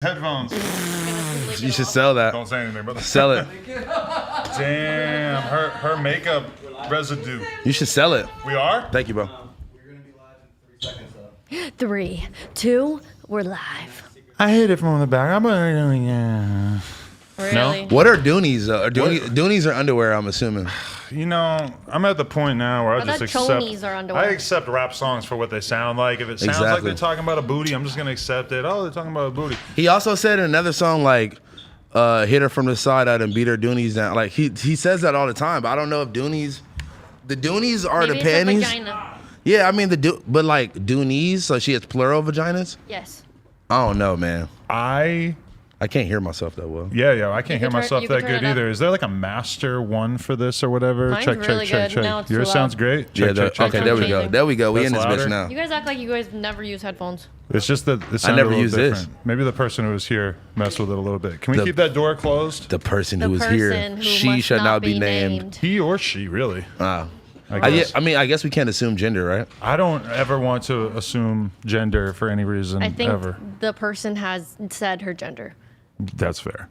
Headphones. You should sell that. Don't say anything, brother. Sell it. Damn, her makeup residue. You should sell it. We are? Thank you, bro. We're gonna be live in 3 seconds. 3, 2, we're live. I hit it from the back. I'm yeah. Really? What are doonies? Doonies are underwear, I'm assuming. You know, I'm at the point now where I thought just accept. chonies are underwear. I accept rap songs for what they sound like. If it sounds like Exactly. they're talking about a booty, I'm just gonna accept it. Oh, they're talking about a booty. He also said in another song, like, hit her from the side out and beat her doonies down. Like, he says that all the time, but I don't know if doonies, the doonies are Maybe the it's a panties. vagina. Yeah, I mean, but like, doonies, so she has plural vaginas? Yes. I don't know, man. I can't hear myself that well. yeah, I can't hear can turn- myself you can that turn good it up. either. Is there like a master one for this or whatever? Mine's check, really check, good. Now check. it's Yours too sounds loud. great. Yeah, Check, check, check. okay, there we go. Amazing. There we go. We That's in this louder? bitch now. You guys act like you guys never use headphones. It's just that it I sounded never a little use this. different. Maybe the person who was here messed with it a little bit. Can we The- keep that door closed? The person The who is person here, who she must shall not be named. He or she, really. Ah. I guess. I mean, I guess we can't assume gender, right? I don't ever want to assume gender for any reason I think ever. the person has said her gender. That's fair.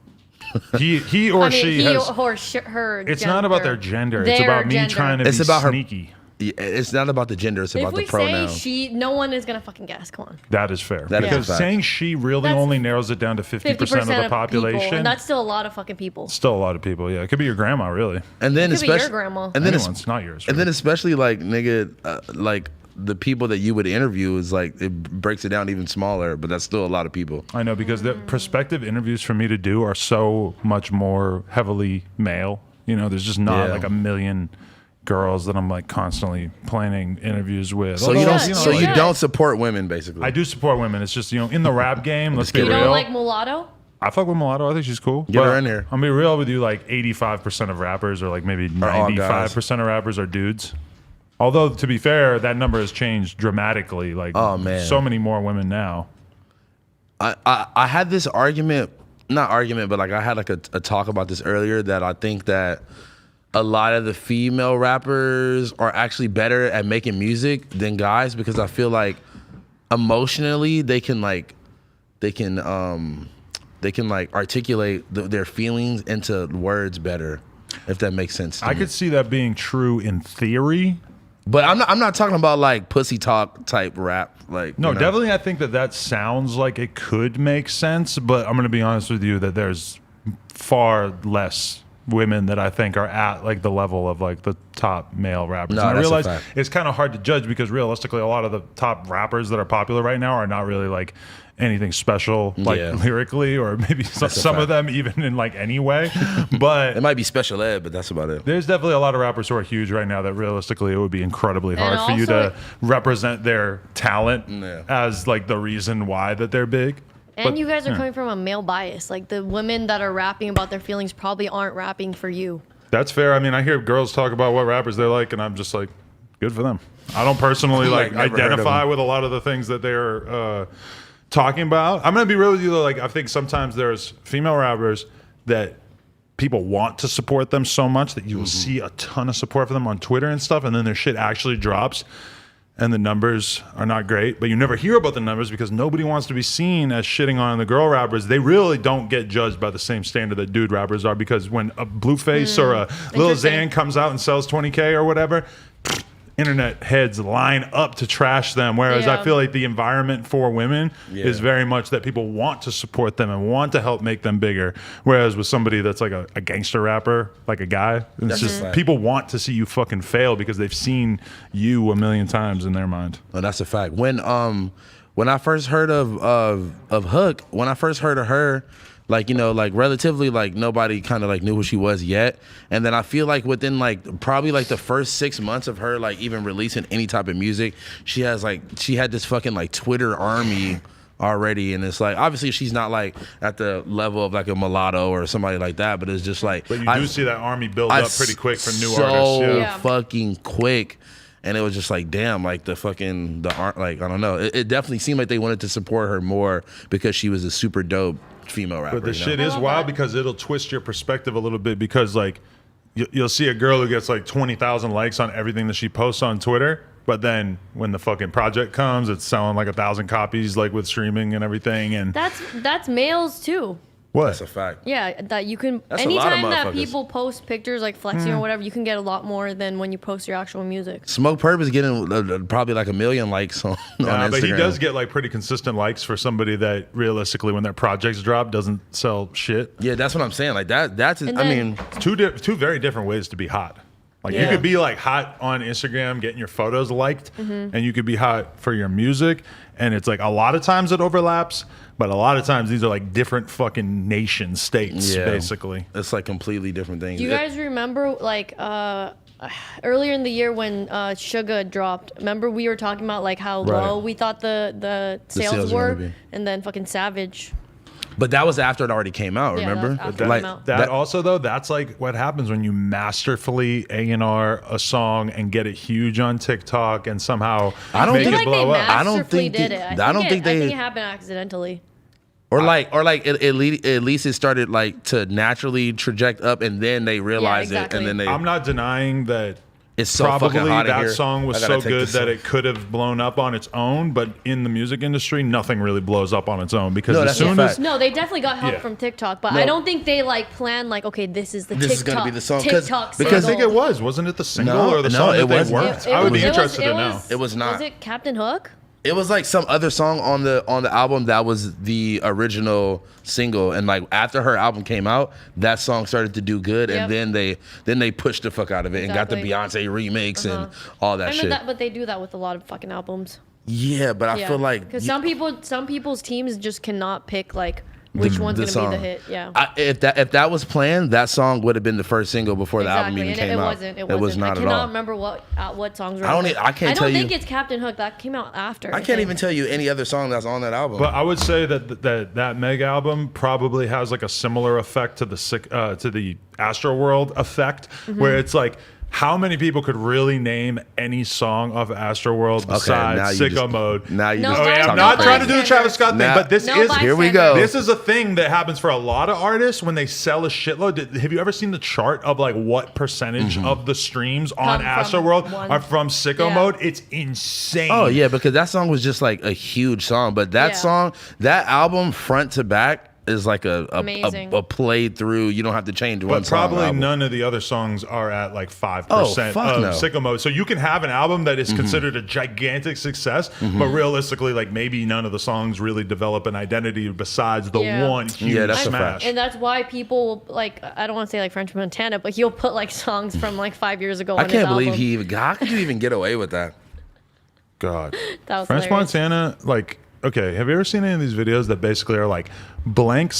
He or I mean, she he has. or her It's gender. not about their gender. It's Their about me gender. trying to It's be about her- sneaky. Yeah, it's not about the gender, it's If about we the pronoun. say she, no one is going to fucking guess. Come on. That is fair. That is because a fact. saying she really That's only narrows it down to 50% 50% of the People, population. and that's still a lot of fucking people. Still a lot of people. Yeah, it could be your grandma, really. And then It could be your especially, grandma. and then Anyone's, not yours. and then really. especially like nigga, like the people that you would interview is like it breaks it down even smaller, but that's still a lot of people. I know because the prospective interviews for me to do are so much more heavily male. You know, there's just not Yeah. like a million girls that I'm like constantly planning interviews with. So you don't, should. so You you should. don't support women, basically. I do support women. It's just, you know, in the rap game, let's be You You real. don't like mulatto? I fuck with Mulatto. I think she's cool. Get her But in here. I'm gonna be real with you. Like 85% of rappers, or like maybe all guys. 95% of rappers, are dudes. Although to be fair, that number has changed dramatically. Like, Oh, man. so many more women now. I had this argument, not argument, but like I had like a talk about this earlier that I think that a lot of the female rappers are actually better at making music than guys because I feel like emotionally they can articulate their feelings into words better, if that makes sense to I me. could see that being true in theory. But I'm not talking about like pussy talk type rap. Like No, you know? definitely. I think that sounds like it could make sense, but I'm going to be honest with you that there's far less women that I think are at like the level of like the top male rappers. No, And I that's a realize fact. it's kind of hard to judge because realistically, a lot of the top rappers that are popular right now are not really like anything special, like Yeah. lyrically, or maybe some fact. of them even in like any way. But It might be special ed, but that's about it. there's definitely a lot of rappers who are huge right now that realistically it would be incredibly hard And for you also- to represent their talent Yeah. as like the reason why that they're big. And But, you guys are yeah. coming from a male bias. Like the women that are rapping about their feelings probably aren't rapping for you. That's fair. I mean, I hear girls talk about what rappers they like, and I'm just like, good for them. I don't personally like Like, never heard of identify them. with a lot of the things that they're talking about. I'm gonna be real with you though. Like, I think sometimes there's female rappers that people want to support them so much that you will see a ton of support for them on Twitter and stuff, and then their shit actually drops. And the numbers are not great, but you never hear about the numbers because nobody wants to be seen as shitting on the girl rappers. They really don't get judged by the same standard that dude rappers are because when a Blueface or a Lil Interesting. Xan comes out and sells 20K or whatever, internet heads line up to trash them. Whereas I Yeah. feel like the environment for women is very much that people want to support them and want to help make them bigger. Whereas with somebody that's like a gangster rapper, like a guy, it's That's just a fact. people want to see you fucking fail because they've seen you a million times in their mind. No, that's a fact. When I first heard of Hook, when I first heard of her, like, you know, like relatively like nobody kind of like knew who she was yet. And then I feel like within like probably like the first 6 months of her like even releasing any type of music, she had this fucking like Twitter army already. And it's like obviously she's not like at the level of like a Mulatto or somebody like that, but it's just like But you do see that army build up pretty quick for new artists. so Yeah. fucking quick. And it was just like, damn, like the art, like, I don't know. It definitely seemed like they wanted to support her more because she was a super dope female rapper. But the you know? shit is love wild that. because it'll twist your perspective a little bit because like you'll see a girl who gets like 20,000 likes on everything that she posts on Twitter But then when the fucking project comes, it's selling like 1,000 copies, like with streaming and everything. And That's males too. what? That's a fact. Yeah, that you can. That's a lot of Anytime that motherfuckers. people post pictures like flexing or whatever, you can get a lot more than when you post your actual music. Smoke Purp is getting probably like 1 million likes on Instagram. But he does get like pretty consistent likes for somebody that realistically, when their projects drop, doesn't sell shit. Yeah, that's what I'm saying. Like that's. And I then- mean, Two very different ways to be hot. Like you Yeah. could be like hot on Instagram, getting your photos liked, and you could be hot for your music. And it's like a lot of times it overlaps, but a lot of times these are like different fucking nation states, yeah, basically. it's like completely different things. Do you guys remember like earlier in the year when Suga dropped? Remember we were talking about like how Right. low we thought the sales sales were were, gonna be. and then fucking Savage. But that was after it already came out. Yeah, Remember? that's after it Like came out. That also though, that's like what happens when you masterfully A&R a song and get it huge on TikTok and somehow I don't make I feel it like they blow up. I don't masterfully think did that- it. I don't think I they- think it happened accidentally. Or like at least it started like to naturally traject up, and then they realized exactly. it, and then they. I'm not denying that It's so fucking probably hot in that here. song was I gotta so take good this that off. it could have blown up on its own, but in the music industry, nothing really blows up on its own because No, as that's a soon fact. as No, they definitely got help Yeah. from TikTok, but No. I don't think they like planned like, okay, this is the This is TikTok. gonna be the song, 'cause- TikTok because I think single. it wasn't it the single No, or the no, song it that they wasn't. worked? I would be interested to know. It was not. Was it Captain Hook? It was like some other song on the album that was the original single, and like after her album came out, that song started to do good, Yep. and then they pushed the fuck out of it and got the Exactly. Beyonce remix and all that I shit. mean, but they do that with a lot of fucking albums. Yeah, but I feel like because some people's teams just cannot pick like which one's gonna song. be the hit. Yeah. if that was planned, that song would have been the first single before the album even and came it out. wasn't. It was not I at cannot all. remember what songs were. I don't on e- it. I can't tell don't you- think it's Captain Hook. That came out after. I can't think. even tell you any other song that's on that album. But I would say that Meg album probably has like a similar effect to the Astroworld effect, Mm-hmm. where it's like how many people could really name any song of Astroworld now besides you Sicko just- Mode? now you No, just Okay, by- I'm talking not about trying to do the bystanders. Travis Scott thing, Nah. but this No is bystanders. Here we go. This is a thing that happens for a lot of artists when they sell a shitload. Have you ever seen the chart of like what percentage Mm-hmm. of the streams on Come from Astroworld one. are from Sicko Yeah. Mode? It's insane. Oh yeah, because that song was just like a huge song. But that Yeah. song, that album, front to back, is like a Amazing. played through. You don't have to change one But song. probably album. none of the other songs are at like 5% Oh, fuck of no. Sicko Mode. So you can have an album that is considered a gigantic success, but realistically, like maybe none of the songs really develop an identity besides the Yeah. one huge Yeah, that's a smash. fact. And that's why people like, I don't want to say like French Montana, but he'll put like songs from like 5 years ago. I on can't his believe album. he even. How could you even get away with that? God. That was French hilarious. Montana, like, okay, have you ever seen any of these videos that basically are like blank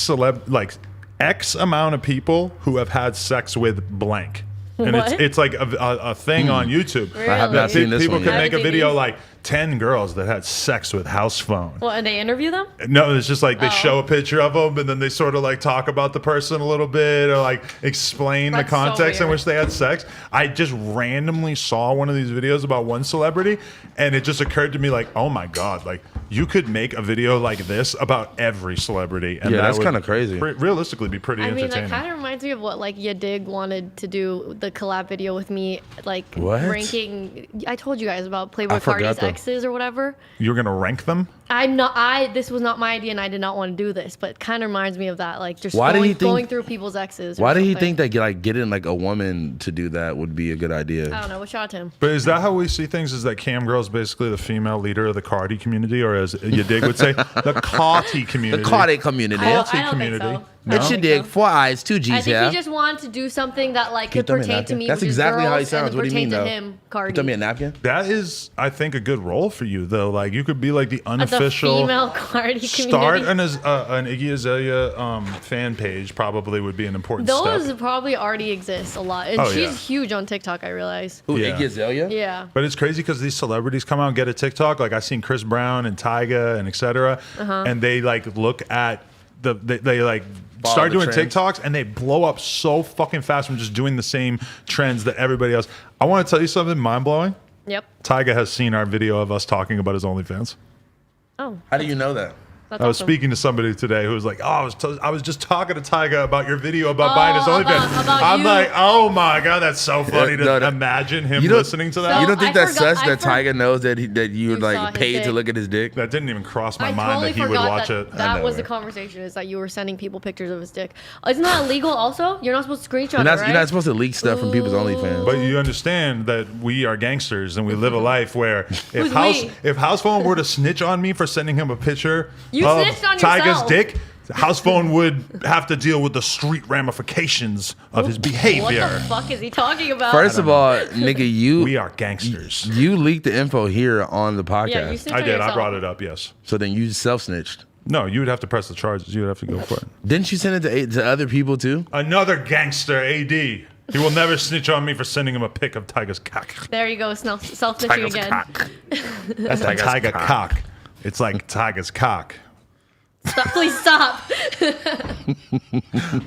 like X amount of people who have had sex with blank? And What? it's like a thing on YouTube. I have not That seen this people one can yet. make a How did they video do? like 10 girls that had sex with house phone. Well, and they interview them. No, it's just like they Oh. show a picture of them and then they sort of like talk about the person a little bit or like explain That's the so context in weird. which they had sex. I just randomly saw one of these videos about one celebrity and it just occurred to me like, oh my God, like you could make a video like this about every celebrity. And Yeah, that that's would kinda crazy. Realistically be pretty I mean, that entertaining. kind of reminds me of what like Yadig wanted to do the collab video with me, like What? ranking. I told you guys about Playboy I forgot Cardi's though. exes or whatever. You're going to rank them? This was not my idea and I did not want to do this, but it kind of reminds me of that, like just Why did he going, think- going through people's exes. or Why did he something. think that like getting like a woman to do that would be a good idea? I don't know. What shot him? But is that how we see things? Is that Cam Girl is basically the female leader of the Cardi community, or as Yadig would say, the Cardi community? The Cardi community. I don't Cardi think community. so. No? It's your think dig. so. 4 eyes, 2 G's I think here. he just wanted to do something that like could throw me a pertain to napkin? me. That's which is exactly how he girls, sounds. And What do you mean, pertain though? to him, Cardi. Throw me a napkin. That is, I think, a good role for you, though. Like, you could be like the The unofficial female Cardi start community. an Iggy Azalea fan page. Probably would be an important Those step. probably already exist a lot, and Oh, she's yeah. huge on TikTok. I realize. Who? Yeah. Iggy Azalea? Yeah. But it's crazy because these celebrities come out and get a TikTok. Like I seen Chris Brown and Tyga and etc. And they like look at they like Follow start the doing trends. TikToks and they blow up so fucking fast from just doing the same trends that everybody else. I want to tell you something mind blowing. Yep. Tyga has seen our video of us talking about his OnlyFans. Oh, How do you know that? That's I was awesome. speaking to somebody today who was like, "Oh, I was just talking to Tyga about your video about buying his OnlyFans." about I'm you. like, "Oh my god, that's so funny no, to that- imagine him you don't- listening to So- that." You don't think I that's forgot- sus I that for- Tyga knows that you You saw like his paid to dick. look at his dick? That didn't even cross my I mind totally that he would forgot watch that it. that was the never. conversation, is that you were sending people pictures of his dick. Isn't that illegal also? You're not supposed to screenshot You're it, not, right? you're not supposed to leak stuff from people's Ooh. OnlyFans. But you understand that we are gangsters and we live a life where Who's we? if House Phone were to snitch on me for sending him a picture You of snitched on Tyga's yourself. dick, House Phone would have to deal with the street ramifications of his behavior. What the fuck is he talking about? First of all, nigga, We are gangsters. you leaked the info here on the podcast. yeah, you snitched I on did. yourself. I brought it up. Yes. So then you self-snitched. No, you would have to press the charges. You would have to go for it. Didn't you send it to other people too? Another gangster, AD. He will never snitch on me for sending him a pic of Tyga's cock. There you go, self-snitching again. Cock. That's a Tyga cock. It's like Tyga's cock. Stop, please stop.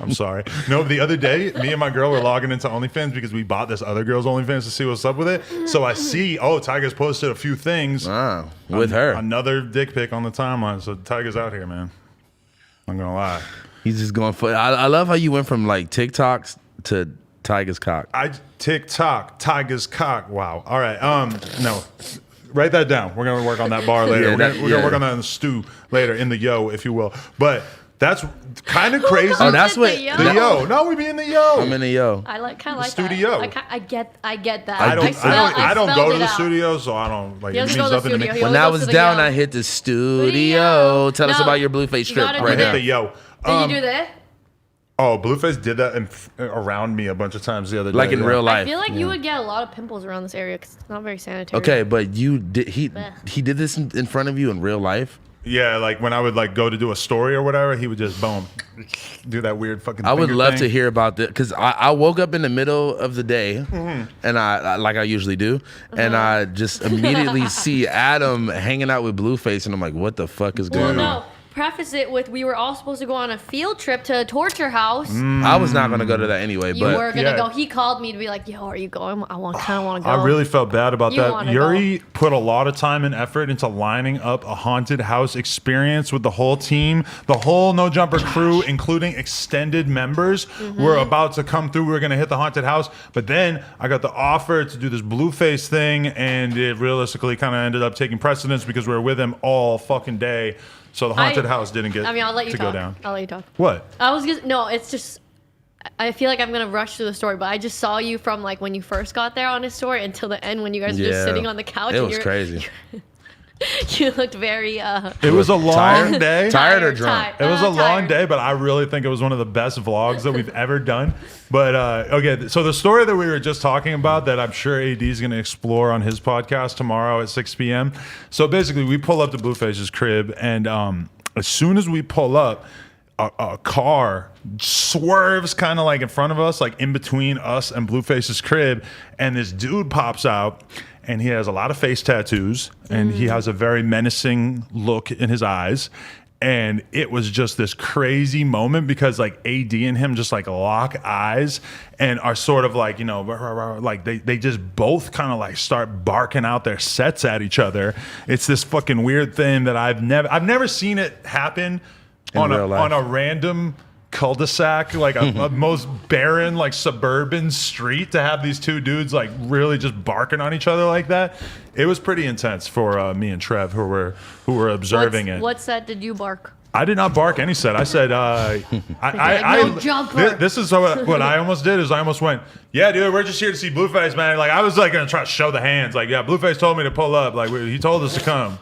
I'm sorry. No, the other day, me and my girl were logging into OnlyFans because we bought this other girl's OnlyFans to see what's up with it. So I see, Tyga's posted a few things. Wow, with her. Another dick pic on the timeline. So Tyga's out here, man. I'm gonna lie. He's just going for. I love how you went from like TikToks to Tyga's cock. TikTok, Tyga's cock. Wow. All right. No. Write that down. We're gonna work on that bar later. Yeah, We're gonna work on that in the stew later, in the yo, if you will. But that's kind of crazy. Oh, that's what. The yo. the yo. No, we be in the yo. I'm in the yo. I kind of like Studio. that. I get that. I don't spelled go to it the out. studio, so I don't like. He It doesn't means go to the nothing to me. studio. He When only I goes was to the down, yo. I hit the studio. Studio. Tell us No, about your Blueface you trip gotta right do Hit now. the yo. Did you do that? Oh, Blueface did that around me a bunch of times the other day. Like in yeah. real life. I feel like you would get a lot of pimples around this area because it's not very sanitary. Okay, but you did. He Bleh. did this in front of you in real life. Yeah, like when I would like go to do a story or whatever, he would just boom, do that weird fucking. I would finger love thing. to hear about this because I woke up in the middle of the day, and I like I usually do, and I just immediately see Adam hanging out with Blueface, and I'm like, what the fuck is Well, going on? no. Preface it with we were all supposed to go on a field trip to a torture house. I was not gonna go to that anyway, You but were gonna Yeah. go. He called me to be like, "Yo, are you going? I kind of want to go." I really felt bad about You that. wanna Yuri put a lot of time and effort into lining up a haunted house experience with the whole team. The whole No Jumper crew, including extended members, were about to come through. We were going to hit the haunted house. But then I got the offer to do this Blueface thing, and it realistically kind of ended up taking precedence because we were with him all fucking day. So the haunted house didn't get I mean, I'll let you to talk. go down. I'll let you talk. What? I was just no. It's just I feel like I'm gonna rush through the story, but I just saw you from like when you first got there on his story until the end when you guys were just Yeah. sitting on the couch. it and was you're- crazy. You looked very It was a long Tired? day. Tired or drunk? tired. It was a long Tired. day, but I really think it was one of the best vlogs that we've ever done. But okay, so the story that we were just talking about that I'm sure AD is going to explore on his podcast tomorrow at 6 p.m. So basically, we pull up to Blueface's crib, and as soon as we pull up, a car swerves kind of like in front of us, like in between us and Blueface's crib, and this dude pops out. And he has a lot of face tattoos, and he has a very menacing look in his eyes. And it was just this crazy moment because like AD and him just like lock eyes and are sort of like, you know, like they just both kind of like start barking out their sets at each other. It's this fucking weird thing that I've never seen it happen on real life. on a random cul-de-sac, like a most barren, like suburban street, to have these two dudes like really just barking on each other like that. It was pretty intense for me and Trev, who were observing it. What set did you bark? I did not bark any set. I said, No jumper. This is what I almost did is I almost went, yeah, dude, we're just here to see Blueface, man. Like I was like gonna try to show the hands, like, yeah, Blueface told me to pull up, like he told us to come.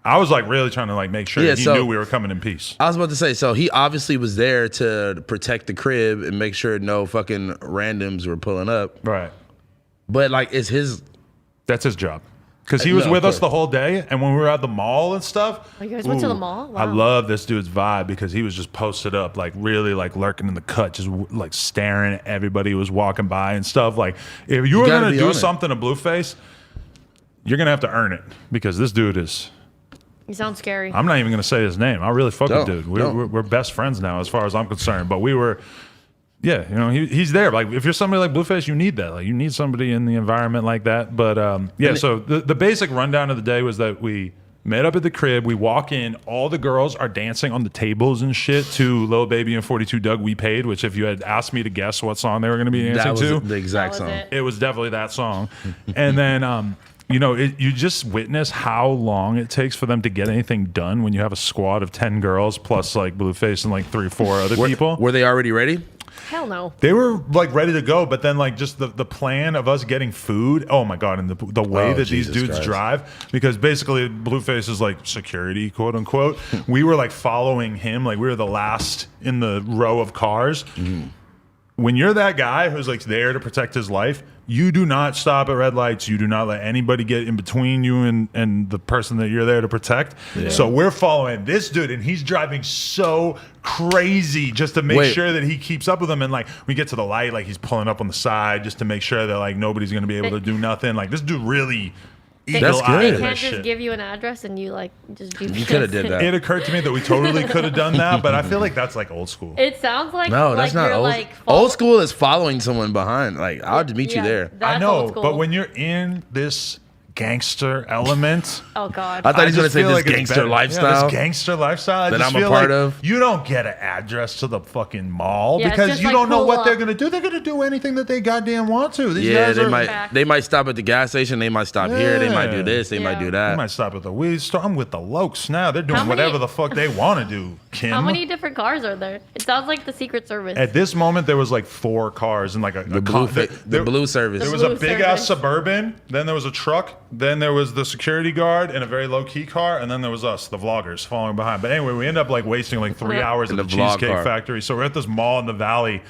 I was like really trying to like make sure he knew we were coming in peace. I was about to say, so he obviously was there to protect the crib and make sure no fucking randoms were pulling up. Right. But like, That's his job. Because he was No, with of us the whole day, and when we were at the mall and stuff. Oh, you guys went to the mall? I Wow. love this dude's vibe because he was just posted up, like really like lurking in the cut, just like staring at everybody who was walking by and stuff. Like if you were gotta gonna be do on it. something to Blueface, you're gonna have to earn it because this dude is. You sound scary. I'm not even gonna say his name. I really fuck with Don't, dude. don't. We're best friends now, as far as I'm concerned. But we were. Yeah, you know, he's there. Like, if you're somebody like Blueface, you need that. Like, you need somebody in the environment like that. But, yeah, so the basic rundown of the day was that we Met up at the crib. We walk in. All the girls are dancing on the tables and shit to Lil Baby and 42 Doug We Paid, which if you had asked me to guess what song they were going to be dancing That was to, the exact That was song. it. it was definitely that song. And then, you just witness how long it takes for them to get anything done when you have a squad of 10 girls plus like Blueface and like 3 or 4 other people. Were they already ready? Hell no. They were like ready to go, but then like just the plan of us getting food. Oh my god! And the way Oh, that these Jesus dudes Christ. drive, because basically Blueface is like security, quote unquote. We were like following him, like we were the last in the row of cars. When you're that guy who's like there to protect his life, you do not stop at red lights. You do not let anybody get in between you and the person that you're there to protect. So we're following this dude, and he's driving so crazy just to make Wait. sure that he keeps up with them. And like we get to the light, like he's pulling up on the side just to make sure that like nobody's gonna be able to do nothing. Like this dude really That's eagle-eyed good. that Can't just shit. give you an address and you like just do. You could have did that. It occurred to me that we totally could have done that, but I feel like that's like old school. It sounds like No, that's like not you're old. like Old school is following someone behind. Like I'll just meet you Yeah, there. that's I know, old school. but when you're in this gangster element. Oh God. I thought he was I going to just say feel this like it's gangster better. lifestyle. Yeah, this gangster lifestyle I that just I'm a feel part like of. You don't get an address to the fucking mall Yeah, it's because just you like don't know pull what they're up. gonna do. They're gonna do anything that they goddamn want to. These Yeah, guys are. back. they might stop at the gas station. They might stop here. They might do Yeah. this. They might Yeah. do They that. might stop at the weed store. I'm with the Lokes now. They're doing How many- whatever the fuck they want to do, Kim. How many different cars are there? It sounds like the Secret Service. At this moment, there was like 4 cars and like The blue service. There was Blue a big ass service. Suburban, then there was a truck, then there was the security guard in a very low key car, and then there was us, the vloggers, following behind. But anyway, we end up like wasting like 3 hours In at the the vlog Cheesecake car. Factory. So we're at this mall in the valley,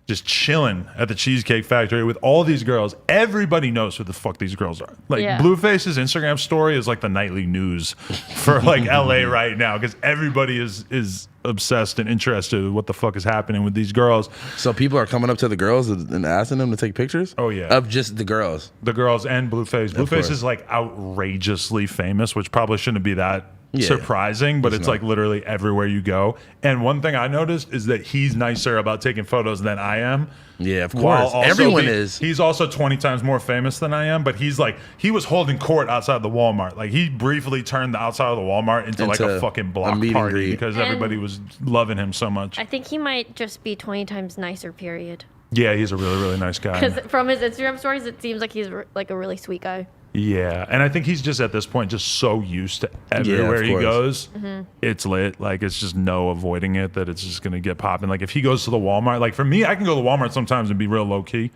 just chilling at the Cheesecake Factory with all these girls. Everybody knows who the fuck these girls are. Like Yeah. Blueface's Instagram story is like the nightly news for like LA right now because everybody is obsessed and interested with what the fuck is happening with these girls. So people are coming up to the girls and asking them to take pictures. Oh, yeah. Of just the girls. The girls and Blueface. Blueface course. is like outrageously famous, which probably shouldn't be that Yeah. surprising, but it's not. like literally everywhere you go. And one thing I noticed is that he's nicer about taking photos than I am. Yeah, of While course. also Everyone is. He's also 20 times more famous than I am, but he's like, he was holding court outside the Walmart. Like he briefly turned the outside of the Walmart into like a Into fucking a block meet and party greet. because And- everybody was loving him so much. I think he might just be 20 times nicer. Period. Yeah, he's a really, really nice guy. Because from his Instagram stories, it seems like he's like a really sweet guy. Yeah, and I think he's just at this point just so used to everywhere he course. goes. Mm-hmm. It's lit. Like it's just no avoiding it that it's just gonna get popping. Like if he goes to the Walmart, like for me, I can go to Walmart sometimes and be real low key.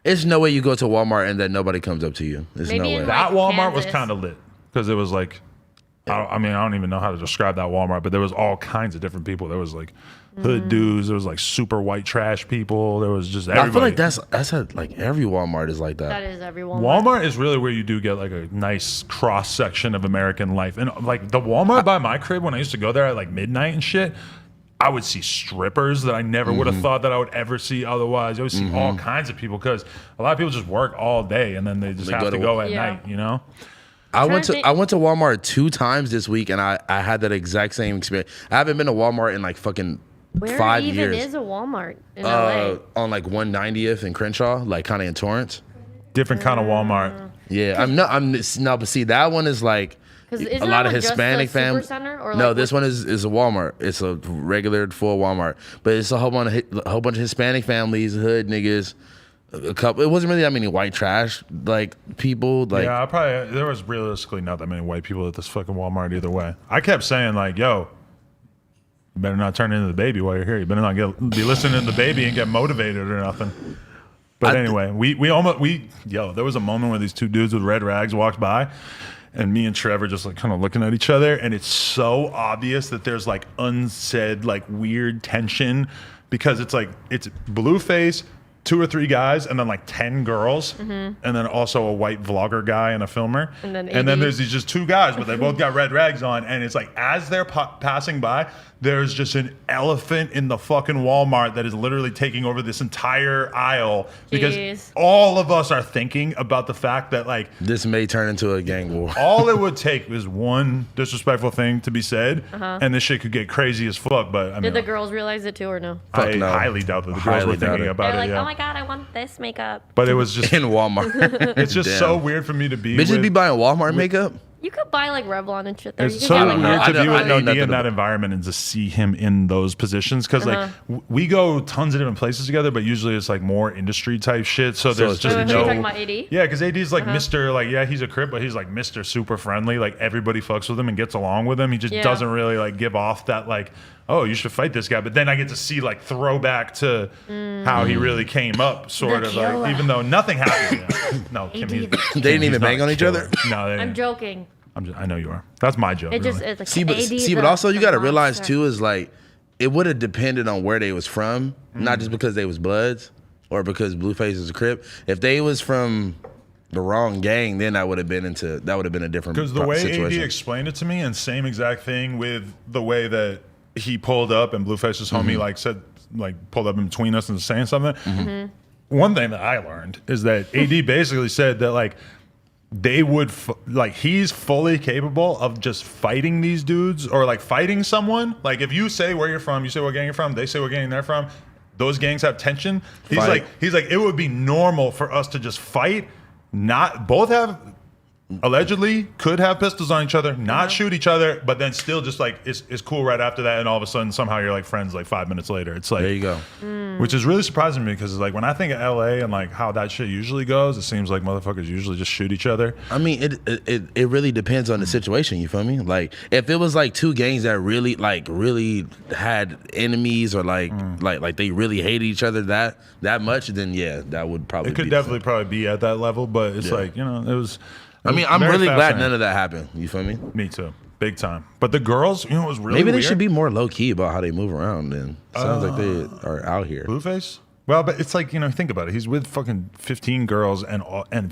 There's no way you go to Walmart and then nobody comes up to you. There's Maybe no in way. like That Walmart was Kansas. kind of lit because it was like, I mean, I don't even know how to describe that Walmart, but there was all kinds of different people. There was like hood dudes. There was like super white trash people. There was just everybody. I feel like that's like every Walmart is like That that. is everyone. Walmart is really where you do get like a nice cross section of American life. And like the Walmart by my crib, when I used to go there at like midnight and shit, I would see strippers that I never would have thought that I would ever see otherwise. I would see all kinds of people because a lot of people just work all day and then they just They have go to to- go at Yeah. night, you know? I went to to Walmart 2 times this week and I had that exact same experience. I haven't been to Walmart in like fucking Where 5 even years. is a Walmart in LA? On like 190th in Crenshaw, like kind of in Torrance. Different kind of Walmart. Yeah, but see that one is like 'Cause a isn't lot that of one just Hispanic the families. Supercenter, or No, like this what- one is a Walmart. It's a regular full Walmart, but it's a whole bunch of Hispanic families, hood niggas. A couple. It wasn't really that many white trash like people. Like Yeah, there was realistically not that many white people at this fucking Walmart either way. I kept saying like, yo, you better not turn into the baby while you're here. You better not be listening to the baby and get motivated or nothing. But anyway, there was a moment where these 2 dudes with red rags walked by and me and Trevor just like kind of looking at each other. And it's so obvious that there's like unsaid, like weird tension because it's like, it's Blueface, 2 or 3 guys, and then like 10 girls, and then also a white vlogger guy and a filmer. And then there's these just 2 guys, but they both got red rags on. And it's like, as they're passing by, there's just an elephant in the fucking Walmart that is literally taking over this entire aisle because Jeez. all of us are thinking about the fact that like this may turn into a gang war. all it would take is one disrespectful thing to be said, and this shit could get crazy as fuck. But I mean, Did the girls realize it too, or no? I Fuck no. highly doubt that the girls Highly were doubt thinking it. about They're it. like, Yeah. oh my god, I want this makeup. But it was just In Walmart, it's just Damn. so weird for me to be Bitches with. be buying Walmart makeup. You could buy like Revlon and shit there. It's You could so get, like, weird to be with I know AD nothing in that about- environment and to see him in those positions because like we go tons of different places together, but usually it's like more industry type shit. So there's it's just Wait, no. are you talking about AD? Yeah, because AD's like Mr. Like he's a crip, but he's like Mr. super friendly. Like everybody fucks with him and gets along with him. He just Yeah. doesn't really like give off that like, oh, you should fight this guy. But then I get to see like throwback to how he really came up, sort The of like killer. even though nothing happened. No, Kim, AD, he's, the They didn't he's even not bang a on each killer. other? No, they I'm didn't. joking. I know you are. That's my joke. It just really. it's like See, but AD but also you got to the realize monster. too is like it would have depended on where they was from, not just because they was Bloods or because Blueface is a Crip. If they was from the wrong gang, then that would have been a different Because the way situation. AD explained it to me, and same exact thing with the way that he pulled up and Blueface's homie like said, like pulled up in between us and saying something. One thing that I learned is that AD basically said that like they would like he's fully capable of just fighting these dudes or like fighting someone. Like if you say where you're from, you say what gang you're from, they say what gang they're from. Those gangs have tension. He's Fight. like it would be normal for us to just fight. Not both have allegedly could have pistols on each other, not shoot each other, but then still just like it's cool right after that, and all of a sudden somehow you're like friends like 5 minutes later. It's like There you go. which is really surprising to me because like when I think of LA and like how that shit usually goes, it seems like motherfuckers usually just shoot each other. I mean, it really depends on the situation. You feel me? Like if it was like two gangs that really had enemies or like they really hated each other that much, then yeah, that would probably. It could be definitely probably be at that level, but it's like, you know, it was. I mean, I'm very really glad fascinating. none of that happened. You feel me? Me too, big time. But the girls, you know, it was really Maybe they weird? should be more low key about how they move around. Then sounds like they are out here. Blueface. Well, but it's like, you know, think about it. He's with fucking 15 girls and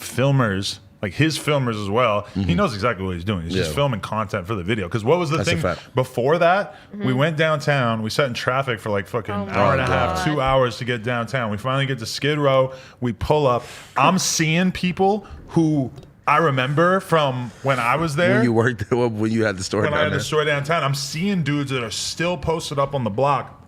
filmers, like his filmers as well. He knows exactly what he's doing. He's just Yeah. filming content for the video. Because what was the That's a thing fact. before that? We went downtown. We sat in traffic for like fucking Oh my hour and a half, God. 2 hours to get downtown. We finally get to Skid Row. We pull up. I'm seeing people who I remember from when I was there. When you worked, when you had the store When I down had there. the store downtown, I'm seeing dudes that are still posted up on the block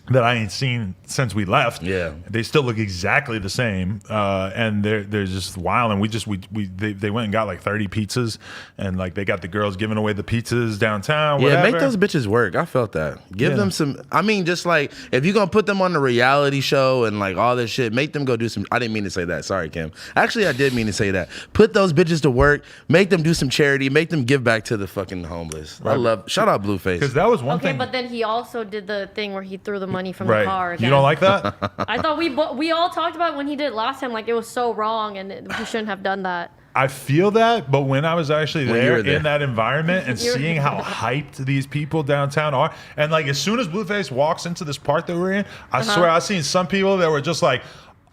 that I ain't seen since we left. Yeah. They still look exactly the same, and they're just wild. And they went and got like 30 pizzas, and like they got the girls giving away the pizzas downtown. Yeah, Whatever. make those bitches work. I felt that. Give Yeah. them some. I mean, just like if you're gonna put them on the reality show and like all this shit, make them go do some. I didn't mean to say that. Sorry, Kim. Actually, I did mean to say that. Put those bitches to work. Make them do some charity. Make them give back to the fucking homeless. I love. Shout out because Blueface. that was one Okay, thing. but then he also did the thing where he threw the money from Right. the car. Again. You don't like that? I thought we all talked about it when he did it last time. Like it was so wrong, and he shouldn't have done that. I feel that, but when I was actually When you there were there. in that environment and You're- seeing how hyped these people downtown are, and like as soon as Blueface walks into this park that we're in, I swear I seen some people that were just like,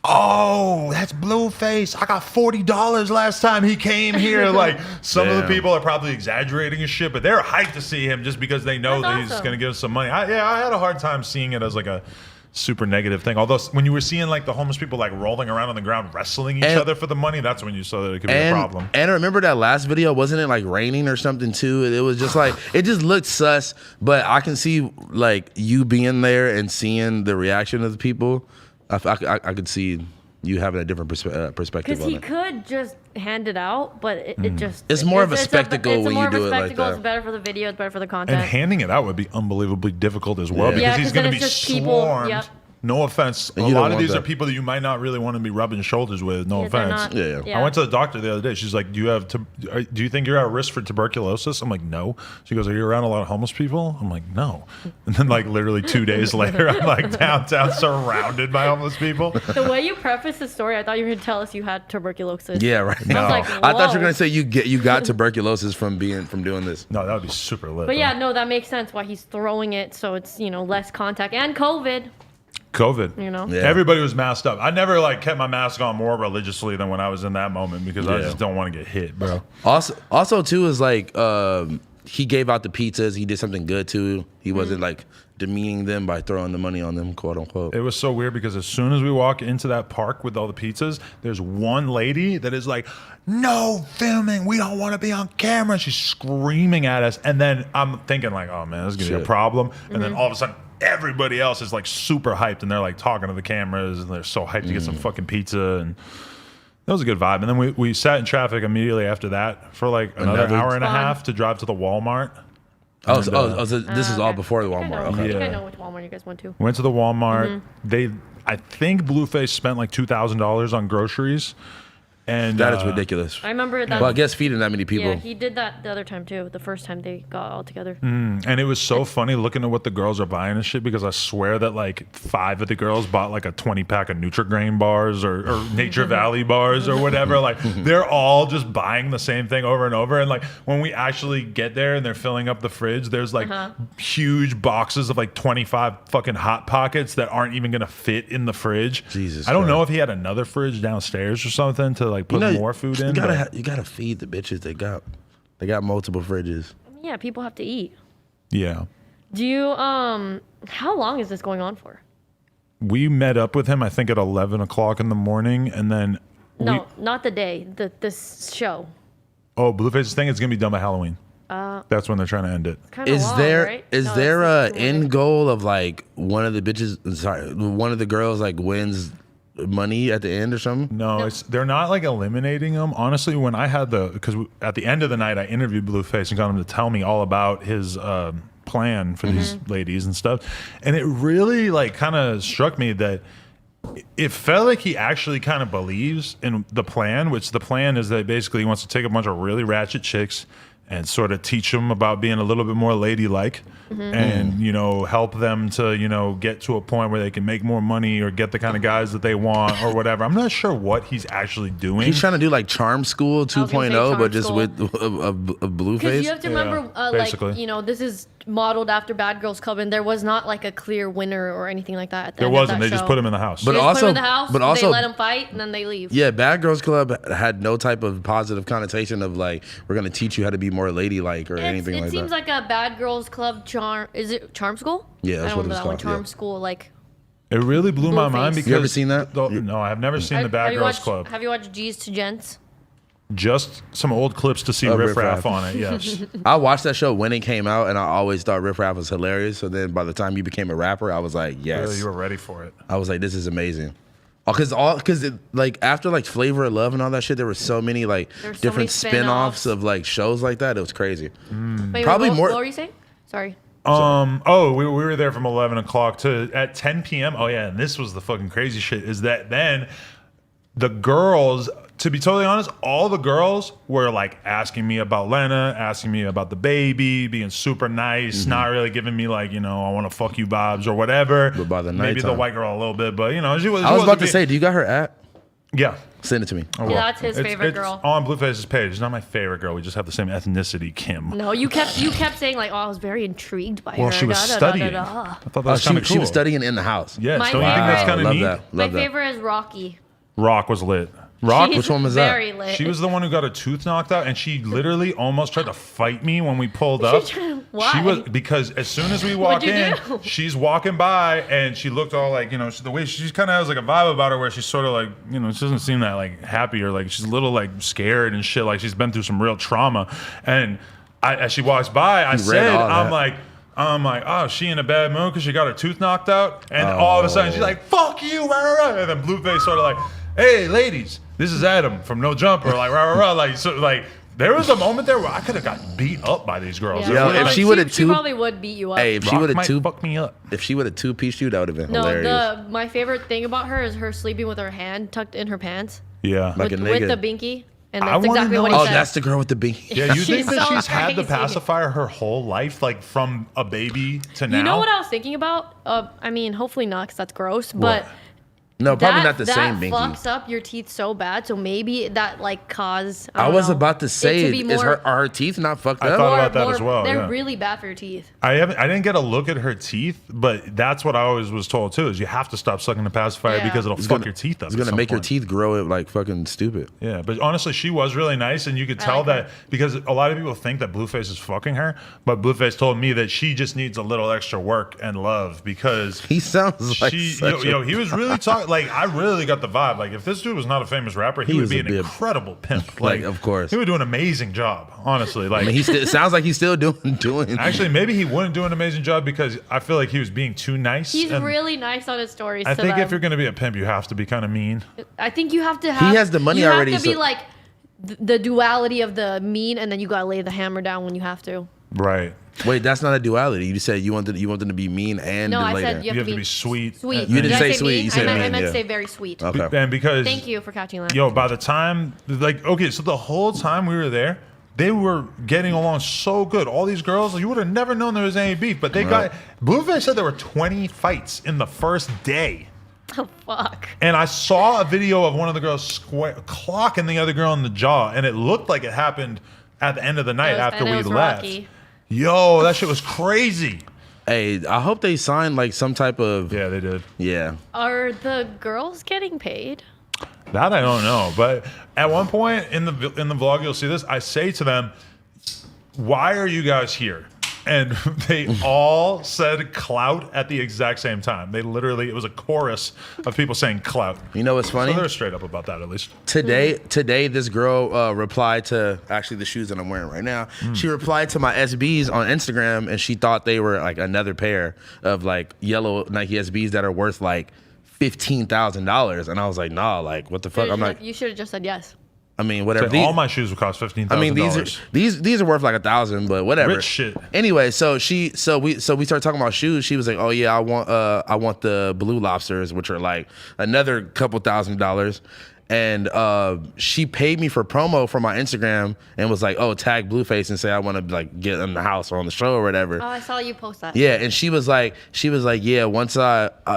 "Oh, that's Blueface! I got $40 last time he came here." Like some of the Damn. people are probably exaggerating and shit, but they're hyped to see him just because they know That's that he's awesome. going to give us some money. I had a hard time seeing it as like a super negative thing. Although when you were seeing like the homeless people like rolling around on the ground wrestling each And- other for the money, that's when you saw that it could be a problem. And remember that last video? Wasn't it like raining or something too? It was just like it just looked sus. But I can see like you being there and seeing the reaction of the people. I could see you having a different perspective Because on he it. could just hand it out, but it just It's more of a it's spectacle it's when more you of a do it like spectacle. that. It's better for the video. It's better for the And content. handing it out would be unbelievably difficult as well Yeah. because Yeah, he's 'cause going to then be it's just people- swarmed. yep. No offense. A you don't lot of want these that. are people that you might not really want to be rubbing shoulders with. No Yeah, they're offense. not- Yeah. I went to the doctor the other day. She's like, do you think you're at risk for tuberculosis? I'm like, no. She goes, are you around a lot of homeless people? I'm like, no. And then like literally 2 days later, I'm like downtown surrounded by homeless people. The way you prefaced the story, I thought you were going to tell us you had tuberculosis. Yeah, right. No. I was like, I thought you were whoa. gonna say you got tuberculosis from doing this. No, that would be super lit. But though. yeah, no, that makes sense why he's throwing it, so it's less contact and COVID. COVID. Yeah. Everybody was masked up. I never like kept my mask on more religiously than when I was in that moment because I Yeah. just don't want to get hit, bro. Also too is like he gave out the pizzas. He did something good too. He wasn't like demeaning them by throwing the money on them, quote unquote. It was so weird because as soon as we walk into that park with all the pizzas, there's one lady that is like, no filming. We don't want to be on camera. She's screaming at us. And then I'm thinking like, oh man, this is going to be a Shit. problem. And then all of a sudden, everybody else is like super hyped and they're like talking to the cameras and they're so hyped to get some fucking pizza. And That was a good vibe. And then we sat in traffic immediately after that for like another hour and a Fun. half to drive to the Walmart. So this is all Okay. before the I think I Walmart. know- Okay. I think I Yeah. know which Walmart you guys went to. Went to the Walmart. I think Blueface spent like $2,000 on groceries. And That is ridiculous. I remember that. Well, I guess feeding that many people. Yeah, he did that the other time too. The first time they got all together. And it was so funny looking at what the girls are buying and shit, because I swear that like 5 of the girls bought like a 20-pack of Nutri-Grain bars or Nature Valley bars or whatever. Like they're all just buying the same thing over and over. And like when we actually get there and they're filling up the fridge, there's like huge boxes of like 25 fucking Hot Pockets that aren't even gonna fit in the fridge. Jesus I don't Christ. know if he had another fridge downstairs or something to like put more food in. You gotta, but- you gotta feed the bitches. They got multiple fridges. Yeah, people have to eat. yeah. Do you how long is this going on for? We met up with him, I think, at 11 o'clock in the morning, and then No, not the day. This show. Blueface's thing is gonna be done by Halloween. That's when they're trying to end it. Kind of Is long, there right? is No, there it's a like end goal of like one of the girls like wins money at the end or something? No, they're not like eliminating him. Honestly, when I had because at the end of the night, I interviewed Blueface and got him to tell me all about his plan for these ladies and stuff, and it really like kind of struck me that it felt like he actually kind of believes in the plan, which the plan is that basically he wants to take a bunch of really ratchet chicks and sort of teach them about being a little bit more ladylike and, you know, help them to, you know, get to a point where they can make more money or get the kind of guys that they want or whatever. I'm not sure what he's actually doing. He's trying to do like Charm School gonna say 2.0, Charm but just School. with a blue Because face. you have to remember, basically. like, you know, this is modeled after Bad Girls Club, and there was not like a clear winner or anything like that. At the There end of wasn't. that They just show. put him in the house. But They just put also- him in the house, but also- they let him fight, and then they leave. Yeah, Bad Girls Club had no type of positive connotation of like we're gonna teach you how to be more ladylike or anything it like seems that. like a Bad Girls Club charm. Is it Charm School? Yeah, that's I what don't it's remember that one. called, Charm yeah. School, like. It really blew my mind Blueface. because You ever seen that? No, I've never seen the Have Bad you Girls watched- Club. Have you watched G's to Gents? Just some old clips to see Riff Riff Raff Raff. on it. Yes. I watched that show when it came out, and I always thought Riff Raff was hilarious. So then, by the time you became a rapper, I was like, yes. Really, you were ready for it. I was like, this is amazing. Because like after like Flavor of Love and all that shit, there were so many like There were so different many spin-offs spin-offs. of like shows like that. It was crazy. Wait, Probably more- What were you saying? Sorry. We were there from 11 o'clock to at 10 p.m. Oh yeah, and this was the fucking crazy shit, is that then the girls, to be totally honest, all the girls were like asking me about Lena, asking me about the baby, being super nice, not really giving me like, you know, I want to fuck you vibes or whatever. But by the maybe the nighttime- white girl a little bit, but you know, she was. I was about to say, do you got her at? yeah. Send it to me. I will. Yeah, that's his favorite girl. On Blueface's page. It's not my favorite girl. We just have the same ethnicity, Kim. No, you kept saying like, oh, I was very intrigued by her. Well, she was studying. Da, I da. thought that was kind of cool. She was studying in the house. Yes, My don't you think that's favorite- kind of Love neat? that. My Love that. favorite is Rocky. Rock was lit. Rock, She's Which one was that? Very lit. she was the one who got her tooth knocked out, and she literally almost tried to fight me when we pulled up. Why? She was, because as soon as we walk What'd you in, do? she's walking by, and she looked all like, you know, the way she kind of has like a vibe about her, where she's sort of like, you know, she doesn't seem that like happy, or like she's a little like scared and shit, like she's been through some real trauma. And as she walks by, I said, all I'm that. like, oh, is she in a bad mood because she got her tooth knocked out? And all of a sudden she's like, fuck you, rah, rah, rah. And then Blueface sort of like, hey, ladies, this is Adam from No Jumper, like, rah, rah, rah. Like, so, like, there was a moment there where I could have got beat up by these girls. Yo, if she would've she two- probably would beat you up. Hey, if she Rock would have might fuck me up. if she would have two-pieced you, that would have been no, hilarious. my favorite thing about her is her sleeping with her hand tucked in her pants Yeah. Like a with nigga. the binky, and I that's wanna exactly know what if he Oh, said. that's the girl with the binky. Yeah, you think She's that so she's had the crazy. pacifier her whole life, like from a baby to now? You know what I was thinking about? I mean, hopefully not, because that's gross. But No, probably not the same that binky. fucks up your teeth so bad. So maybe that like caused. I don't was know, about to say, it to be more, are her teeth not fucked I up? thought about that as well, They're yeah. really bad for your teeth. I didn't get a look at her teeth, but that's what I always was told too, is you have to stop sucking the pacifier Yeah. because it'll fuck your teeth up. It's at gonna some make your point. teeth grow it like fucking stupid. Yeah, but honestly, she was really nice, and you could tell like that her. because a lot of people think that Blueface is fucking her, but Blueface told me that she just needs a little extra work and love because He sounds like she, such he was really talking like I really got the vibe. Like if this dude was not a famous rapper, he would be an incredible pimp. Like, of course. he would do an amazing job. Honestly, like I mean, it sounds like he's still doing. actually, maybe he wouldn't do an amazing job because I feel like he was being too nice. He's and really nice on his stories. I to think them. if you're gonna be a pimp, you have to be kind of mean. I think you have to have. He has the money you already, have to be so- like the duality of the mean, and then you gotta lay the hammer down when you have to. Right. Wait, that's not a duality. You just said you want them to be mean and No, I later. said You have to be sweet. Sweet. You didn't Did I say sweet, mean? you said I mean, meant yeah. to say very sweet. Okay. And because Thank you for catching that. Yo, by the time, like, okay, so the whole time we were there, they were getting along so good. All these girls, you would have never known there was any beef, but they got. Blueface said there were 20 fights in the first day. Oh fuck. And I saw a video of one of the girls clocking the other girl in the jaw, and it looked like it happened at the end of the night after and it we was left. Rocky. Yo, that shit was crazy. Hey, I hope they signed like some type of Yeah, they did. yeah. Are the girls getting paid? That I don't know, but at one point in the vlog, you'll see this. I say to them, "Why are you guys here?" And they all said "clout" at the exact same time. They literally, it was a chorus of people saying "clout." You know what's funny? So they're straight up about that, at least. Today, this girl replied to actually the shoes that I'm wearing right now. She replied to my SBs on Instagram, and she thought they were like another pair of like yellow Nike SBs that are worth like $15,000. And I was like, nah, like what the fuck? I'm like, You should have just said yes. I mean, whatever. So all my shoes would cost $15,000. I mean, these are worth like $1,000, but whatever. Rich shit. Anyway, so we started talking about shoes. She was like, "Oh yeah, I want the Blue Lobsters, which are like another couple $1,000s." And she paid me for promo for my Instagram and was like, "Oh, tag Blueface and say I want to like get in the house or on the show or whatever." Oh, I saw you post that. Yeah, and she was like, yeah, once I get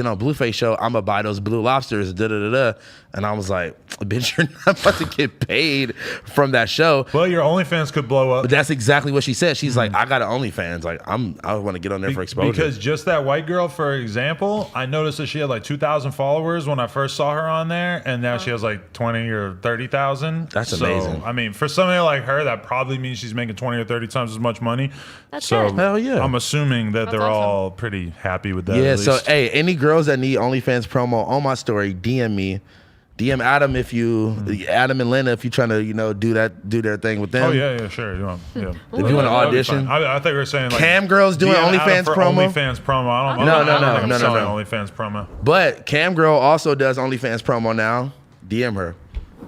on Blueface show, I'm gonna buy those Blue Lobsters, da da da da. And I was like, bitch, you're not about to get paid from that show. Well, your OnlyFans could blow up. But that's exactly what she said. She's like, I got an OnlyFans. Like, I want to get on there for exposure. Because just that white girl, for example, I noticed that she had like 2,000 followers when I first saw her on there, and now she has like 20 or 30,000. That's amazing. I mean, for somebody like her, that probably means she's making 20 or 30 times as much money. That's so good. Hell yeah. I'm assuming that they're awesome. all pretty happy with that. yeah, at so least. hey, any girls that need OnlyFans promo on my story, DM me. DM Adam Adam and Lena if you're trying to do their thing with them. Oh yeah, sure. You want, yeah. If you want to audition, I thought you were saying like Cam girls doing DM OnlyFans Adam for promo. OnlyFans promo. I don't No, I don't think I'm no. selling OnlyFans promo. But Cam girl also does OnlyFans promo now. DM her.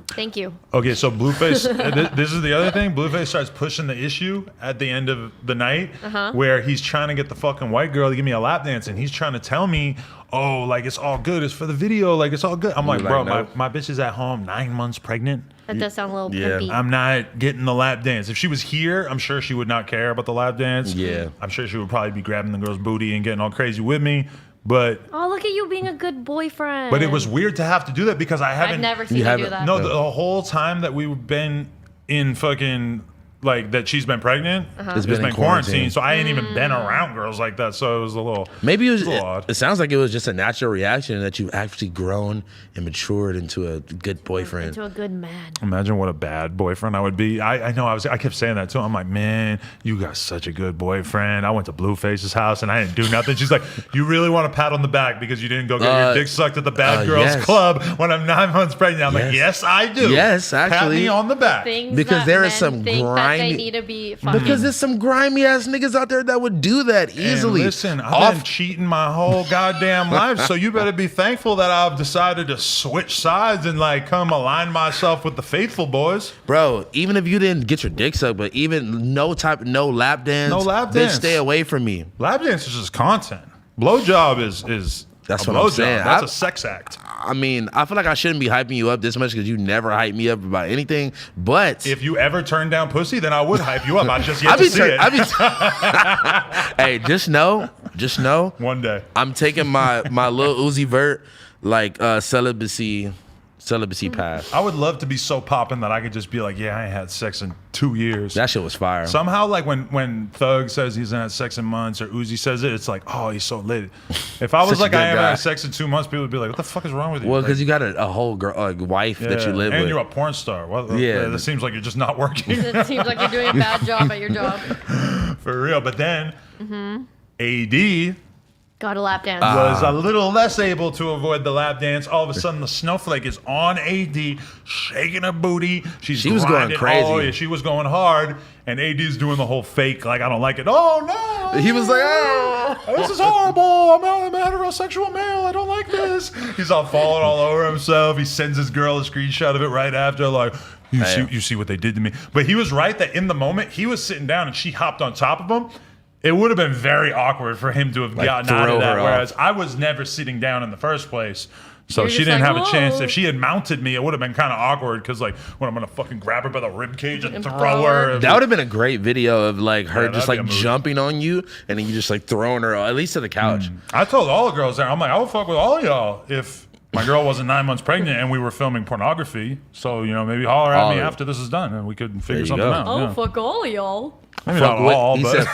Thank you. Okay, so Blueface, this is the other thing. Blueface starts pushing the issue at the end of the night where he's trying to get the fucking white girl to give me a lap dance, and he's trying to tell me, oh, like it's all good. It's for the video. Like it's all good. I'm like, bro, no. my bitch is at home 9 months pregnant. That does sound a little Yeah. pimpy. I'm not getting the lap dance. If she was here, I'm sure she would not care about the lap dance. Yeah. I'm sure she would probably be grabbing the girl's booty and getting all crazy with me. But Oh, look at you being a good boyfriend. it was weird to have to do that because I haven't. I've never seen You you do haven't- that. No, the whole time that we've been in fucking like that she's been pregnant, it's been been in quarantine. quarantine. So I ain't even been around girls like that. So it was a little Maybe it a little odd. it sounds like it was just a natural reaction that you've actually grown and matured into a good boyfriend. Into a good man. Imagine what a bad boyfriend I would be. I know I kept saying that too. I'm like, man, you got such a good boyfriend. I went to Blueface's house and I didn't do nothing. She's like, you really want a pat on the back because you didn't go get your dick sucked at the bad girls yes. club when I'm 9 months pregnant. I'm like, yes, I do. Yes, Pat actually. me on the back. Things Because that there men is some think that they grimy- need to be fucking. Because there's some grimy ass niggas out there that would do that easily. And listen, I've been cheating my whole goddamn life, so you better be thankful that I've decided to switch sides and like come align myself with the faithful boys. Bro, even if you didn't get your dick sucked, but even no lap dance, No lap bitch, dance. stay away from me. Lap dance is just content. Blowjob is That's a what I'm blowjob. saying. That's a sex act. I mean, I feel like I shouldn't be hyping you up this much because you never hype me up about anything. But If you ever turn down pussy, then I would hype you up. I just yet I to be, see tur- it. I be hey, just know, One day. I'm taking my Lil Uzi Vert like celibacy path. I would love to be so popping that I could just be like, yeah, I ain't had sex in 2 years. That shit was fire. Somehow, like when Thug says he's not had sex in months or Uzi says it, it's like, oh, he's so lit. If I was Such a like, I good haven't guy. had sex in 2 months, people would be like, what the fuck is wrong with you? Well, Like, because you got a whole girl, wife that you live and with. you're a porn star. Well, Yeah. That seems like you're just not working It seems like you're doing a bad job at your job. for real. But then AD Got a lap dance. Was a little less able to avoid the lap dance. All of a sudden, the snowflake is on AD, shaking her booty. She was going crazy. Oh, yeah, she was going hard. And AD's doing the whole fake, like, I don't like it. Oh, no. He was like, oh. This is horrible. I'm a heterosexual male. I don't like this. He's all falling all over himself. He sends his girl a screenshot of it right after, like, you see what they did to me. But he was right that in the moment, he was sitting down and she hopped on top of him. It would have been very awkward for him to have gotten out of that. Whereas I was never sitting down in the first place. So she didn't have a chance. If she had mounted me, it would have been kind of awkward because, like, when I'm going to fucking grab her by the rib cage and throw her. That would have been a great video of, like, her just, like, jumping on you and then you just, like, throwing her, at least to the couch. I told all the girls there, I'm like, I would fuck with all of y'all if my girl wasn't 9 months pregnant and we were filming pornography. So, maybe holler at me after this is done and we could figure something out. Oh, fuck all of y'all. Maybe not all, but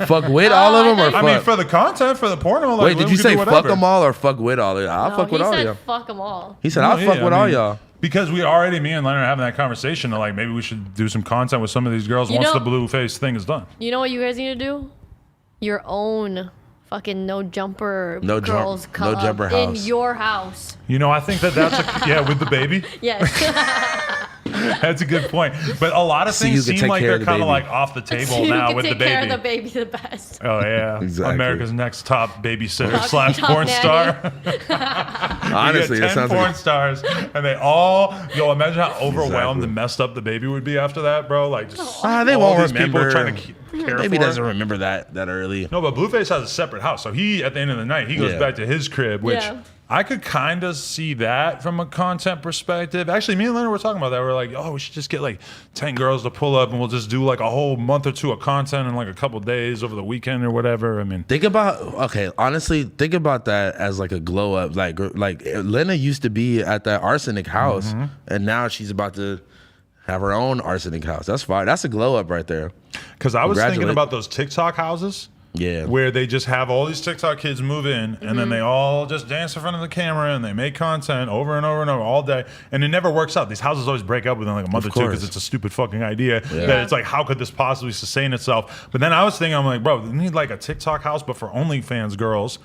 fuck with all of them, or fuck? I mean, for the content, for the porno. Wait, did you say fuck them all or fuck with all? I'll fuck with all y'all. He said fuck them all. He said I'll fuck with all y'all. Because me and Leonard are having that conversation. Like, maybe we should do some content with some of these girls once the blue face thing is done. You know what you guys need to do? Your own fucking no jumper girls club jumper house in your house. I think that's with the baby. Yes. That's a good point. But a lot of things seem like they're kind of like off the table now with the baby. Take care of the baby the best. Oh, yeah. Exactly. America's Next Top Babysitter / porn star. Honestly, that sounds porn stars. And they all, imagine how overwhelmed and messed up the baby would be after that, bro. Like, just they won't remember. People trying to care Baby for doesn't remember that early. No, but Blueface has a separate house. So he, at the end of the night, he goes back to his crib, which I could kind of see that from a content perspective. Actually, me and Leonard were talking about that. We're like, we should just get like 10 girls to pull up and we'll just do like a whole month or two of content in like a couple days over the weekend or whatever. I mean, honestly, think about that as like a glow up. Like Lena used to be at that arsenic house and now she's about to have her own arsenic house. That's fine. That's a glow up right there. Because I was thinking about those TikTok houses. Yeah. Where they just have all these TikTok kids move in and then they all just dance in front of the camera and they make content over and over and over all day. And it never works out. These houses always break up within like a month or two because it's a stupid fucking idea that it's like, how could this possibly sustain itself? But then I was thinking, I'm like, bro, we need like a TikTok house, but for OnlyFans girls.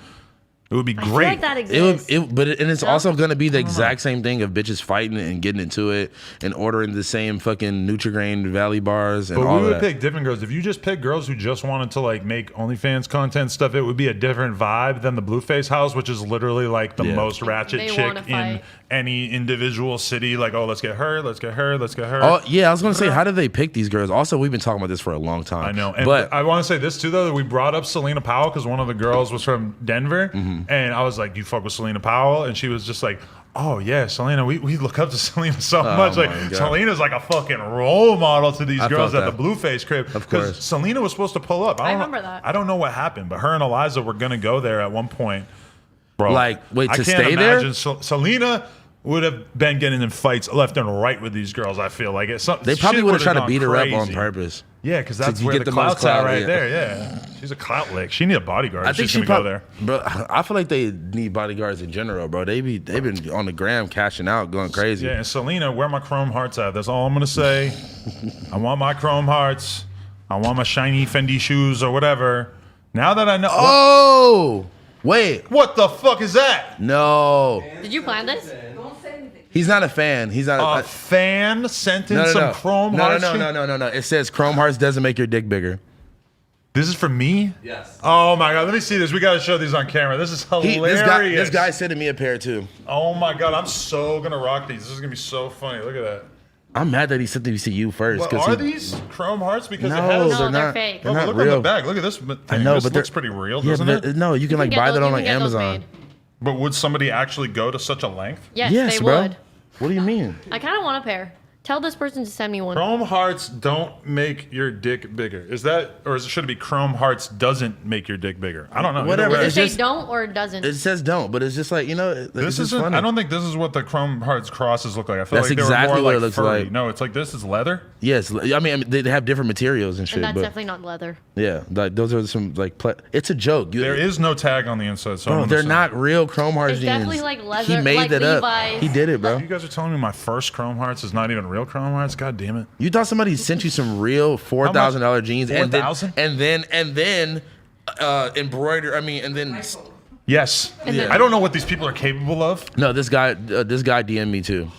It would be great. I feel like that exists. It's also going to be the exact same thing of bitches fighting and getting into it and ordering the same fucking Nutri-Grain Valley bars and all that. But we would pick different girls. If you just pick girls who just wanted to like make OnlyFans content stuff, it would be a different vibe than the Blueface house, which is literally like the most ratchet chick in any individual city. Like, let's get her, let's get her, let's get her. Oh, yeah, I was going to say, how do they pick these girls? Also, we've been talking about this for a long time. I know. But I want to say this too, though, that we brought up Selena Powell because one of the girls was from Denver. And I was like, you fuck with Selena Powell? And she was just like, oh yeah, Selena, we look up to Selena so much. Like, Selena's like a fucking role model to these girls at the Blueface crib. Of course. Because Selena was supposed to pull up. I remember that. I don't know what happened, but her and Eliza were going to go there at one point. Bro, like, wait, to stay there? I can't imagine Selena would have been getting in fights left and right with these girls. I feel like they probably would have tried to beat her up on purpose. Yeah, because that's where the clout's at right there. Yeah, she's a clout lick. She need a bodyguard. I think she's gonna go there. Bro, I feel like they need bodyguards in general, bro. They've been on the gram cashing out, going crazy. Yeah, and Selena, where my chrome hearts at? That's all I'm gonna say. I want my chrome hearts. I want my shiny Fendi shoes or whatever. Now that I know. Oh, wait. What the fuck is that? No. Did you plan this? He's not a fan. He's not a fan sent in some chrome hearts. No. It says chrome hearts doesn't make your dick bigger. This is for me? Yes. Oh my god, let me see this. We gotta show these on camera. This is hilarious. This guy sending me a pair too. Oh my god, I'm so gonna rock these. This is gonna be so funny. Look at that. I'm mad that he sent these to you first. Well, are these chrome hearts? Because they're fake. They're not real. Look on the back. Look at this thing. I know, this but looks pretty real, doesn't it? No, you can like buy that on Amazon. But would somebody actually go to such a length? Yes, they would. What do you mean? I kind of want a pair. Tell this person to send me one. Chrome hearts don't make your dick bigger. Is that, or should it be chrome hearts doesn't make your dick bigger? I don't know. Whatever. Does it say don't or it doesn't? It says don't, but it's just like, this is funny. I don't think this is what the chrome hearts crosses look like. I feel that's like they exactly were more what like it looks furry. like. No, it's like this is leather. Yes, I mean they have different materials and shit. And that's but definitely not leather. Yeah, like those are some like it's a joke. There is no tag on the inside, so bro, they're not real chrome hearts it's jeans. Definitely like leather. He made like that Levi's. up. He did it, bro. You guys are telling me my first chrome hearts is not even real chrome hearts? God damn it! You thought somebody sent you some real $4,000 jeans, $4,000? and then embroider. I mean, and then Yes. I don't know what these people are capable of. no, this guy DM'd me too.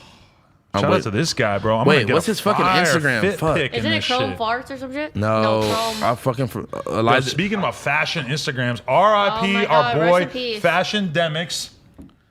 Shout out to this guy, bro. I'm Wait, gonna get what's a his fucking fire Instagram? fit Fuck. pic in Isn't it this Chrome shit. Farts or some shit? No, Chrome. I fucking Yo, Elijah. speaking about fashion Instagrams, RIP Oh my our God, boy rest in peace. Fashion Demics.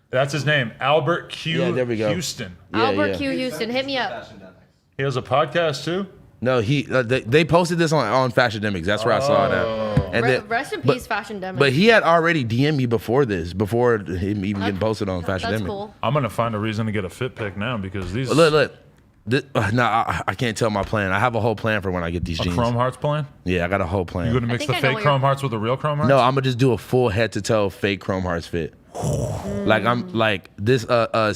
That's his name, Albert Q. Yeah, there we go. Houston. Yeah, Albert yeah. Q. Houston, hit me up. Fashion Demics. He has a podcast too. No, they posted this on Fashion Demics. That's where I saw that. And then, Rest in peace, Fashion Demics. but he had already DM'd me before him even getting posted on Fashion That's Demics. cool. I'm gonna find a reason to get a fit pic now because these Look. I can't tell my plan. I have a whole plan for when I get these a jeans. Chrome Hearts plan. Yeah, I got a whole plan. You gonna mix think the I know fake what Chrome you're- Hearts with the real Chrome Hearts? No, I'm gonna just do a full head to toe fake Chrome Hearts fit. Like I'm like this.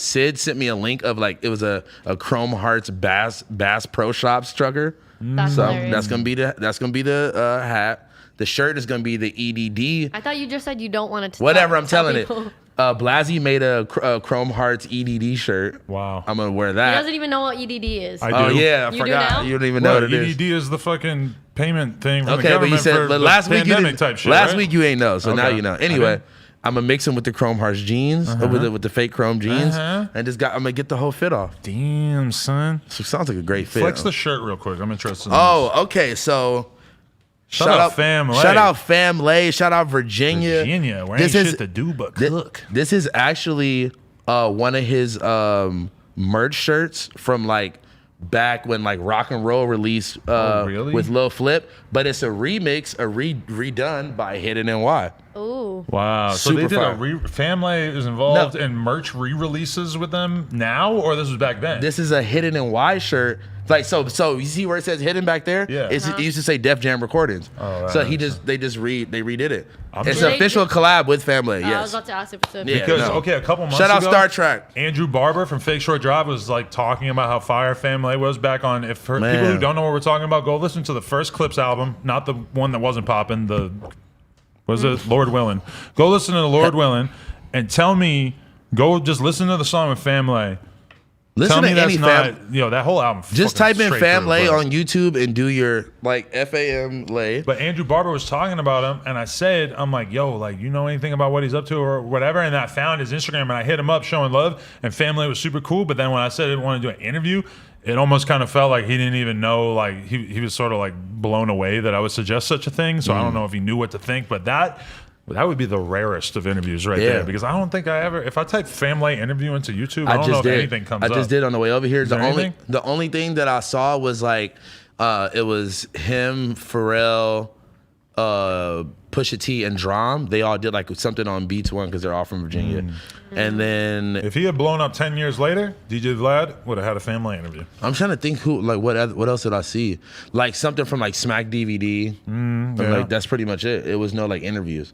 Sid sent me a link of like it was a Chrome Hearts Bass Pro Shop trucker. That's So hilarious. that's gonna be the hat. The shirt is gonna be the EDD. I thought you just said you don't want it to. Whatever, I'm tell telling it. people. Blasey made a Chrome Hearts EDD shirt. Wow. I'm gonna wear He that. doesn't even know what EDD is. I Oh do. yeah, I You do forgot. now? You don't even know what it is. EDD is the fucking payment thing from the Okay, but you government said for but the last week you pandemic didn't. type shit. Last right? week you ain't know, so now Okay. you know. I Anyway, didn't. I'm gonna mix them with the Chrome Hearts jeans with the fake Chrome jeans, Uh-huh. and I'm gonna get the whole fit off. Damn, son. So it sounds like a great fit. Flex the shirt real quick. I'm interested. In Oh, okay. So Shout out Family. Shout out Family. Shout out Virginia. Virginia, where ain't shit to do but cook. This is actually one of his merch shirts from like back when like rock and roll released really? with Lil Flip, but it's a remix, redone by Hidden NY. Ooh. Wow. So they Super did fire. Family is involved No. in merch re-releases with them now, or this was back then? This is a Hidden NY shirt. Like so you see where it says Hidden back there? Yeah. It used to say Def Jam Recordings. Oh, so right. they redid it. I'm It's just- an official collab with Family. I was Yes. about to ask if it's a Yeah. Because no. okay, a couple months Shout out ago, Star Trek. Andrew Barber from Fake Short Drive was like talking about how fire Family was back on. If for Man. people who don't know what we're talking about, go listen to the first Clips album, not the one that wasn't popping. The was it Lord Willin'? Go listen to the Lord Willin' and tell me. Go just listen to the song with Family. Listen Tell me to that's any not that whole album. Just fucking type in straight Family through, bro. on YouTube and do your like FAM lay. But Andrew Barber was talking about him, and I said, I'm like, yo, like, you know anything about what he's up to or whatever? And I found his Instagram, and I hit him up showing love, and Family was super cool. But then when I said I wanted to do an interview, it almost kind of felt like he didn't even know, like, he was sort of like blown away that I would suggest such a thing. So I don't know if he knew what to think, but that would be the rarest of interviews right Yeah. there, because I don't think I ever, if I type Family interview into YouTube, I don't know if anything comes up. I just did on the way over here. there anything? The only thing that I saw was like it was him, Pharrell, Pusha T, and Drum. They all did like something on Beats One because they're all from Virginia. And then If he had blown up 10 years later, DJ Vlad would have had a Family interview. I'm trying to think who like what else did I see? Like something from like Smack DVD. And, yeah. like that's pretty much it. It was no like interviews.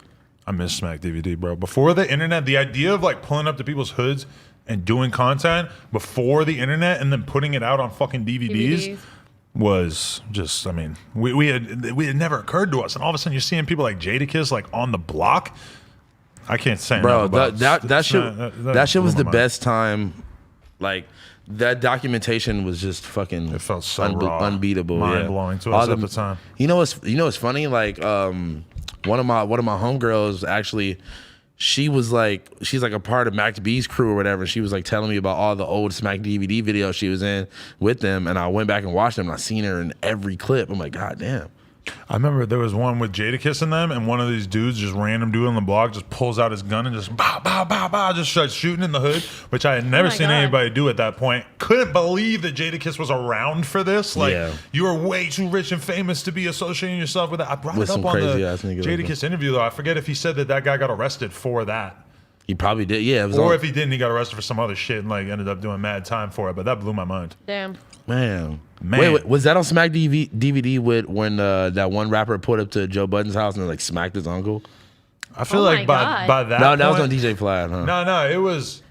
I miss Smack DVD, bro. Before the internet, the idea of like pulling up to people's hoods and doing content before the internet and then putting it out on fucking DVDs was just, I mean, we had never occurred to us. And all of a sudden you're seeing people like Jadakiss like on the block. I can't say Bro, enough about that shit that shit was blew the my mind. best time. Like that documentation was just fucking It felt so raw. unbeatable, mind-blowing to All us at the time. You know what's funny? Like one of my homegirls actually, she's like a part of Max B's crew or whatever. She was like telling me about all the old Smack DVD videos she was in with them, and I went back and watched them, and I seen her in every clip. I'm like, God damn. I remember there was one with Jadakiss in them, and one of these dudes, just random dude on the block, just pulls out his gun and just bow, bow, bow, bow, just starts shooting in the hood, which I had never my seen God. anybody do at that point. Couldn't believe that Jadakiss was around for this. Like, Yeah. you are way too rich and famous to be associating yourself with that. I brought With it some up on the crazy-ass nigga like Jadakiss interview, though. I forget if he said that guy got arrested for that. He probably did. Yeah, it was Or on, if he didn't, he got arrested for some other shit and like ended up doing mad time for it. But that blew my mind. Damn. man. Man. Wait, was that on Smack DVD with when that one rapper pulled up to Joe Budden's house and like smacked his uncle? I feel Oh like my by God. that No, that was on point- DJ Flat, huh? No, it was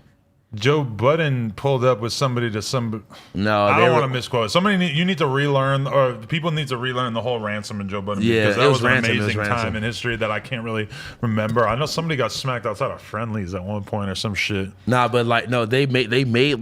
Joe Budden pulled up with somebody to some. No, I they don't were- want to misquote. You need to relearn, or people need to relearn the whole Ransom and Joe Budden. Yeah, because that it was was an Ransom, it was amazing Ransom. time in history that I can't really remember. I know somebody got smacked outside of Friendlies at one point or some shit. Nah, but like no, they made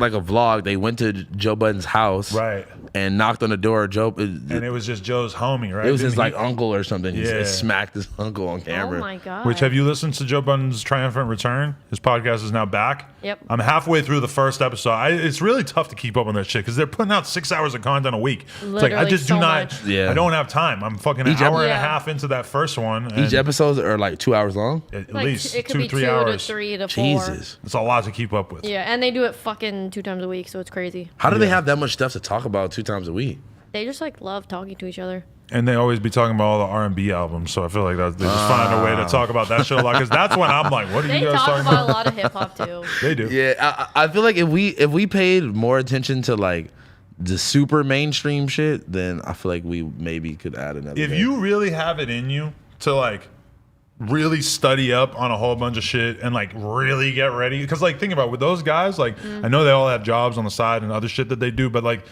like a vlog. They went to Joe Budden's house, Right. and knocked on the door. Joe, And it was just Joe's homie, right? it was his Didn't like uncle or something. He Yeah. smacked his uncle on Oh camera. my god. Which, have you listened to Joe Budden's Triumphant Return? His podcast is now back. Yep. I'm halfway through the first episode. It's really tough to keep up on that shit because they're putting out 6 hours of content a week. It's like I Literally just do so not. much. Yeah. I don't have time. I'm fucking an Each hour and a Yeah. half into that first one. Each and episodes are like 2 hours long. at Like, least it could 2 be 3 2 hours. to 3 to 4. Jesus. It's a lot to keep up with. Yeah, and they do it fucking 2 times a week, so it's crazy. How do they have that much stuff to talk about 2 times a week? They just like love talking to each other. And they always be talking about all the R&B albums, so I feel like they just find a way to talk about that shit a lot. Because that's when I'm like, what are They you guys talk talking about about? a lot of hip hop too. They do. Yeah, I feel like if we paid more attention to like the super mainstream shit, then I feel like we maybe could add another. If day. you really have it in you to like really study up on a whole bunch of shit and like really get ready, because like think about it, with those guys, like I know they all have jobs on the side and other shit that they do, but like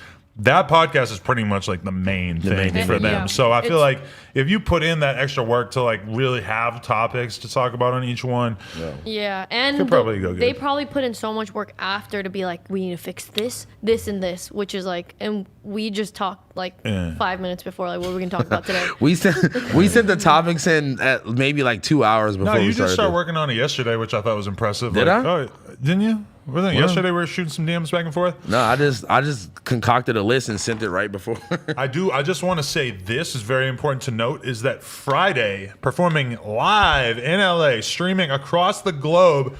that podcast is pretty much like the main thing main for thing, them. yeah. So I feel It's- like if you put in that extra work to like really have topics to talk about on each one, Yeah, and Could probably go good. they probably put in so much work after to be like, we need to fix this, this, and this, which is like, and we just talked like Yeah. 5 minutes before, like, what we're gonna talk about today. we sent the topics in at maybe like 2 hours before no, we you started. just started this. working on it yesterday, which I thought was impressive. Did like, I? Oh, didn't you? Wasn't it yesterday we were shooting some DMs back and forth? No, I just concocted a list and sent it right before. I just want to say this is very important to note is that Friday, performing live in LA, streaming across the globe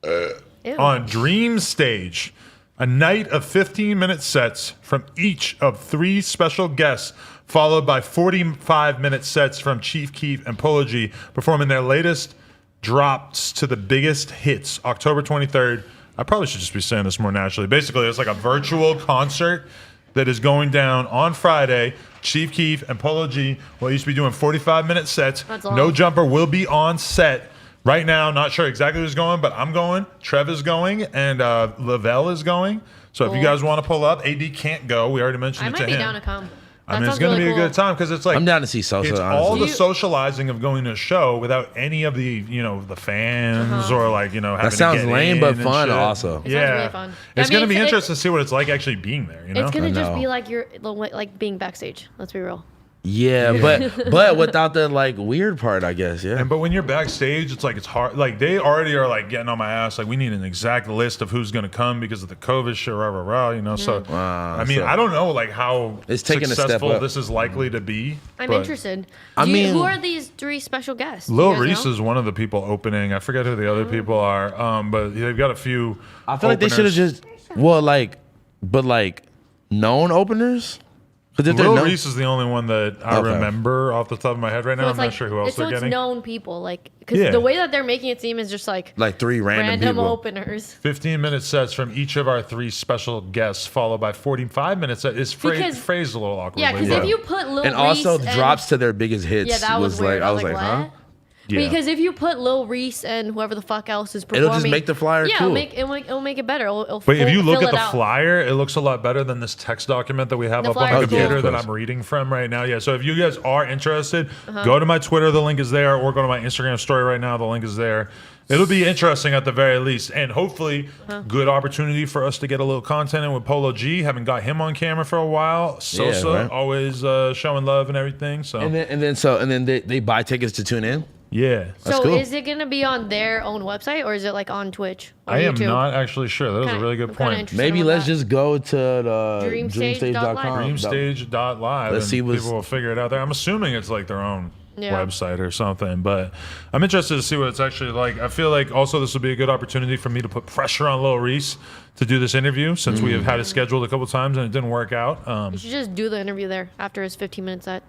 Ew. on Dream Stage, a night of 15-minute sets from each of 3 special guests, followed by 45-minute sets from Chief Keef and Polo G, performing their latest drops to the biggest hits, October 23rd. I probably should just be saying this more naturally. Basically, it's like a virtual concert that is going down on Friday. Chief Keef and Polo G will each be doing 45-minute sets. That's long. No Jumper will be on set. Right now, not sure exactly who's going, but I'm going. Trev is going, and Lavelle is going. So if you Cool. guys want to pull up, AD can't go. We already mentioned I it might to be him. down to come. I mean, That it's sounds going to really be a cool. good time because it's like I'm down to see Sosa, It's honestly. all the You- socializing of going to a show without any of the the fans or like having sounds to get lame, in but and fun shit. also. It sounds Yeah, really fun. It's I going to mean, be it's- interesting to see what it's like actually being there. It's gonna I just know. be like you're like being backstage. Let's be real. Yeah, but without the like weird part, I guess. Yeah. But when you're backstage, it's like it's hard. Like they already are like getting on my ass. Like we need an exact list of who's going to come because of the COVID shit, rah. So I mean, so- I don't know like how It's taking a step successful up. this is likely to be. I'm but interested. I mean- Who are these 3 special guests? Do Lil you guys Reese know? is one of the people opening. I forget who the other people are. But they've got a few. I feel like they should have just known openers. Because if they're Lil known, Reese is the only one that I Okay. remember off the top of my head right now. So I'm it's not like, sure who else so they're it's getting. known people, like because Yeah. the way that they're making it seem is just like 3 random people. openers. 15-minute sets from each of our 3 special guests, followed by 45 minutes. It's Because- phrased a little awkwardly. Yeah, because but- if you put Lil And also Reese drops to their biggest hits. yeah, that was weird. I was like, what? huh? Yeah. Because if you put Lil Reese and whoever the fuck else is It'll performing, just make the flyer yeah, cool. it'll make it better. It'll But if you look fill at it the out. flyer, it looks a lot better than this text document that we have The up on flyer my is computer cool. that Of I'm reading from right now. Yeah, so if you guys are interested, go to my Twitter. The link is there, or go to my Instagram story right now. The link is there. It'll be interesting at the very least, and hopefully, good opportunity for us to get a little content in with Polo G. Haven't got him on camera for a while. Sosa right. always showing love and everything. So And then they buy tickets to tune in. yeah. So cool. is it gonna be on their own website or is it like on Twitch or I am YouTube? not actually sure. That was a really good I'm kinda point. interested Maybe in let's that. just go to the Dreamstage.live. dreamstage.com. Dreamstage.live. Let's and see what's- people will figure it out there. I'm assuming it's like their own Yeah. website or something, but I'm interested to see what it's actually like. I feel like also this will be a good opportunity for me to put pressure on Lil Reese to do this interview since we have had it scheduled a couple times and it didn't work out. You should just do the interview there after his 15-minute set.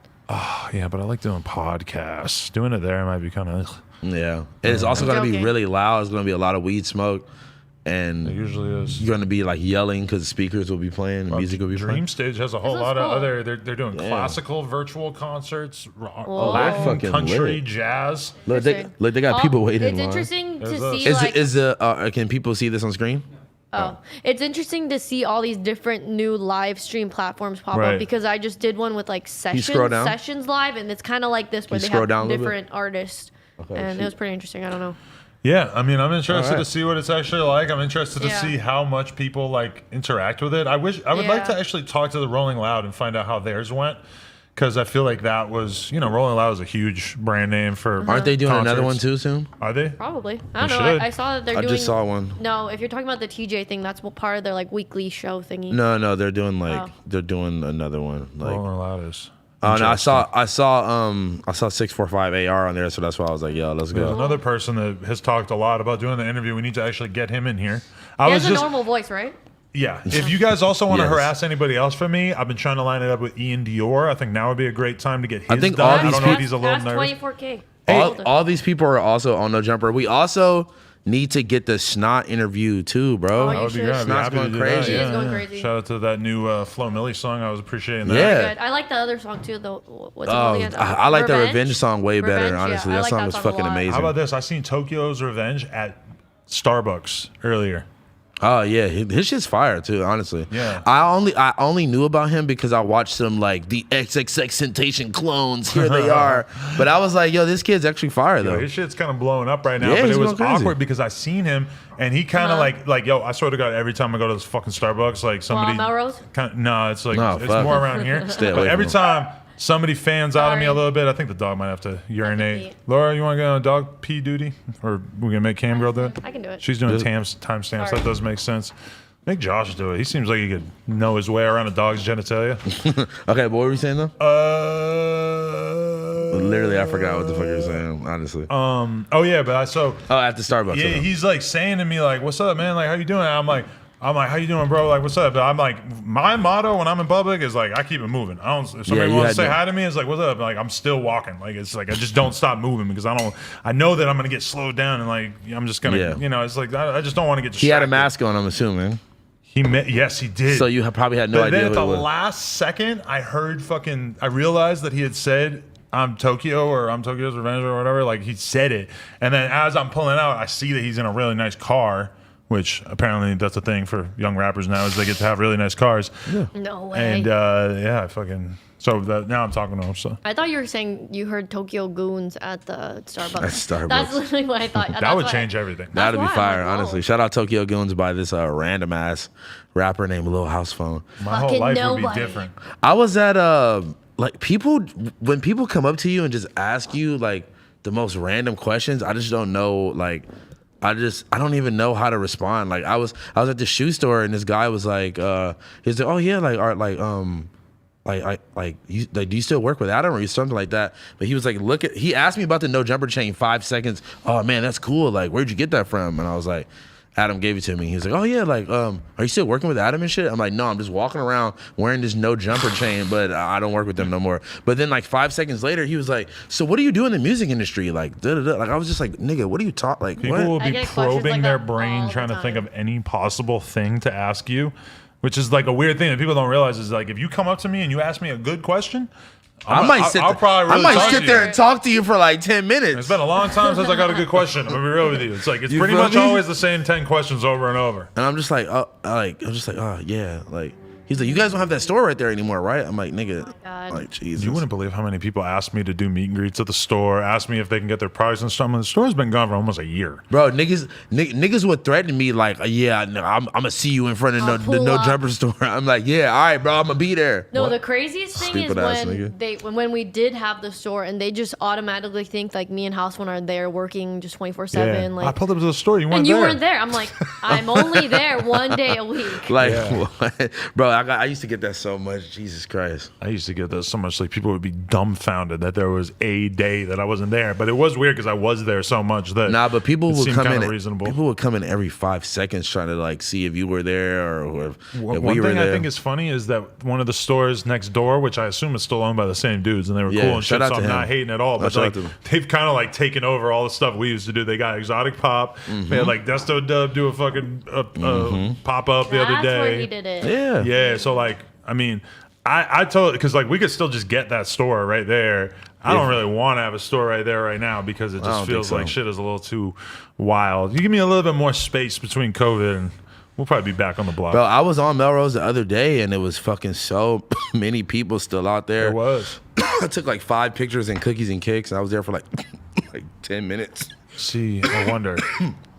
Yeah, but I like doing podcasts. Doing it there might be kind of. Yeah. And it's also I'm going to be joking. really loud. It's going to be a lot of weed smoke. It And usually is. you're going to be like yelling because speakers will be playing and music will be playing. Dream Stage has a whole This lot is of cool. other. They're doing classical virtual concerts, Whoa. Latin, Fucking country, lit. jazz. Look, they got people waiting It's in line. interesting There's to us. see Can people see this on screen? it's interesting to see all these different new live stream platforms pop Right. up because I just did one with like scroll sessions down? live and it's kind of like this where you they scroll have down a little bit? different artists and it was pretty interesting. I don't know. Yeah, I mean, I'm interested All right. to see what it's actually like. I'm interested to Yeah. see how much people like interact with it. I would like to Yeah. actually talk to the Rolling Loud and find out how theirs went, because I feel like that was, Rolling Loud is a huge brand name for. Aren't they doing another one concerts. too soon? Are they? Probably. I They don't know. should. I saw that they're I doing. just saw one. No, if you're talking about the TJ thing, that's part of their like weekly show thingy. No, they're doing like Oh. they're doing another one. Like, Rolling Loud is. oh no, I saw interesting. 645 AR on there, so that's why I was like, yo, let's There's go. another person that has talked a lot about doing the interview. We need to actually get him in here. I He was has a just normal voice, right? Yeah. If you guys also want to Yes. harass anybody else for me, I've been trying to line it up with Ian Dior. I think now would be a great time to get his I think done. all I these don't know if people- he's a little That's nervous. 24K. All these people are also on No Jumper. We also need to get the Snot interview too, bro. Oh, That you would be should. great. I'd be Snot's happy to going do crazy. that. He is going crazy. Shout out to that new Flo Milli song. I was appreciating that. Yeah. Good. I like the other song too. Though, what's it Oh, called again? I like the Revenge song way better, Revenge? Yeah, honestly. I That like song that was song a fucking lot. amazing. How about this? I seen Tokyo's Revenge at Starbucks earlier. Oh yeah, his shit's fire too. Honestly, Yeah. I only knew about him because I watched some like the XXX Temptation clones. Here they are. But I was like, yo, this kid's actually fire though. His shit's kind of blowing up right now, Yeah, but he's it was going crazy. awkward because I seen him and he kind of like yo. I swear to God, every time I go to this fucking Starbucks, like somebody. Melrose? No, it's like No, it's fuck more it. around here. Stay But away every from time somebody fans out of me a Sorry. little bit, I think the dog might have to urinate. pee. Laura, you want to get on dog pee duty, or we gonna make Cam girl do it? I can do it. She's doing Do it. timestamps. Sorry. That does make sense. Make Josh do it. He seems like he could know his way around a dog's genitalia. Okay, but what were you saying though? Uh, Literally, I forgot what the fuck you were saying. Honestly. Oh yeah, but Oh, at the Starbucks. yeah, he's like saying to me like, "What's up, man? Like, how you doing?" I'm like, how you doing, bro? Like, what's up? But I'm like, my motto when I'm in public is like, I keep it moving. I don't. If somebody you wants to had say to. hi to me, it's like, what's up? Like, I'm still walking. Like, it's like I just don't stop moving because I know that I'm gonna get slowed down and like I'm just gonna, Yeah. it's like I just don't want to get distracted. He had a mask on, I'm assuming. Yes, he did. So you probably had no But idea then at who the it was. last second, I realized that he had said, I'm Tokyo or I'm Tokyo's Revenge or whatever. Like he said it. And then as I'm pulling out, I see that he's in a really nice car, which apparently that's a thing for young rappers now is they get to have really nice cars. No way. And now I'm talking to him. So I thought you were saying you heard Tokyo Goons at the Starbucks. At Starbucks. That's literally what I thought. that would change everything. That'd be why I'm fire, like, whoa. honestly. Shout out Tokyo Goons by this random ass rapper named Lil House Phone. My whole Fucking life would nobody. be different. I was at like when people come up to you and just ask you like the most random questions, I just don't know like I don't even know how to respond. Like I was at the shoe store and this guy was like he's like, oh yeah, like art like do you still work with Adam or something like that? But he was like, he asked me about the No Jumper chain 5 seconds. Oh man, that's cool. Like, where'd you get that from? And I was like, Adam gave it to me. He was like, oh yeah, like, are you still working with Adam and shit? I'm like, no, I'm just walking around wearing this No Jumper chain, but I don't work with them no more. But then like 5 seconds later, he was like, so what do you do in the music industry? Like, da-da-da. Like I was just like, nigga, what are you talking? Like, People what? will I be get questions probing like their that brain all the trying to think time. of any possible thing to ask you, which is like a weird thing that people don't realize is like if you come up to me and you ask me a good question, I might sit I'll probably really talk to there you. and talk to you for like 10 minutes. It's been a long time since I got a good question. I'm gonna be real with you. It's like it's You pretty feel much me? always the same 10 questions over and over. And I'm just like, oh yeah, like he's like, you guys don't have that store right there anymore, right? I'm like, nigga, God. like Jesus. You wouldn't believe how many people ask me to do meet and greets at the store, ask me if they can get their products and stuff. And the store's been gone for almost a year. Bro, niggas would threaten me like, yeah, no, I'm gonna see you in front of I'll the pull No up. Jumper store. I'm like, yeah, all right, bro, I'm gonna be there. No, What? the craziest thing Stupid ass nigga. when we did have the store and they just automatically think like me and Houseone are there working just 24/7. I Like, pulled up to the store. You weren't and you there. weren't there. I'm like, I'm only there one day a week. Like, Yeah. what? Bro, I used to get that so much. Jesus Christ. I used to get this so much. Like people would be dumbfounded that there was a day that I wasn't there. But it was weird because I was there so much that Nah, but people it would seemed come kinda in. reasonable. People would come in every 5 seconds trying to like see if you were there or if One we were thing there. I think is funny is that one of the stores next door, which I assume is still owned by the same dudes, and they were Yeah, cool and shout shit, out so to I'm him. not hating at all. But shout like, out to him. they've kind of like taken over all the stuff we used to do. They got Exotic Pop. Mm-hmm. They had like Desto Dub do a fucking pop up the other That's day. where he did it. yeah. Yeah, so like, I mean, I told because like we could still just get that store right there. I don't really want to have a store right there right now because it don't just think feels so. like shit is a little too wild. You give me a little bit more space between COVID and we'll probably be back on the block. Bro, I was on Melrose the other day and it was fucking so many people still out there. There was. I took like 5 pictures and cookies and cakes. And I was there for like 10 minutes. See, I wonder.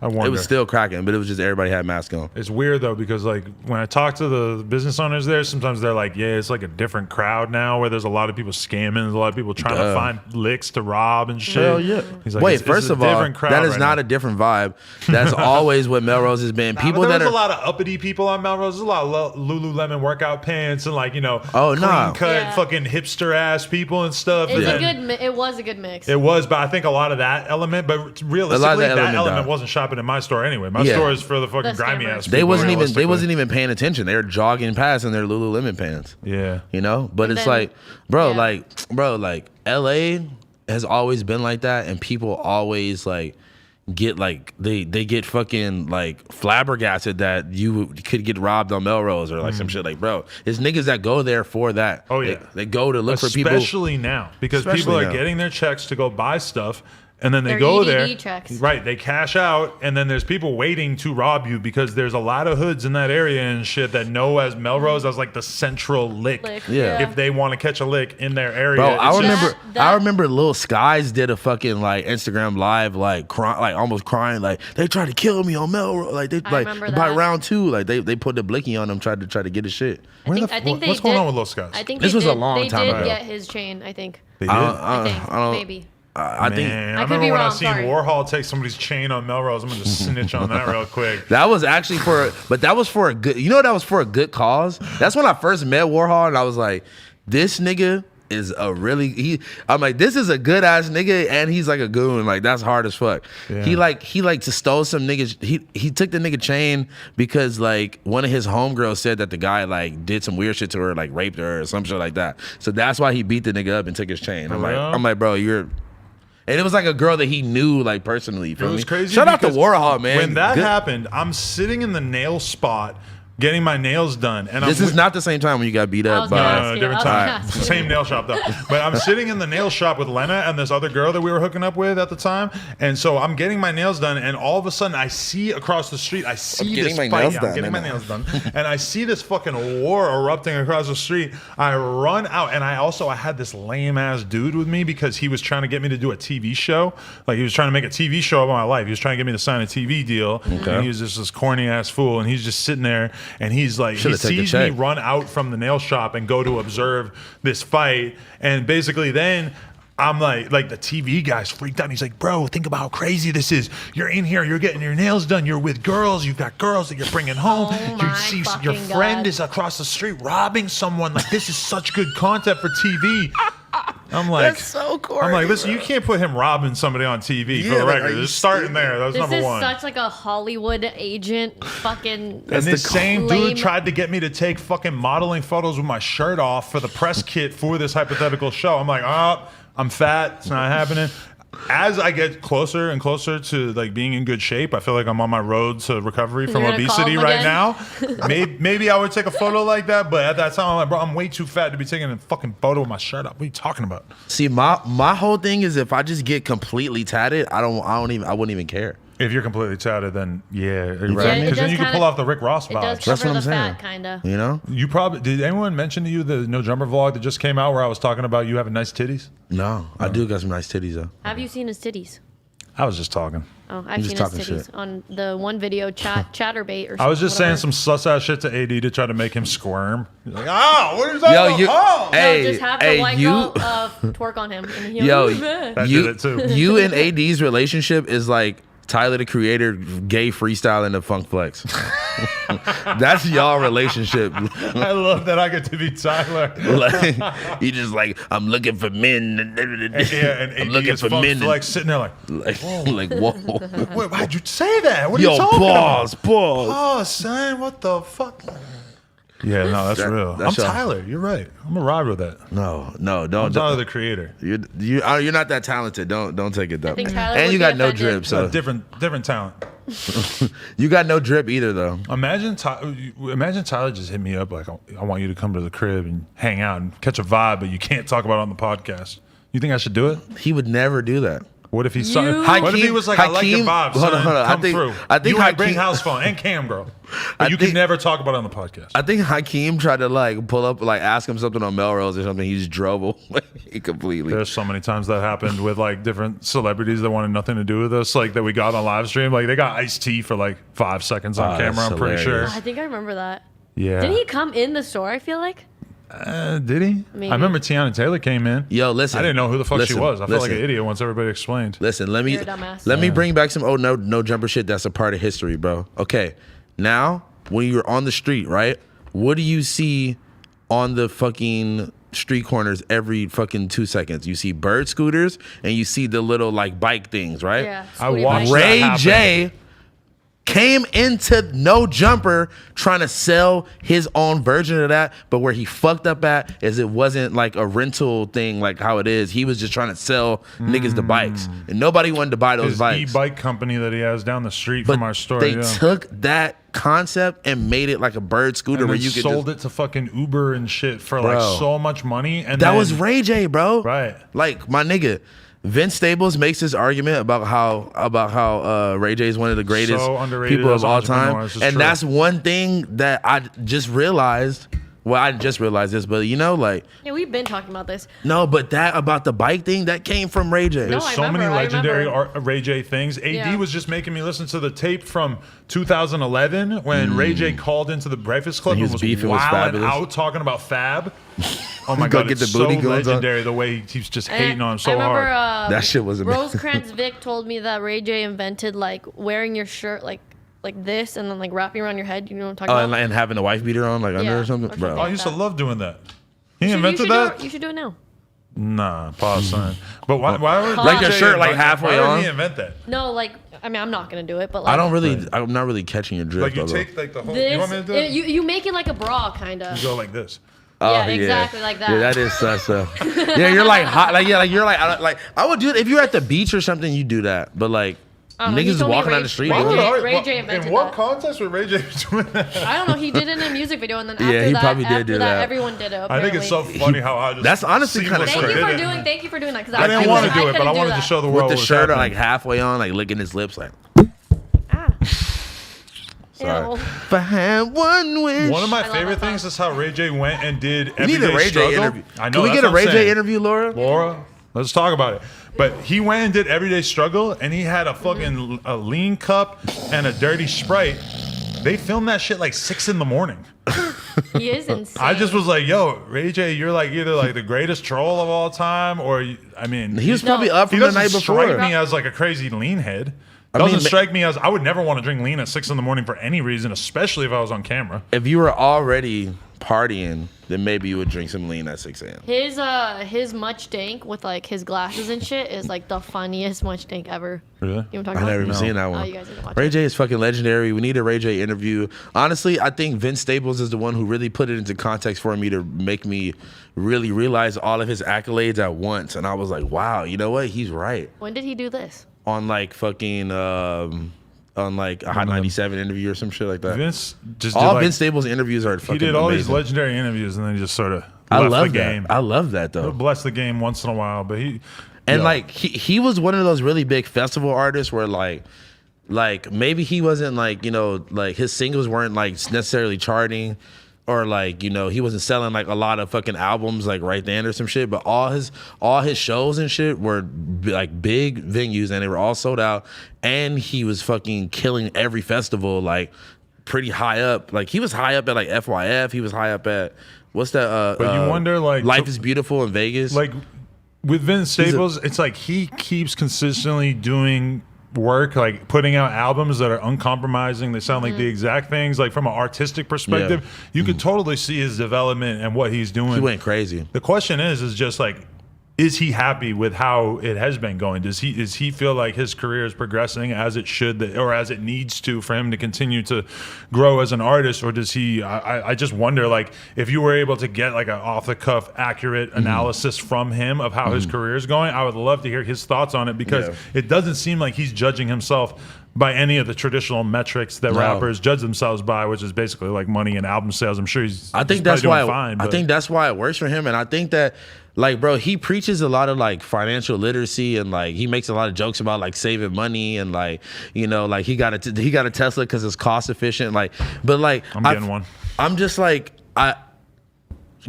It was still cracking, but it was just everybody had masks on. It's weird though because like when I talk to the business owners there, sometimes they're like, "Yeah, it's like a different crowd now, where there's a lot of people scamming, there's a lot of people trying to find licks to rob and shit." Hell yeah! He's like, Wait, first of all, that is not a a different vibe. That's always what Melrose has been. People there's that are a lot of uppity people on Melrose. There's a lot of Lululemon workout pants and like Oh, clean nah. cut fucking hipster ass people and stuff. It's And a then- good. It was a good mix. It was, but I think a lot of that element, but realistically, that element element died. wasn't shopping in my store anyway. My Yeah. store is for the fucking The grimy scammers. ass. They people, wasn't realistically. even paying attention. They were jogging past in their Lululemon pants. Yeah. You know? But And it's then- like, like LA has always been like that, and people always like get like they get fucking like flabbergasted that you could get robbed on Melrose or like some shit. Like, bro, it's niggas that go there for that. Oh, yeah. They go to look for people. Especially now, because people Especially are now. getting their checks to go buy stuff, and then they Their go EDD there. checks. Right, they cash out, and then there's people waiting to rob you because there's a lot of hoods in that area and shit that know as Melrose as like the central lick. Yeah. If they want to catch a lick in their area. Bro, it's I just- remember. that- I remember Lil Skies did a fucking like Instagram live, like crying, like almost crying, like they tried to kill me on Melrose, like they I like remember by that. round 2, like they put the blicky on him, tried to get his shit. Where I the think f- they what's going did- on with Lil Skies? I think This they was a did- long time They ago. did get his chain. I think. They did? I think I don't. maybe. I think Man, I I could remember be when I wrong, seen sorry. Warhol take somebody's chain on Melrose. I'm gonna just snitch on that real quick. that was actually but that was for a good. You know, that was for a good cause. That's when I first met Warhol, and I was like, this nigga is a really I'm like, this is a good ass nigga, and he's like a goon. Like, that's hard as fuck. Yeah. He like to stole some niggas. He took the nigga chain because like one of his homegirls said that the guy like did some weird shit to her, like raped her or some shit like that. So that's why he beat the nigga up and took his chain. I'm real? like, bro, you're. And it was like a girl that he knew like personally. You It feel was me? crazy. Shout out to because Warhol, man. When that Good- happened, I'm sitting in the nail spot getting my nails done, and This is not the same time when you got beat I up was gonna by. ask No, you, different I was gonna time. ask you. Same nail shop though. But I'm sitting in the nail shop with Lena and this other girl that we were hooking up with at the time. And so I'm getting my nails done, and all of a sudden I see across the street, I see getting this my fight. nails Yeah, done, I'm getting my man. nails done. And I see this fucking war erupting across the street. I run out, and I had this lame ass dude with me because he was trying to get me to do a TV show. Like, he was trying to make a TV show about my life. He was trying to get me to sign a TV deal. And he was just this corny ass fool, and he's just sitting there, and he's like, he Should've took the sees me check. run out from the nail shop and go to observe this fight, and basically then I'm like the TV guy's freaked out. He's like, bro, think about how crazy this is. You're in here, you're getting your nails done, you're with girls, you've got girls that you're bringing home. Oh You my see your fucking friend God. is across the street robbing someone. Like, this is such good content for TV. I'm like, That's so corny, I'm like, listen, bro. you can't put him robbing somebody on TV for Yeah, the like, record. are you Just starting stupid? there. That was This number is one. such like a Hollywood agent fucking. And this same lame- dude tried to get me to take fucking modeling photos with my shirt off for the press kit for this hypothetical show. I'm like, oh, I'm fat. It's not happening. As I get closer and closer to like being in good shape, I feel like I'm on my road to recovery from You're gonna call obesity him right again? now. Maybe I would take a photo like that, but at that time I'm like, bro, I'm way too fat to be taking a fucking photo with my shirt up. What are you talking about? See, my whole thing is if I just get completely tatted, I wouldn't even care. If you're completely tatted, then yeah, what I right. mean? Because It then does you can kinda- pull off the Rick Ross It does vibes. That's what cover I'm the saying. fat, kind of. You know? You probably did. Anyone mention to you the No Jumper vlog that just came out where I was talking about you having nice titties? No, I do got some nice titties though. Have you seen his titties? I was just talking. Oh, I've just seen his talking titties shit. on the one video, Chatterbait or something. I was just saying some sus ass shit to AD to try to make him squirm. He's like, oh, what are you talking Yo, about? you, Oh! hey, No, just have the hey, white you, girl twerk on him. And he'll yo, I you, did it too. you and AD's relationship is like Tyler the Creator gay freestyling the Funk Flex. That's y'all relationship. I love that I get to be Tyler. Like, you just like, I'm looking for men. Yeah, and I'm AD looking is for Funk men. Flex sitting there like, Like whoa. wait, why'd you say that? What are Yo, you talking pause, about? pause. Oh, son, what the fuck? Yeah, no, that's real. that's I'm y'all. Tyler. You're right. I'm a ride with that. No, I'm don't. Tyler the Creator. You're not that talented. Don't take it that think way. Tyler And would you be got no offended. drip, so Different talent. you got no drip either, though. Imagine Tyler just hit me up like, I want you to come to the crib and hang out and catch a vibe, but you can't talk about it on the podcast. You think I should do it? He would never do that. What if he saw? You- What if he was like, I like your Hakeem- vibe, hold on, son. hold on. Come through. I think you ain't bring Hakeem- house phone and cam girl. But I you think- can never talk about it on the podcast. I think Hakeem tried to like pull up, like ask him something on Melrose or something. He just drove away completely. There's so many times that happened with like different celebrities that wanted nothing to do with us, like that we got on live stream. Like they got iced tea for like 5 seconds on Oh, camera. that's I'm pretty sure. hilarious. I think I remember that. Yeah. Didn't he come in the store? I feel like. Did he? Maybe. I remember Tiana Taylor came in. Yo, listen. I didn't know who the fuck she listen, was. I felt like listen. an idiot once everybody explained. Listen, let me You're a dumbass. let me bring back some no jumper shit that's a part of history, bro. Okay, now when you're on the street, right? What do you see on the fucking street corners every fucking 2 seconds? You see bird scooters and you see the little like bike things, right? Yeah. I Scooty watched bike. that Ray happen. J came into No Jumper trying to sell his own version of that, but where he fucked up at is it wasn't like a rental thing like how it is. He was just trying to sell niggas the bikes, and nobody wanted to buy those His bikes. e-bike company that he has down the street But from our store. they yeah. took that concept and made it like a bird scooter and where they you could sold just, it to fucking Uber and shit for Bro. like so much money. And that then, was Ray J, bro. Right. Like my nigga. Vince Staples makes this argument about how Ray J is one of the greatest So underrated people as of all time, entrepreneurs, it's and true. that's one thing that I just realized. Well, I just realized this, but you know, like Yeah, we've been talking about this. no, but that about the bike thing that came from Ray J. No, There's I so many remember, I legendary remember. Ray J things. AD Yeah. was just making me listen to the tape from 2011 when Ray J called into the Breakfast Club And he and was was beefing with wilding Fabulous. out talking about Fab. Oh my Go god, get it's the booty so guns on. legendary the way he keeps just hating on him so I remember, hard. That shit was amazing. Rosecrans Vic told me that Ray J invented like wearing your shirt like this and then like wrapping around your head. You know what I'm talking Oh, about? and having a wife beater on like under Yeah, or something, or bro. Oh, I used to that. love doing that. He You should- invented you should that? Do it, you should do it now. Nah, pause, son. But why would Like Ray your J shirt, like, invent- halfway why would on? he invent that? No, like I mean I'm not gonna do it, but like I don't really, I'm not really catching your drift. Like you though. take like the whole. this. You want me to do it? You make it like a bra kind of. You go like this. Yeah, exactly like that. Yeah, that is sus. Yeah, you're like hot. Like yeah, like you're like I would do it if you're at the beach or something. You do that, but like don't know, he niggas is told me walking Ray- down the street. Ray doing J- it. Ray J invented In what that. context would Ray J doing that? I don't know. He did it in a music video, and then after Yeah, he that, probably did after do that, that. everyone did it. I think it's so apparently. funny how I just. That's honestly kinda seamlessly Thank you did for it. doing. Thank you for doing that because I didn't want to do it, but I couldn't wanted to that. show the world With the what was shirt happening. like halfway on, like licking his lips, like. Ah. Sorry. Ew. If I had one wish. One of my love favorite that things is how Ray J went and did we need a Everyday Ray J Struggle. interview. I know. Can we that's get a what I'm Ray J saying. interview, Laura? Laura, let's talk about it. But he went and did Everyday Struggle, and he had a fucking a lean cup and a dirty Sprite. They filmed that shit like 6 a.m. He is insane. I just was like, "Yo, Ray J, you're like either like the greatest troll of all time, or I mean, He was No. probably up he from the doesn't night before. strike me as like a crazy lean head. mean, Doesn't ma- strike me as I would never want to drink lean at 6 a.m. for any reason, especially if I was on camera. If you were already partying, then maybe you would drink some lean at 6 a.m. His much dank with like his glasses and shit is like the funniest much dank ever. Really? You know what I'm talking I about? never even seen that Oh, one. you guys need to watch Ray it. J is fucking legendary. We need a Ray J interview. Honestly, I think Vince Staples is the one who really put it into context for me to make me really realize all of his accolades at once. And I was like, wow, you know what? He's right. When did he do this? On like fucking on like a Hot 97 interview or some shit like that. Vince just did all like, Vince Staples interviews are fucking he did all amazing. these legendary interviews and then he just sort of I left love the that. game. I love that He'll though. bless the game once in a while, but he And yo, like he was one of those really big festival artists where like maybe he wasn't like, you know, like his singles weren't like necessarily charting or like, you know, he wasn't selling like a lot of fucking albums like right then or some shit, but all his shows and shit were like big venues and they were all sold out and he was fucking killing every festival like pretty high up. Like he was high up at like FYF, he was high up at what's that But you wonder, like, Life so- is Beautiful in Vegas. like with Vince Staples, it's like he keeps consistently doing work, like putting out albums that are uncompromising. They sound like the exact things. Like from an artistic perspective, you could totally see his development and what he's doing. he went crazy. The question is just like, is he happy with how it has been going? Does he feel like his career is progressing as it should, or as it needs to, for him to continue to grow as an artist? Or does he? I just wonder, like, if you were able to get like an off the cuff, accurate analysis from him of how his career is going, I would love to hear his thoughts on it because Yeah. it doesn't seem like he's judging himself by any of the traditional metrics that No. rappers judge themselves by, which is basically like money and album sales. I'm sure I think he's that's probably why. doing fine, I but- think that's why it works for him, and I think that, like, bro, he preaches a lot of like financial literacy, and like he makes a lot of jokes about like saving money, and like, you know, like he got a Tesla because it's cost efficient. Like, but like I'm getting one. I'm just like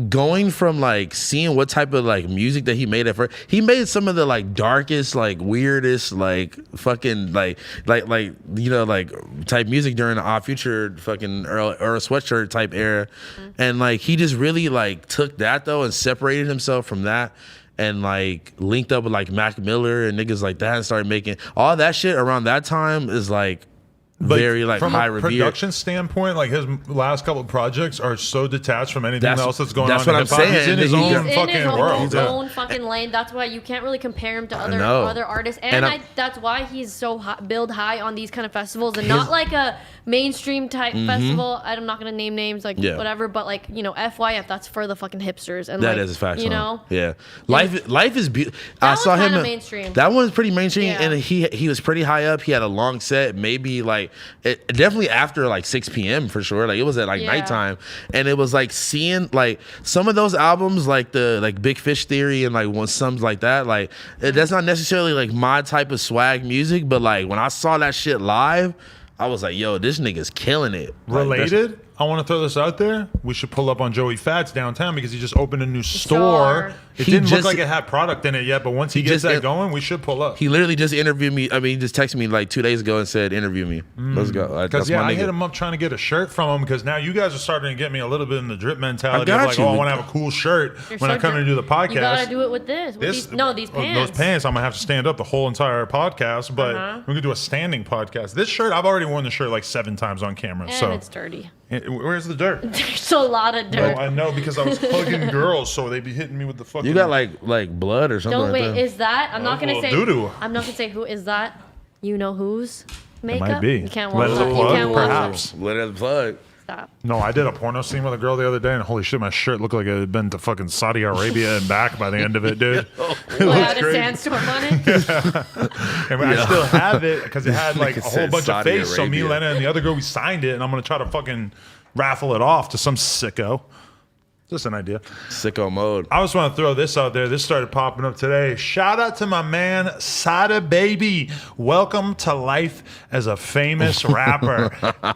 going from like seeing what type of like music that he made at first. He made some of the like darkest, like weirdest, like fucking like you know, like type music during the Odd Future fucking Earl Sweatshirt type era. And like he just really like took that though and separated himself from that and like linked up with like Mac Miller and niggas like that and started making all that shit around that time is like very like from high a revered. production standpoint, like his last couple of projects are so detached from anything else that's going that's on. what in I'm hip-hop. saying. He's in his He's own in fucking his world. own fucking lane. That's why you can't really compare him to know. other artists, And and that's why he's so billed high on these kind of festivals, and not like a mainstream type festival. I'm not gonna name names, like whatever, but like, you know, FYF, that's for the fucking hipsters, and That like, is a fact. you know, yeah. Life is beautiful. I That saw one's him. kinda mainstream. That one's pretty mainstream, Yeah. and he was pretty high up. He had a long set, maybe like definitely after like 6 p.m. for sure. Like it was at like Yeah. nighttime, and it was like seeing like some of those albums, like the like Big Fish Theory and like some like that. Like that's not necessarily like my type of swag music, but like when I saw that shit live, I was like, yo, this nigga's killing it. Like, that's- Related, I want to throw this out there. We should pull up on Joey Fats downtown because he just opened a new store. store. It He didn't look just- like it had product in it yet, but once he gets just- that going, we should pull up. He literally just interviewed me. I mean, he just texted me like 2 days ago and said, "Interview me. Let's go." That's Because yeah, my I nigga. hit him up trying to get a shirt from him because now you guys are starting to get me a little bit in the drip mentality I of got like, you. oh, I want to have a cool shirt You're when so I come in to do the podcast. You gotta do it with this. With these Those pants. pants, I'm gonna have to stand up the whole entire podcast, but we could do a standing podcast. This shirt, I've already worn the shirt like 7 times on camera. And So it's dirty. Where's the dirt? There's a lot of dirt. Oh, I know because I was hugging girls, so they be hitting me with the fucking. You got like blood or something. Don't like wait. that. Is that? I'm not gonna well, say. doo-doo. I'm not gonna say who is that. You know whose makeup? might be. You can't Let watch it that. You plug, can't watch perhaps. Let it plug. that. Stop. No, I did a porno scene with a girl the other day, and holy shit, my shirt looked like it had been to fucking Saudi Arabia and back by the end of it, dude. What, had a sandstorm on it? And I still have it because it had like a Nigga whole said bunch of Saudi face. So me, Arabia. Lena, and the other girl, we signed it, and I'm gonna try to fucking raffle it off to some sicko. Just an idea. Sicko mode. I just want to throw this out there. This started popping up today. Shout out to my man, Sada Baby. Welcome to life as a famous rapper.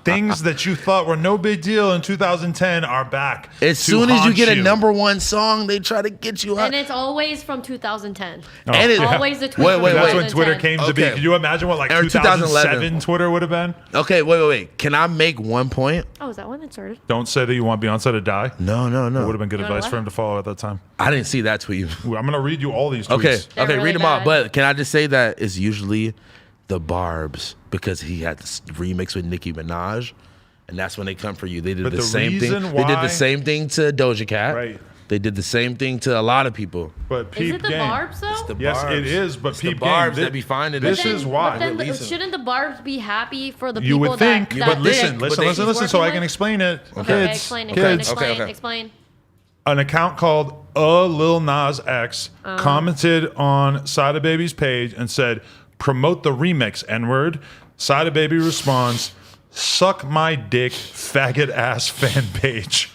Things that you thought were no big deal in 2010 are back. As to soon as you haunt get a #1 song, they try to get you out. And it's always from 2010. And it- Always the tweet. Wait, from wait, That's wait. when Twitter 2010. came to be. Okay. Could you imagine what like Or 2007 Twitter would have been? Okay, wait. Can I make 1 point? Oh, is that when it started? Don't say that you want Beyonce to die. No. Would have been good You wanna advice what? for him to follow at that time. I didn't see that tweet. Ooh, I'm gonna read you all these tweets. Okay, They're really read them out. bad. But can I just say that it's usually the Barbs because he had this remix with Nicki Minaj, and that's when they come for you. They did But the the same thing. reason They did why- the same thing to Doja Cat. Right. They did the same thing to a lot of people. But Is peep it the game. Barbs though? The Yes, Barbs. it is. But It's the peep Barbs game. that be finding This it. is why. But then Release 'em. shouldn't the Barbs be happy for the You people would think, that, but that listen, but listen, they- listen, he's listen, so I working can with? explain it. Okay, Kids, explain, kids. explain. An account called Lil Nas X commented on Sada Baby's page and said, "Promote the remix, N-word." Sada Baby responds, "Suck my dick, faggot ass fan page."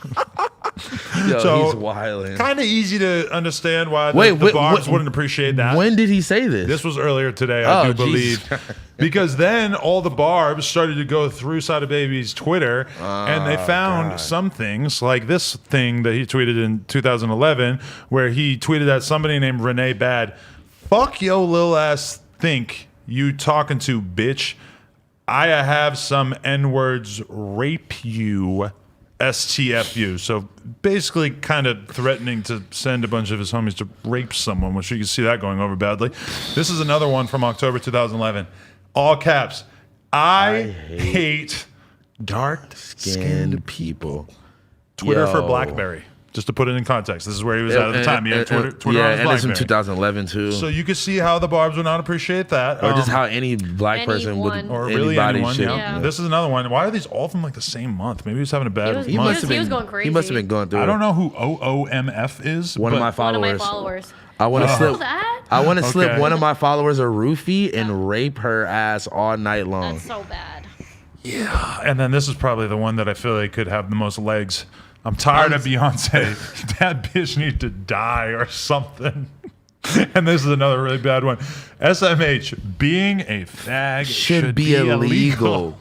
Yo, So, he's wilding. Kind of easy to understand why Wait, the Barbs wouldn't appreciate that. When did he say this? This was earlier today, I Oh, do believe. jeez. Because then all the Barbs started to go through Sada Baby's Twitter and they found some things like this thing that he tweeted in 2011 where he tweeted at somebody named Renee Bad, "Fuck yo lil ass think you talking to, bitch. I have some N-words rape you. STFU." So basically kind of threatening to send a bunch of his homies to rape someone, which you can see that going over badly. This is another one from October 2011. All caps. I hate dark-skinned people. Twitter for Yo. BlackBerry. Just to put it in context. This is where he was at the time. He had Twitter yeah, on his and it's in BlackBerry. 2011 too. So you can see how the Barbs would not appreciate that. or just how any black person would, Anyone. or really anybody anyone. should. Yeah. Yeah. This is another one. Why are these all from like the same month? Maybe he's having a bad He month. was- he was going crazy. He must have been going through I it. don't know who OOMF is. One of but my One of my followers. followers. I want to slip. That? I want to slip Okay. one of my followers a roofie and rape her ass all night long. That's so bad. And then this is probably the one that I feel like could have the most legs. I'm tired of Beyonce. That bitch need to die or something. And this is another really bad one. SMH, being a fag Should be illegal.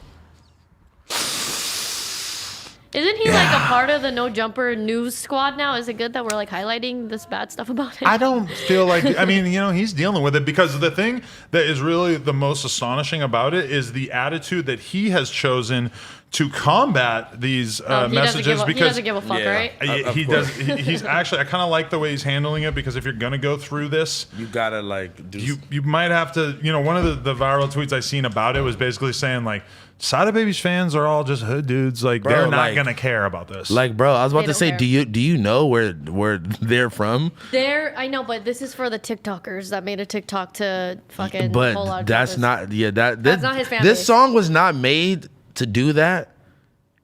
Isn't he like a part of the No Jumper news squad now? Is it good that we're like highlighting this bad stuff about it? I don't feel like, I mean, he's dealing with it because the thing that is really the most astonishing about it is the attitude that he has chosen to combat these messages. He doesn't give a fuck, right? He does. He's actually. I kind of like the way he's handling it because if you're gonna go through this, You gotta like do. you might have to. One of the viral tweets I seen about it was basically saying like, Sada Baby's fans are all just hood dudes. Like Bro, they're not like- gonna care about this. Like, bro, I was about They to don't say, care. do you know where they're from? I know, but this is for the TikTokers that made a TikTok to fucking pull But out that's this. not. Yeah, That's not his fan This base. song was not made to do that.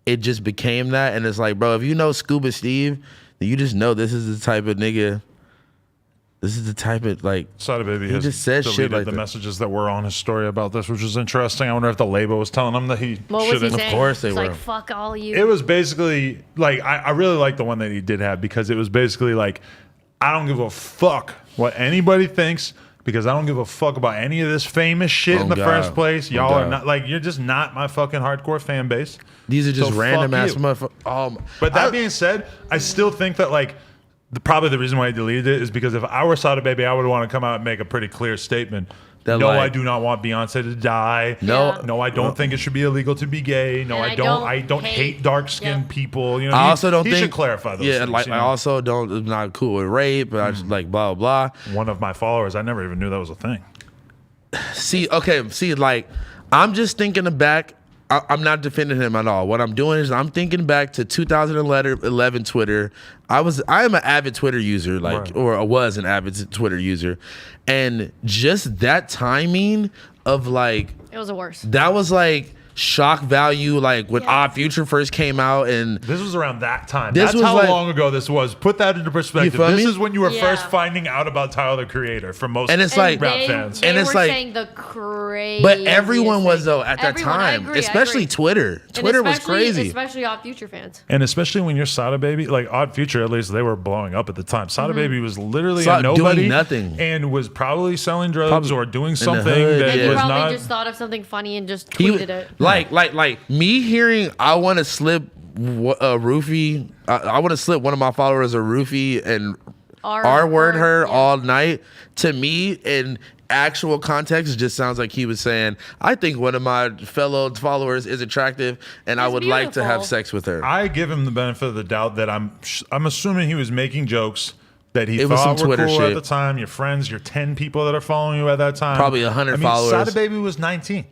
It just became that, and it's like, bro, if you know Scuba Steve, then you just know this is the type of nigga. This is the type of like. Sada Baby He has just said deleted shit like the that. messages that were on his story about this, which was interesting. I wonder if the label was telling him that he What was he shouldn't. saying? course they It's were. like, fuck all you. It was basically like I really like the one that he did have because it was basically like I don't give a fuck what anybody thinks because I don't give a fuck about any of this famous shit in the God. first place. Oh, Y'all are God. not like you're just not my fucking hardcore fan base. These are just So random fuck ass you. motherfuckers. But that being said, I still think that like probably the reason why I deleted it is because if I were Sada Baby, I would want to come out and make a pretty clear statement. That, No, like- I do not want Beyonce to die. No. No, I don't think it should be illegal to be gay. No, And I don't hate dark skinned Yep. people. I also don't he think should clarify those Yeah, things. like you I know? also don't. I'm not cool with rape. But I just like blah blah blah. One of my followers, I never even knew that was a thing. See, like I'm just thinking back. I'm not defending him at all. What I'm doing is I'm thinking back to 2011 Twitter. I am an avid Twitter user, like, Right. or I was an avid Twitter user, and just that timing of like It was the worst. that was like shock value, like when Yeah. Odd Future first came out, and This was around that time. This That's was how like- long ago this was. Put that into perspective. feel This me? is when you were Yeah. first finding out about Tyler the Creator for most And it's like- rap they, fans. They And it's were like- saying the crazy. but everyone was though at that Everyone, I time, agree, I especially agree. Twitter. And Twitter was especially- crazy. Especially Odd Future fans. And especially when you're Sada Baby, like Odd Future, at least they were blowing up at the time. Sada Mm-hmm. Baby was literally Doing a nobody, nothing. and was probably selling drugs Probably or doing the something hood, that And yeah. he was probably not. just thought of something funny and just He tweeted it. like me hearing I want to slip a roofie. I want to slip one of my followers a roofie and R word her yeah. all night. To me, in actual context, it just sounds like he was saying, "I think one of my fellow followers is attractive, and I It's would like to have beautiful. sex with her." I give him the benefit of the doubt that I'm assuming he was making jokes that he It was thought some were Twitter cool at shit. the time. Your friends, your 10 people that are following you at that time. Probably 100 followers. Sada Baby was 19.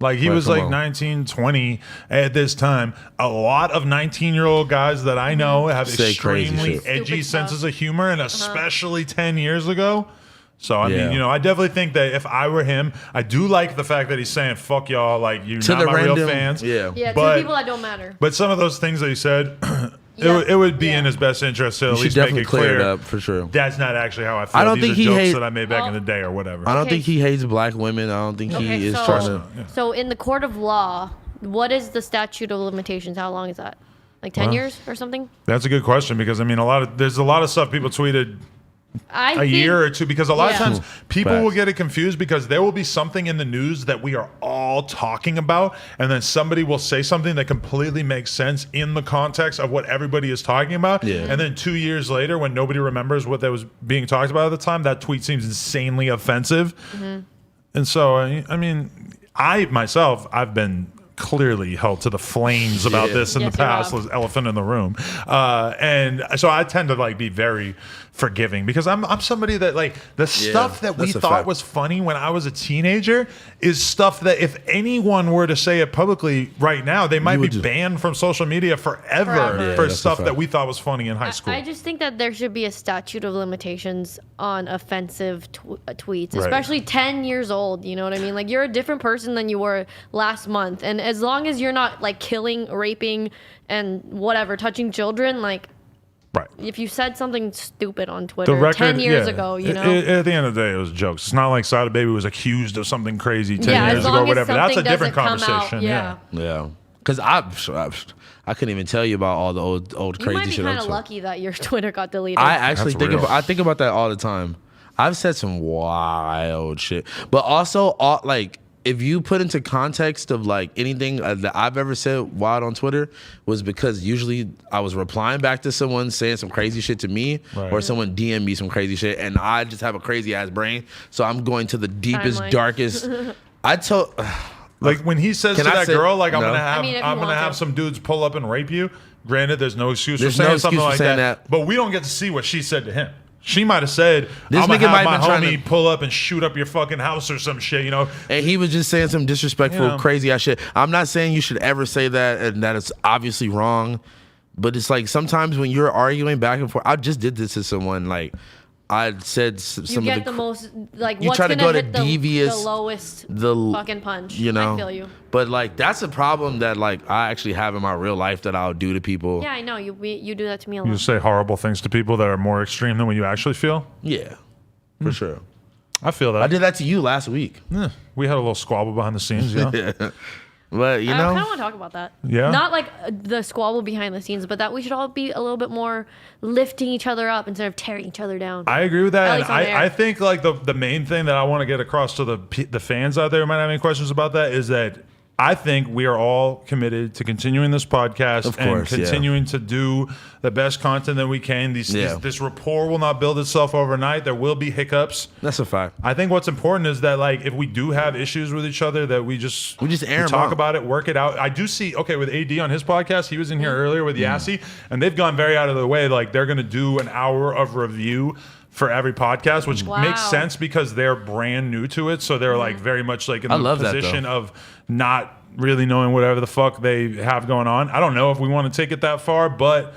Like he Right, was come like on. 19, 20 at this time. A lot of 19-year-old guys that I know have Say crazy extremely shit. edgy Stupid stuff. senses of humor, and especially 10 years ago. So I Yeah. mean, I definitely think that if I were him, I do like the fact that he's saying "fuck y'all," like you're To not the my real random- fans. yeah. Yeah, but, two people that don't matter. but some of those things that he said, Yeah. it would be Yeah. in his best interest to at You should least make definitely it clear clear it up for sure. that's not actually how I feel. I don't These think are he jokes hate- that I made back in Oh. the day or whatever. I don't Okay, think he hates black women. I don't think Okay, he is so- trying to. So in the court of law, what is the statute of limitations? How long is that? Like 10 years or something? That's a good question because I mean, there's a lot of stuff people tweeted I a think, year or two because a lot of Yeah. times people Facts. will get it confused because there will be something in the news that we are all talking about and then somebody will say something that completely makes sense in the context of what everybody is talking about, Yeah. and then 2 years later when nobody remembers what that was being talked about at the time, that tweet seems insanely offensive. And so I mean, I've been clearly held to the flames about Yeah. this in Yes, the you past, have. was elephant in the room, and so I tend to like be very forgiving because I'm somebody that like the stuff that we that's a thought fact. was funny when I was a teenager is stuff that if anyone were to say it publicly right now, they might be would just- banned from social media forever Forever. Yeah, for that's a stuff fact. that we thought was funny in high school. I just think that there should be a statute of limitations on offensive tweets, Right. especially 10 years old. You know what I mean? Like, you're a different person than you were last month. And as long as you're not, like, killing, raping, and whatever, touching children, like, Right. If you said something stupid on Twitter 10 years ago, you know. At the end of the day, it was jokes. It's not like Sada Baby was accused of something crazy 10 years ago or whatever. That's a different conversation. Yeah. Because I couldn't even tell you about all the old crazy shit. You might be kind of lucky that your Twitter got deleted. I actually think about that all the time. I've said some wild shit, but also if you put into context of like anything that I've ever said wild on Twitter was because usually I was replying back to someone saying some crazy shit to me, or someone DM me some crazy shit, and I just have a crazy ass brain, so I'm going to the deepest, darkest. I told. Like when he says to that girl, like I'm gonna have some dudes pull up and rape you. Granted, there's no excuse for saying something like that, but we don't get to see what she said to him. She might have said, "I'm gonna have my homie pull up and shoot up your fucking house or some shit," you know. And he was just saying some disrespectful, crazy ass shit. I'm not saying you should ever say that, and that is obviously wrong. But it's like sometimes when you're arguing back and forth, I just did this to someone. Like I said, some you of get the most like you what's try to go to hit devious, the lowest fucking punch. You know, I feel you. But like that's a problem that like I actually have in my real life that I'll do to people. Yeah, I know you do that to me a lot. You say horrible things to people that are more extreme than what you actually feel. Yeah, for sure. I feel that. I did that to you last week. Yeah, we had a little squabble behind the scenes. Yeah. But you know, I kind of want to talk about that. Yeah. Not like the squabble behind the scenes, but that we should all be a little bit more lifting each other up instead of tearing each other down. I agree with that. And I think like the main thing that I want to get across to the fans out there who might have any questions about that is that I think we are all committed to continuing this podcast and continuing to do the best content that we can. This rapport will not build itself overnight. There will be hiccups. That's a fact. I think what's important is that like if we do have issues with each other, that we talk about it, work it out. I do see with AD on his podcast, he was in here earlier with Yassi, and they've gone very out of the way. Like they're gonna do an hour of review for every podcast, which makes sense because they're brand new to it. So they're like very much like in the position of not really knowing whatever the fuck they have going on. I don't know if we want to take it that far, but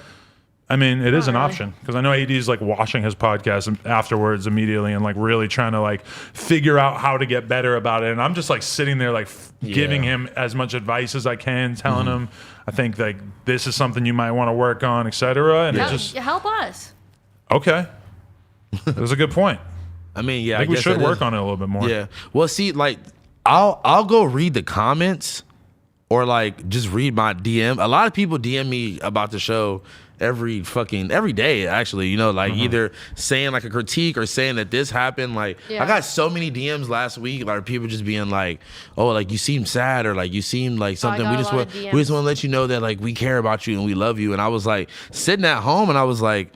I mean, it is an option because I know AD is like watching his podcast afterwards immediately and like really trying to like figure out how to get better about it. And I'm just like sitting there like giving him as much advice as I can, telling him I think like this is something you might want to work on, etc. And it just help us. Okay. That's a good point. I mean, yeah, I think we should work on it a little bit more. Yeah. Well, see, like, I'll go read the comments or like just read my DM. A lot of people DM me about the show every day, actually. You know, like either saying like a critique or saying that this happened. Like, I got so many DMs last week, like people just being like, "Oh, like you seem sad," or like you seem like something. We just want to let you know that like we care about you and we love you. And I was like sitting at home and I was like,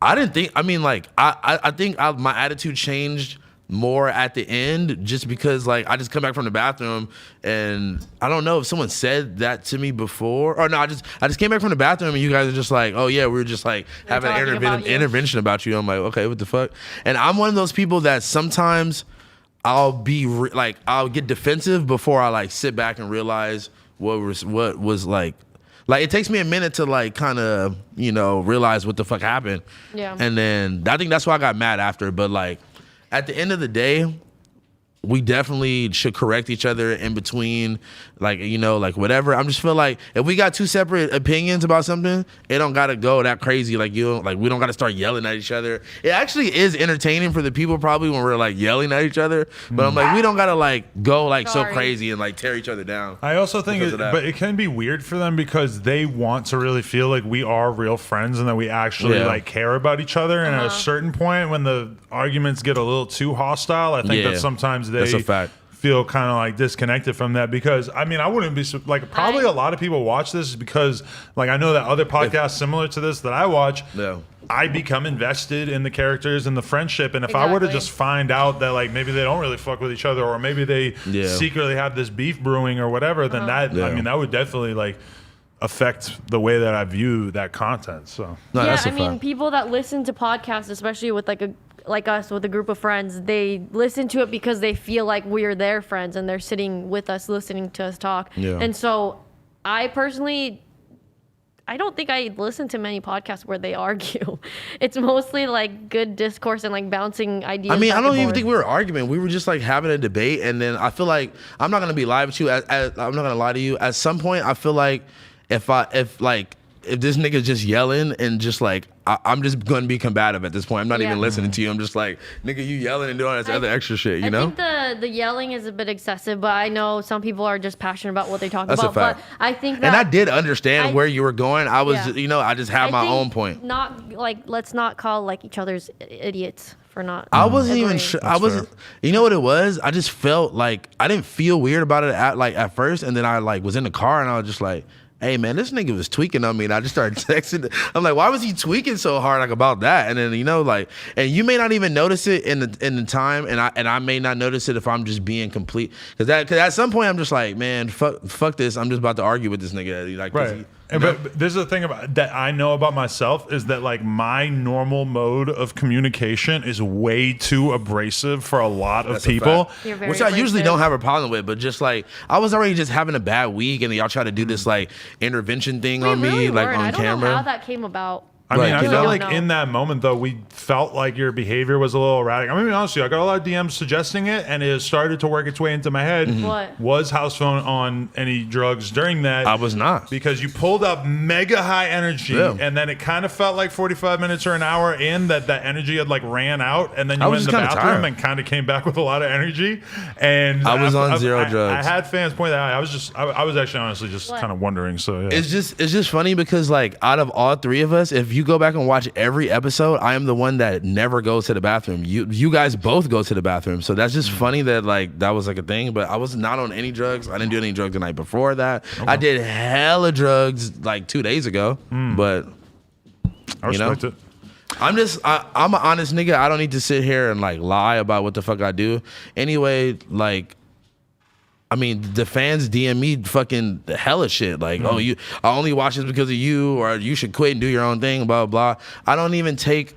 I think my attitude changed more at the end just because like I just come back from the bathroom and I don't know if someone said that to me before or no, I just came back from the bathroom and you guys are just like, oh yeah, we were just like having an intervention about you. I'm like, okay, what the fuck? And I'm one of those people that sometimes I'll be I'll get defensive before I like sit back and realize what was like it takes me a minute to like kind of, you know, realize what the fuck happened. Yeah. And then I think that's why I got mad after. But like at the end of the day, we definitely should correct each other in between, like, you know, like whatever. I'm just feel like if we got two separate opinions about something, it don't gotta go that crazy. Like we don't gotta start yelling at each other. It actually is entertaining for the people probably when we're like yelling at each other. But I'm like, we don't gotta like go like so crazy and like tear each other down. I also think but it can be weird for them because they want to really feel like we are real friends and that we actually like care about each other. And at a certain point when the arguments get a little too hostile, I think that sometimes they feel kind of like disconnected from that because I mean I wouldn't be like probably a lot of people watch this because like I know that other podcasts similar to this that I watch I become invested in the characters and the friendship and if I were to just find out that like maybe they don't really fuck with each other or maybe they secretly have this beef brewing or whatever then that I mean that would definitely like affect the way that I view that content. So I mean people that listen to podcasts especially with like us with a group of friends, they listen to it because they feel like we're their friends and they're sitting with us listening to us talk. And so I personally I don't think I listen to many podcasts where they argue. It's mostly like good discourse and like bouncing ideas. I mean, I don't even think we were arguing. We were just like having a debate. And then I feel like I'm not gonna be live with you. I'm not gonna lie to you. At some point, I feel like if if this nigga's just yelling and just like, I'm just gonna be combative at this point. I'm not even listening to you. I'm just like, nigga, you yelling and doing all this other extra shit, you know? I think the yelling is a bit excessive, but I know some people are just passionate about what they talk That's about. a fact. But I think that, and I did understand where you were going. I was, Yeah. you know, I just had my own point. Not like, let's not call like each other's idiots for not. I wasn't even agreeing. sure. That's I wasn't. fair. You know what it was? I just felt like I didn't feel weird about it at first, and then I like was in the car and I was just like, "Hey man, this nigga was tweaking on me," and I just started texting. I'm like, "Why was he tweaking so hard like about that?" And then you know like, and you may not even notice it in the time, and I may not notice it if I'm just being complete because at some point I'm just like, man, fuck this. I'm just about to argue with this nigga. Like, Right. But this is the thing about that I know about myself is that like my normal mode of communication is way too abrasive for a lot of people. You're very Which I usually abrasive. don't have a problem with, but just like I was already just having a bad week, and then y'all try to do this like intervention thing We on me, really like weren't. on I don't camera. know how that came about. I mean, Like, I you feel know? like Don't know. in that moment, though, we felt like your behavior was a little erratic. I'm gonna be honest with you. I got a lot of DMs suggesting it, and it has started to work its way into my head. What? Was House Phone on any drugs during that? I was not. Because you pulled up mega high energy, Yeah. and then it kind of felt like 45 minutes or an hour in that energy had like ran out, and then you I went was in the just kinda bathroom tired. and kind of came back with a lot of energy. And I was on zero I drugs. had fans point that out. I was actually honestly just What? kind of wondering. So yeah. It's just funny because like out of all three of us, if you go back and watch every episode, I am the one that never goes to the bathroom. You guys both go to the bathroom, so that's just funny that like that was like a thing. But I was not on any drugs. I didn't do any drugs the night before that. I did hella drugs like 2 days ago, but I you know? respect it. I'm an honest nigga. I don't need to sit here and like lie about what the fuck I do. Anyway, like, I mean, the fans DM me fucking hella shit. Like, oh, I only watch this because of you, or you should quit and do your own thing, blah, blah. I don't even take,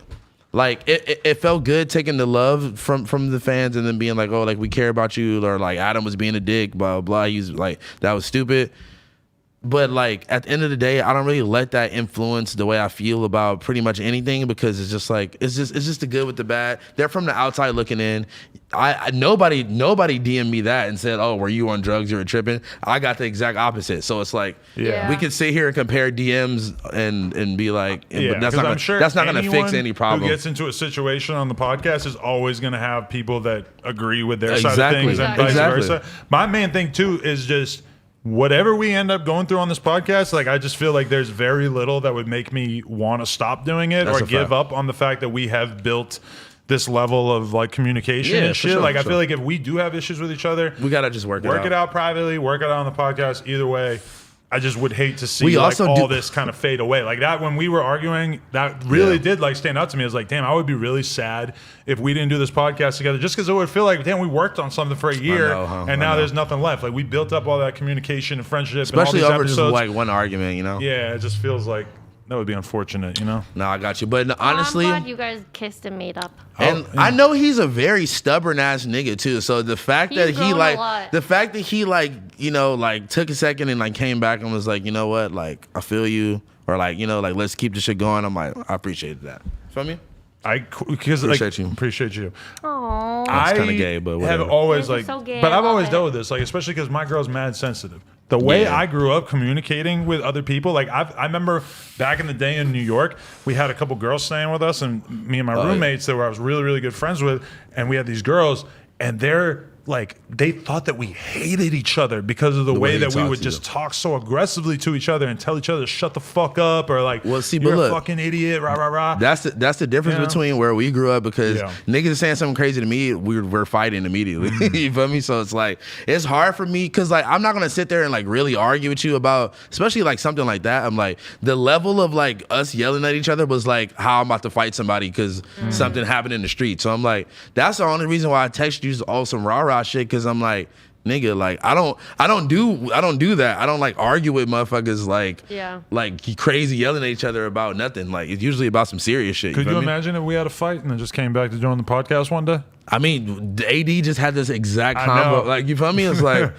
like, it felt good taking the love from the fans and then being like, oh, like, we care about you, or like, Adam was being a dick, blah, blah. He's like, that was stupid. But like at the end of the day, I don't really let that influence the way I feel about pretty much anything, because it's just like it's just the good with the bad. They're from the outside looking in. Nobody DM'd me that and said, "Oh, were you on drugs? You were tripping." I got the exact opposite. So it's like Yeah. we could sit here and compare DMs and be like, but that's 'cause not I'm sure that's not going to fix anyone any problem. Who gets into a situation on the podcast is always going to have people that agree with their side of Exactly. things and vice Exactly. versa. My main thing too is just whatever we end up going through on this podcast, like I just feel like there's very little that would make me want to stop doing it That's or a give fact. up on the fact that we have built this level of like communication Yeah, and for shit. sure, Like for I sure. feel like if we do have issues with each other, We gotta just work it out privately, work it out on the podcast. Either way, I just would hate to see We like also all do- this kind of fade away. Like that when we were arguing, that really did like stand out to me. I was like, damn, I would be really sad if we didn't do this podcast together, just because it would feel like, damn, we worked on something for a year know, huh? and I now know. there's nothing left. Like we built up all that communication and friendship, Especially and all over these just episodes. like one argument, you know? Yeah, it just feels like that would be unfortunate, you know? No, I got you. But honestly, I'm glad you guys kissed and made up. and I know he's a very stubborn ass nigga too. So the fact He's that he grown a like lot. the fact that he like, you know, like took a second and like came back and was like, you know what, like I feel you, or like, you know, like let's keep this shit going. I'm like, I appreciated that. Feel me? Because Appreciate you. Appreciate you. Aww. That's kinda gay, but have whatever. always Yours like, is so gay, but I I've love always it. dealt with this, like especially because my girl's mad sensitive. The way Yeah. I grew up communicating with other people, like I remember back in the day in New York, we had a couple girls staying with us, and me and my yeah. roommates that were I was really really good friends with, and we had these girls, and they're like they thought that we hated each other because of the way way that you we talk would to just them. talk so aggressively to each other and tell each other to shut the fuck up or like Well, see, you're but a look, fucking idiot, rah rah rah. That's the difference Yeah. between where we grew up, because Yeah. niggas is saying something crazy to me, we're fighting immediately. You feel me? So it's like it's hard for me because like I'm not gonna sit there and like really argue with you about, especially like something like that. I'm like the level of like us yelling at each other was like how I'm about to fight somebody because something happened in the street. So I'm like, that's the only reason why I text you all some rah rah shit, because I'm like, nigga, like I don't do that. I don't like argue with motherfuckers like crazy yelling at each other about nothing. Like it's usually about some serious shit. Could you feel me? imagine if we had a fight and then just came back to join the podcast one day? I mean, the AD just had this exact I combo. know. Like, you feel me? It's like,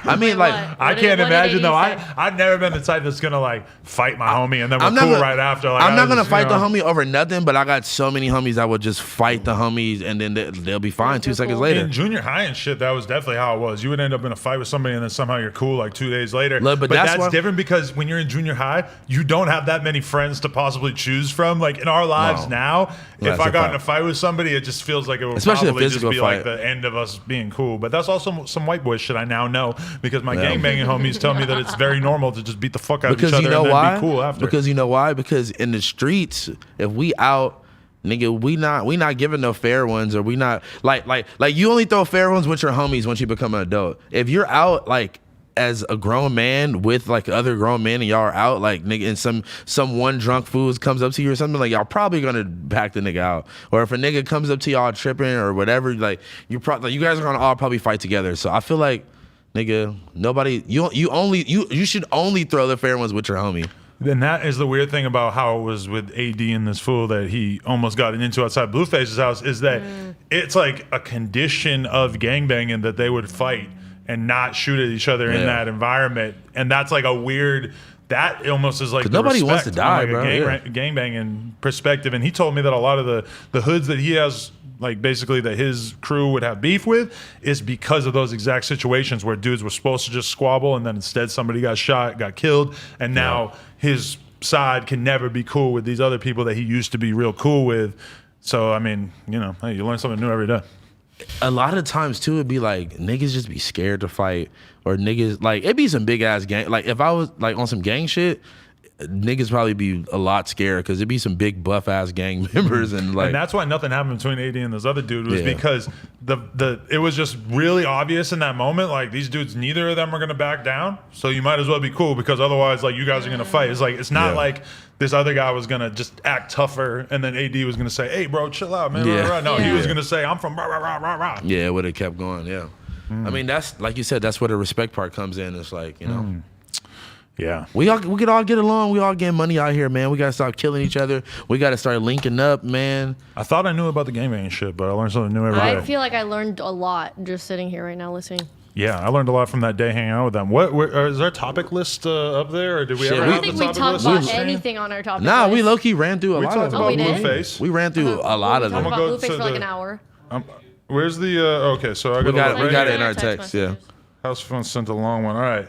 I mean, Wait, like, what? I did- can't what did imagine AD though. say? I've never been the type that's gonna like fight my homie and then we're I'm not cool gonna- right after. Like, I'm I not gonna just, fight you know. the homie over nothing, but I got so many homies that would just fight the homies and then they'll be fine 2 You're seconds cool. later. In junior high and shit, that was definitely how it was. You would end up in a fight with somebody and then somehow you're cool like 2 days later. Look, but that's why- different because when you're in junior high, you don't have that many friends to possibly choose from. Like in our lives No. now, That's if I a got in fact. a fight with somebody, it just feels like it would Especially a probably just physical be like fight. the end of us being cool. But that's also some white boy shit I now know because my Yeah. gangbanging homies tell me that it's very normal to just beat the fuck out of Because each other you know and then why? be cool after. Because you know why? Because in the streets, if we out, nigga, we not giving no fair ones, or we not like you only throw fair ones with your homies once you become an adult. If you're out like as a grown man with like other grown men and y'all are out like nigga and some one drunk fool comes up to you or something, like y'all probably gonna back the nigga out. Or if a nigga comes up to y'all tripping or whatever, like you guys are gonna all probably fight together. So I feel like nigga, nobody you should only throw the fair ones with your homie. Then that is the weird thing about how it was with AD and this fool that he almost got into outside Blueface's house is that it's like a condition of gangbanging that they would fight and not shoot at each other in Yeah. that environment. And that's like a weird, that almost is like the nobody wants respect to die, on, like, bro. a gangbanging perspective. And he told me that a lot of the hoods that he has, like basically that his crew would have beef with, is because of those exact situations where dudes were supposed to just squabble and then instead somebody got shot, got killed, and now his side can never be cool with these other people that he used to be real cool with. So I mean, you know, hey, you learn something new every day. A lot of times too, it'd be like niggas just be scared to fight, or niggas like it'd be some big ass gang. Like if I was like on some gang shit, niggas probably be a lot scared because it'd be some big buff ass gang members and like. And that's why nothing happened between AD and this other dude was Yeah. because it was just really obvious in that moment. Like these dudes, neither of them are gonna back down. So you might as well be cool because otherwise, like you guys are gonna fight. It's like it's not Yeah. like this other guy was gonna just act tougher and then AD was gonna say, "Hey, bro, chill out, man." Yeah. Rah, rah. No, he Yeah. was gonna say, "I'm from rah rah rah rah rah." Yeah, it would have kept going. Yeah, I mean that's like you said. That's where the respect part comes in. It's like you know. Yeah. We could all get along. We all get money out here, man. We gotta stop killing each other. We gotta start linking up, man. I thought I knew about the gangbanging shit, but I learned something new every day. I feel like I learned a lot just sitting here right now listening. Yeah, I learned a lot from that day hanging out with them. Is our topic list up there, or did we Shit, ever we- I have don't think the we topic talked list? about Shane? anything on our topic. Nah, list. we low key ran through a We lot talked of about we did? Blueface. We ran through a lot of We talked them. I'm gonna about go Blueface to for like the- an hour. Where's the? Okay, so I We got right it here. in our text. Yeah. House phone sent a long one. All right.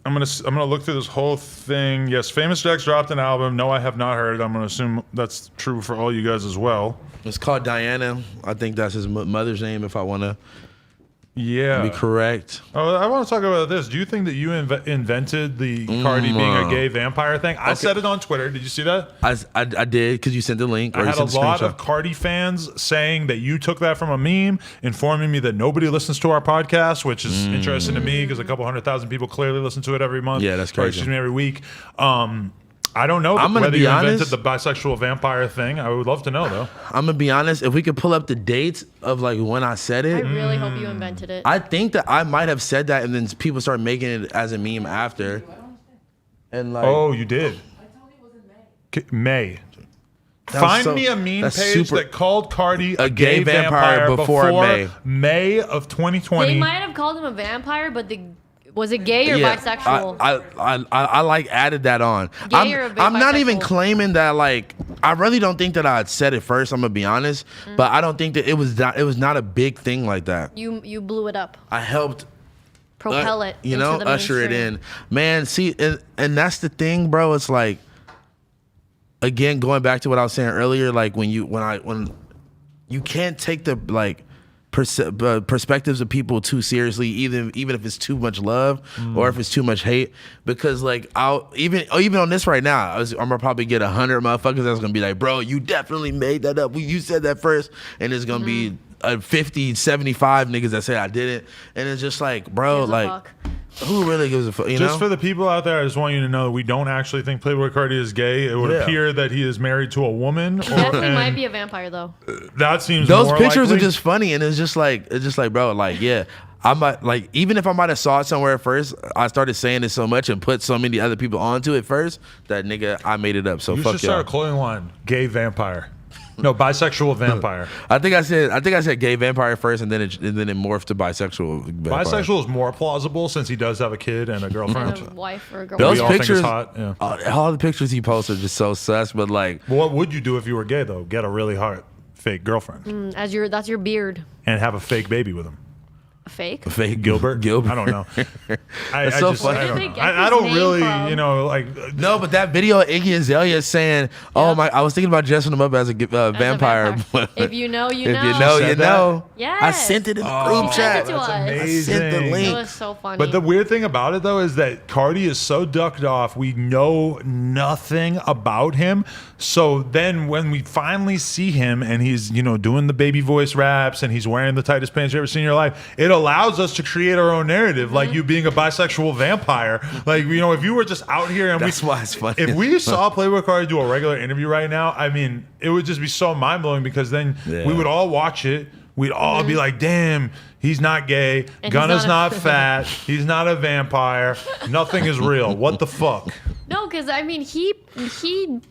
I'm gonna look through this whole thing. Yes, Famous Jack's dropped an album. No, I have not heard it. I'm gonna assume that's true for all you guys as well. It's called Diana. I think that's his mother's name. If I want to Yeah. be correct. Oh, I want to talk about this. Do you think that you invented the Cardi being a gay vampire thing? I said it on Twitter. Did you see that? I did because you sent the link. Or I you had a sent the lot screenshot. of Cardi fans saying that you took that from a meme, informing me that nobody listens to our podcast, which is interesting to me because a couple 100,000 people clearly listen to it every month. Yeah, that's Or, crazy. excuse me, every week. I don't know I'm gonna whether be you honest. invented the bisexual vampire thing. I would love to know though. I'm gonna be honest. If we could pull up the dates of like when I said I it, really hope you invented it. I think that I might have said that, and then people start making it as a meme after. And like, Oh, you did. May. That was Find so- me a meme that's page super- that called Cardi A gay vampire before May of 2020. They might have called him a vampire, but was it gay or bisexual? I like added that on. Gay or I'm not even bisexual? claiming that like I really don't think that I had said it first. I'm gonna be honest, but I don't think that it was not a big thing like that. You blew it up, I helped propel it, you into know, the usher it mainstream. in. Man, see, and that's the thing, bro. It's like, again, going back to what I was saying earlier, like when you can't take the like perspectives of people too seriously, even if it's too much love or if it's too much hate, because like I'll even on this right now, I'm gonna probably get 100 motherfuckers that's gonna be like, bro, you definitely made that up. You said that first, and it's gonna be 50, 75 niggas that say I didn't, and it's just like, bro, Gives a like. fuck. Who really gives a fuck? You Just know? for the people out there, I just want you to know that we don't actually think Playboy Cardi is gay. It would Yeah. appear that he is married to a woman. Definitely and might be a vampire though. that seems Those more pictures likely. are just funny, and it's just like, bro, like, yeah, I might like, even if I might have saw it somewhere at first, I started saying it so much and put so many other people onto it first that nigga, I made it up. So You fuck should start a y'all. clothing line, gay vampire. No, bisexual vampire. I think I said gay vampire first, and then it morphed to bisexual. Vampire. Bisexual is more plausible since he does have a kid and a girlfriend. And a wife or a girlfriend. Those We all think it's pictures, hot, yeah. all the pictures he posted are just so sus. But like, What would you do if you were gay though? Get a really hot fake girlfriend That's your beard. and have a fake baby with him. Fake. fake Gilbert. I don't know. That's so funny. I Where did they don't, get I his don't name really, from? you know, like. No, but that video of Iggy Azalea saying, "Oh my," I was thinking about dressing him up as a vampire. If you know, you If know. you know, Said you that? know. Yes. I sent it in the group chat. Send it to us. I sent the Amazing. link. It was so funny. But the weird thing about it though is that Cardi is so ducked off. We know nothing about him. So then when we finally see him and he's, you know, doing the baby voice raps and he's wearing the tightest pants you've ever seen in your life, it allows us to create our own narrative, like you being a bisexual vampire. Like, you know, if you were just out here and That's why it's funny. if we saw Playboy Cardi do a regular interview right now, I mean, it would just be so mind blowing because then we would all watch it. We'd all be like, damn, he's not gay. And Gunna's he's not not fat. He's not a vampire. Nothing is real. What the fuck? No, because I mean, he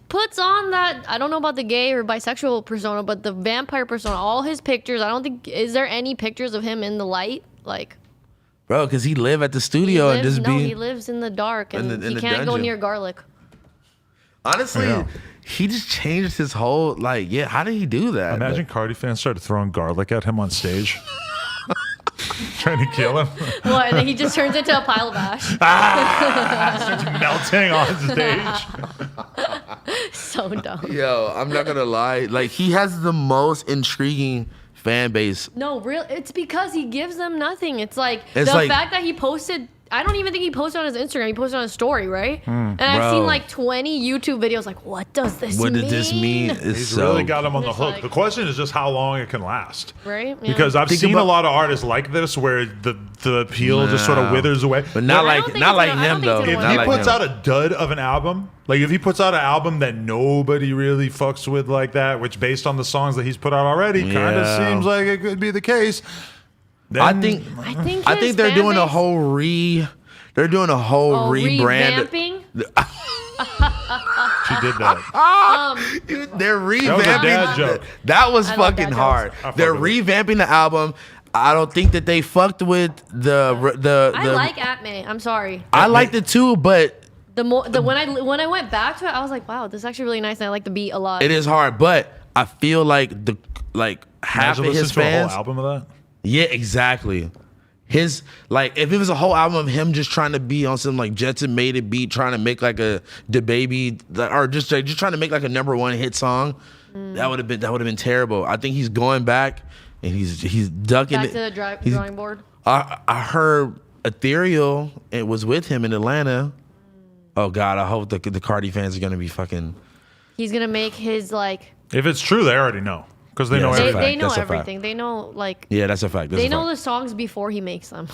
puts on that. I don't know about the gay or bisexual persona, but the vampire persona. All his pictures. I don't think is there any pictures of him in the light, like. Bro, because he live at the studio and just be. He lives in the dark and in he the can't go dungeon. near garlic. Honestly, Yeah. he just changed his whole like. Yeah, how did he do that? Imagine Cardi fans started throwing garlic at him on stage. Trying to kill him. What? And then he just turns into a pile of ash. Starts melting on stage. So dumb. Yo, I'm not gonna lie. Like he has the most intriguing fan base. No, real. It's because he gives them nothing. It's like It's the like- fact that he posted. I don't even think he posted on his Instagram. He posted on his story, right? And bro. I've seen like 20 YouTube videos. Like, what does this What mean? did this mean? It's He's so, really got him on the It's hook. like- The question is just how long it can last. Right? Yeah. Because I've Think seen about- a lot of artists like this where the appeal just sort of Nah. withers away. but not I don't like think not it's like gonna- I don't him think it's though. gonna If work. Not he like puts him. out a dud of an album, like if he puts out an album that nobody really fucks with like that, which based on the songs that he's put out already, kind of Yeah. seems like it could be the case. Then, I think I think they're his doing a fan whole They're doing a whole rebrand. revamping. she did that. They're was a revamping. dad joke. That was I love fucking dad hard. I fuck They're with it. revamping the album. I don't think that they fucked with the. I like Atme. I'm sorry. I liked it too, but When I went back to it, I was like, wow, this is actually really nice, and I like the beat a lot. it is hard. But I feel like half Imagine of his listening to a fans. whole album of that. Yeah, exactly. His like if it was a whole album of him just trying to be on some like Jetson Made It beat, trying to make like a DaBaby or just trying to make like a #1 hit song, that would have been terrible. I think he's going back and he's ducking Back it. to the He's- drawing board. I heard Ethereal. It was with him in Atlanta. Oh God, I hope the Cardi fans are gonna be fucking. He's gonna make his like. If it's true, they already know because they Yeah, know that's a everything. fact. They know That's a fact. everything. They know like. Yeah, that's a fact. That's They a know fact. the songs before he makes them.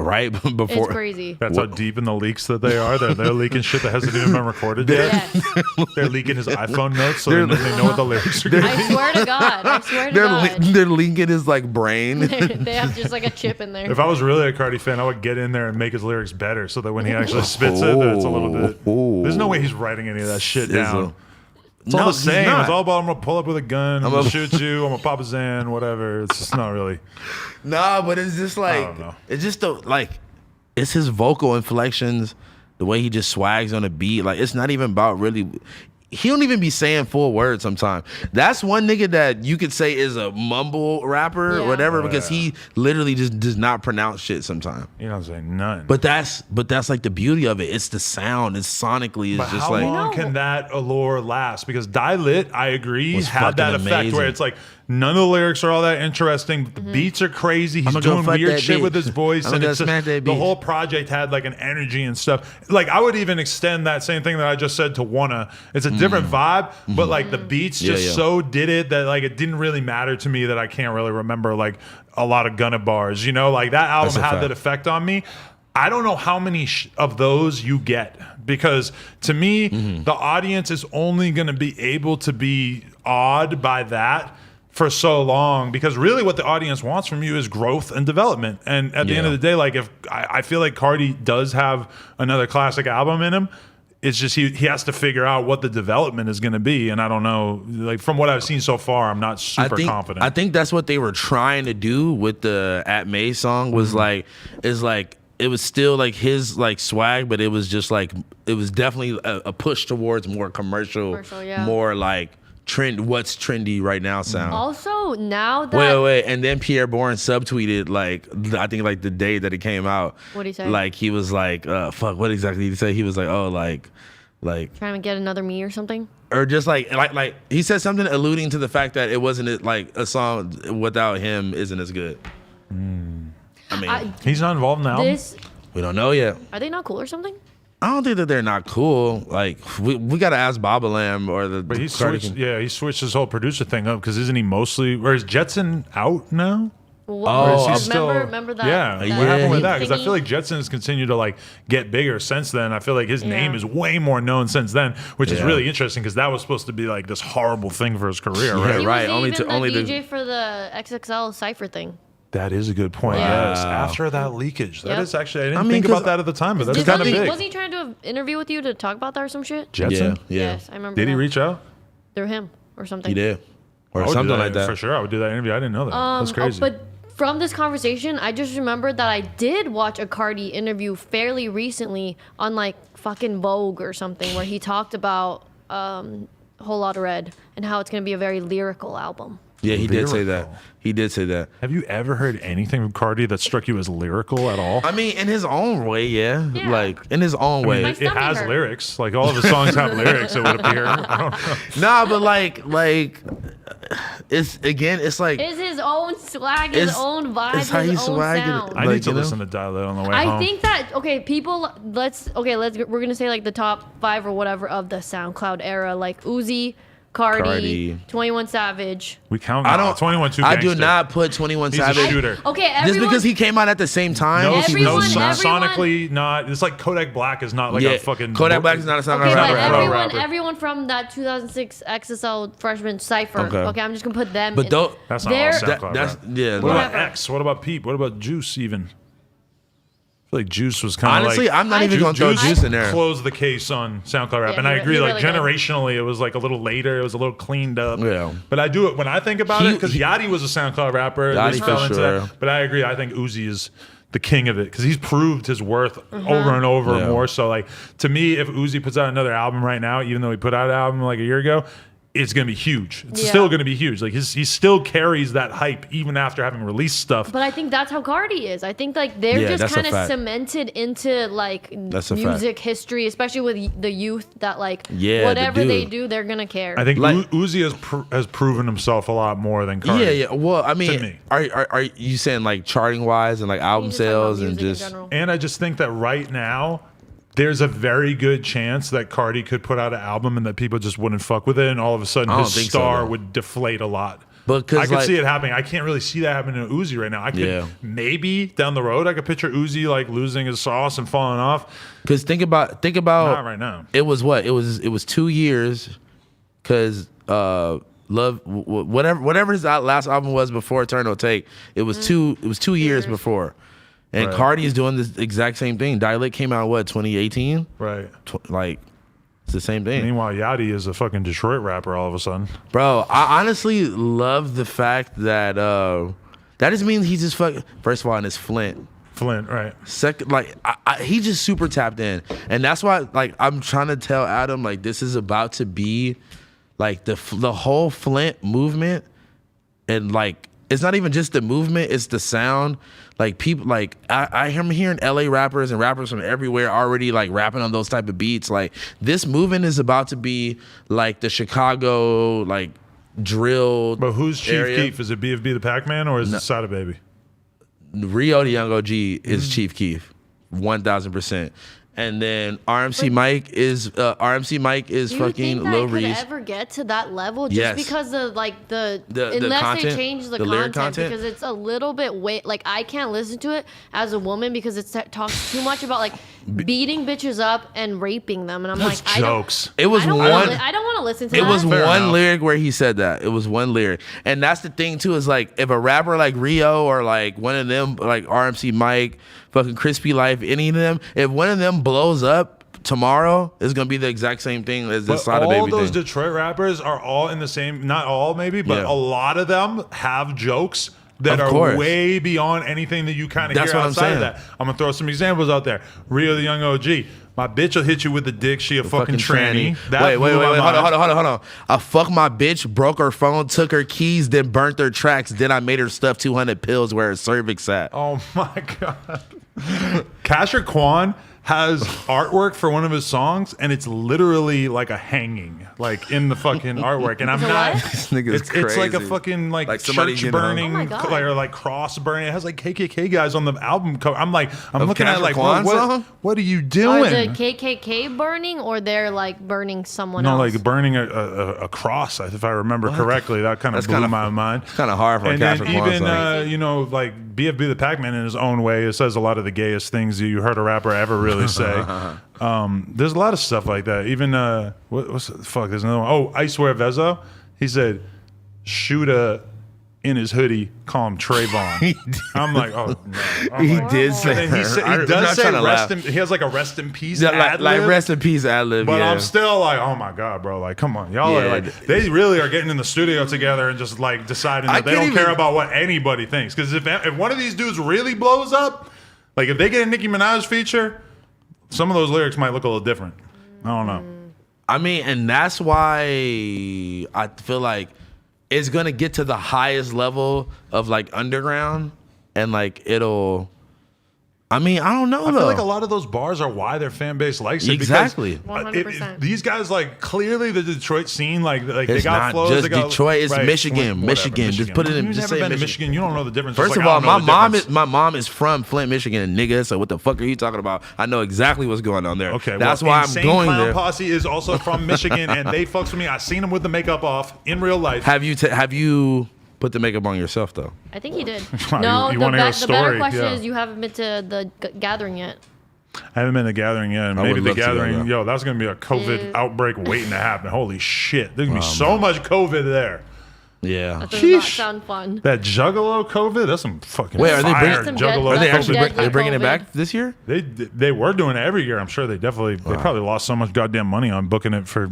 Right It's before. crazy. That's how deep in the leaks that they are. They're leaking shit that hasn't even been recorded yet. Yes. They're leaking his iPhone notes so they know what the lyrics are going to I be. swear to God. I swear to God. They're linking his like brain. They have just like a chip in there. If I was really a Cardi fan, I would get in there and make his lyrics better so that when he actually spits it, that it's a little bit. There's no way he's writing any of that shit down. It's all No, the he's same. not. It's all about I'm gonna pull up with a gun, I'm gonna- gonna shoot you, I'm gonna pop a Zan, whatever. It's just not really. Nah, but it's just I like don't know. it's just it's his vocal inflections, the way he just swags on a beat. Like it's not even about really. He don't even be saying full words sometimes. That's one nigga that you could say is a mumble rapper or Yeah. whatever because he literally just does not pronounce shit sometimes. You know what I'm saying? None. But that's like the beauty of it. It's the sound. It's sonically. It's But just how like long can that allure last? Because Die Lit, I agree, Was had that fucking effect amazing. where it's like none of the lyrics are all that interesting. But the beats are crazy. He's I'ma go doing fuck weird that shit bitch. with his voice, I'ma and go it's just, smack that the bitch. whole project had like an energy and stuff. Like I would even extend that same thing that I just said to Wanna. It's a different vibe, but like the beats just Yeah. so did it that like it didn't really matter to me that I can't really remember like a lot of Gunna bars. You know, like that album That's a had fact. that effect on me. I don't know how many of those you get because to me, the audience is only going to be able to be awed by that for so long because really what the audience wants from you is growth and development. And at the end of the day, like if I feel like Cardi does have another classic album in him, it's just he has to figure out what the development is going to be, and I don't know. Like from what I've seen so far, I'm not super confident. I think that's what they were trying to do with the At May song was it was still like his like swag, but it was just like it was definitely a push towards more commercial yeah. more like what's trendy right now sound. Also, now that wait, and then Pierre Bourne subtweeted like I think like the day that it came out. What did he say? Like he was like, fuck, what exactly did he say? He was like, oh, like trying to get another me or something. Or just like he said something alluding to the fact that it wasn't like a song without him isn't as good. I mean, he's not involved in the album. We don't know yet. Are they not cool or something? I don't think that they're not cool. Like we gotta ask Baba Lamb or the. But he switched. Yeah, he switched his whole producer thing up because isn't he mostly? Or is Jetson out now? Or is he still, remember that? Yeah, what happened with that? Because I feel like Jetson has continued to like get bigger since then. I feel like his name is way more known since then, which is really interesting because that was supposed to be like this horrible thing for his career, right? He right. Was only the DJ for the XXL Cypher thing. That is a good point. Yeah. Yes, after that leakage, that is actually I didn't mean, think about that at the time, but that's kind of big. Wasn't he trying to do an interview with you to talk about that or some shit? Jetson? Yeah. Yes, I remember. Did he that. reach out? Through him or something? He did, or I would something do like that. For sure, I would do that interview. I didn't know that. That's crazy. But from this conversation, I just remembered that I did watch a Cardi interview fairly recently on like fucking Vogue or something where he talked about Whole Lotta Red and how it's gonna be a very lyrical album. Yeah, he did say that. He did say that. Have you ever heard anything from Cardi that struck you as lyrical at all? I mean, in his own way, yeah. Like in his own way. It has lyrics. Like all of his songs have lyrics. It would appear. I don't know. Nah, but like it's like It's his own swag, his own vibe, it's how he his own swag it. sound. I need to listen to Dial It on the way home. I think that we're gonna say like the top 5 or whatever of the SoundCloud era, like Uzi, Cardi, 21 Savage. We count. I don't. 21 Too I Gangster. do not put 21 He's a Savage. shooter. Okay, everyone, Just because he came out at the same time. No, Everyone- sonically not. It's like Kodak Black is not like a fucking. Kodak Black is not a song. Okay, but rapper. everyone from that 2006 XSL freshman cypher. Okay, I'm just gonna put them. But that's not all SoundCloud. that's rap. yeah. What about X? What about Peep? What about Juice? Even. I feel like Juice was kind of Honestly, like, I'm not even gonna throw Juice in there. Closed the case on SoundCloud rap, Yeah, and I agree. he Like really did. generationally, it was like a little later. It was a little cleaned up. Yeah. But I do it when I think about it because Yachty was a SoundCloud rapper. Yachty This fell for into sure. that. But I agree. I think Uzi is the king of it because he's proved his worth over and over more. So like to me, if Uzi puts out another album right now, even though he put out an album like a year ago, it's gonna be huge. It's still gonna be huge. Like he still carries that hype even after having released stuff. But I think that's how Cardi is. I think like they're Yeah, just that's a kind of fact. cemented into like That's a music history, especially with the youth that like Yeah, the whatever they dude. do, they're gonna care. I think Like- Uzi has proven himself a lot more than Cardi. Yeah. Well, I mean, me. are you saying like charting wise and like album Just talking about sales and music in just general. And I just think that right now, there's a very good chance that Cardi could put out an album and that people just wouldn't fuck with it, and all of a sudden I don't his think so, star though. would deflate a lot. But 'cause, I could like- see it happening. I can't really see that happening to Uzi right now. I could maybe down the road I could picture Uzi like losing his sauce and falling off. because think about Not right now. It was 2 years because Love whatever his last album was before Eternal Take, it was 2 years before. And Right. Cardi is doing this exact same thing. Dialect came out 2018? Right. Like it's the same thing. Meanwhile, Yachty is a fucking Detroit rapper all of a sudden. Bro, I honestly love the fact that that just means he's just fucking. First of all, and it's Flint. Flint, right. Second, like he just super tapped in, and that's why like I'm trying to tell Adam like this is about to be like the whole Flint movement, and like it's not even just the movement, it's the sound. Like people like I'm hearing LA rappers and rappers from everywhere already like rapping on those type of beats. Like this movement is about to be like the Chicago like drill. But who's Chief area. Keef? Is it BFB the Pac-Man or is it Sada Baby? Rio the Young OG is Chief Keef, 1000%. And then RMC Mike is Do you fucking think that Lil it could Reese. ever get to that level? Just Yes. because of like the content, unless they change the lyric content, because it's a little bit like I can't listen to it as a woman because it talks too much about like beating bitches up and raping them, and I'm That's like jokes. It was I don't one. want to listen to It that. was Fair one enough. lyric where he said that. It was one lyric. And that's the thing too, is like if a rapper like Rio or like one of them, like RMC Mike, fucking Crispy Life, any of them, if one of them blows up, tomorrow is gonna be the exact same thing as this But Sada all Baby those thing. Detroit rappers are all in the same. Not all, maybe, but Yeah. a lot of them have jokes that Of are course. way beyond anything that you kind of That's hear what I'm outside of saying. that. I'm gonna throw some examples out there. Rio the Young OG. My bitch will hit you with the dick. She a fucking tranny. That Wait. blew my mind. Hold on. I fucked my bitch, broke her phone, took her keys, then burnt her tracks. Then I made her stuff 200 pills where her cervix at. Oh my god. Casher Kwan has artwork for one of his songs, and it's literally like a hanging, like in the fucking artwork. And I'm It's a not. what? This nigga's It's like a crazy. fucking Like somebody, church you know. burning, Oh my God. or like cross burning. It has like KKK guys on the album cover. I'm looking Casher at like, Kwan song? what are you Are doing? the KKK burning, or they're like burning someone No, else? like burning a cross, if I remember correctly. That kind of That's blew kinda- my mind. It's kind of hard for a And then Casher Kwan even song. you know, like BFB the Pac-Man in his own way, it says a lot of the gayest things you heard a rapper ever really say. There's a lot of stuff like that. Even what's the fuck? There's another one. Oh, I Swear Vezo. He said, "Shooter in his hoodie, call him Trayvon." I'm like, oh no. I'm He like, did say and then he I'm does not say trying to rest laugh. in. He has like a rest in peace. Yeah, like ad-lib. rest in peace, ad-lib. But yeah. I'm still like, oh my god, bro! Like, come on, y'all are Yeah. like, they really are getting in the studio together and just like deciding I that they can't don't care even- about what anybody thinks. Because if one of these dudes really blows up, like if they get a Nicki Minaj feature, some of those lyrics might look a little different. I don't know. I mean, and that's why I feel like it's gonna get to the highest level of like underground, and like it'll. I mean, I don't know I though. feel like a lot of those bars are why their fan base likes it. Exactly. Because, 100%. these guys like clearly the Detroit scene like they It's got not flows. just they got, Detroit, it's right, Michigan, whatever, Michigan. Just put it in- You've just never say been to Michigan. Michigan. You don't know the difference. First It's of like, I all, don't know the difference. my mom is from Flint, Michigan, nigga. So what the fuck are you talking about? I know exactly what's going on there. Okay, that's well, why I'm Insane going Clown there. Posse is also from Michigan, and they fucks with me. I seen them with the makeup off in real life. Have you put the makeup on yourself though? I think he did. Wow, No, you the, wanna hear a the better story, question yeah. is you haven't been to the gathering yet. I haven't been to the gathering yet. And I maybe would the love to go, gathering, though. yo, that's gonna be a COVID Dude. outbreak waiting to happen. Holy shit, there's gonna be so much COVID there. Yeah. That does not Sheesh. sound fun. That Juggalo COVID, that's some fucking Wait, are they fire bringing- Some Juggalo Are they That's actually deadly they're bringing it COVID. back this year? They were doing it every year. I'm sure they probably lost so much goddamn money on booking it for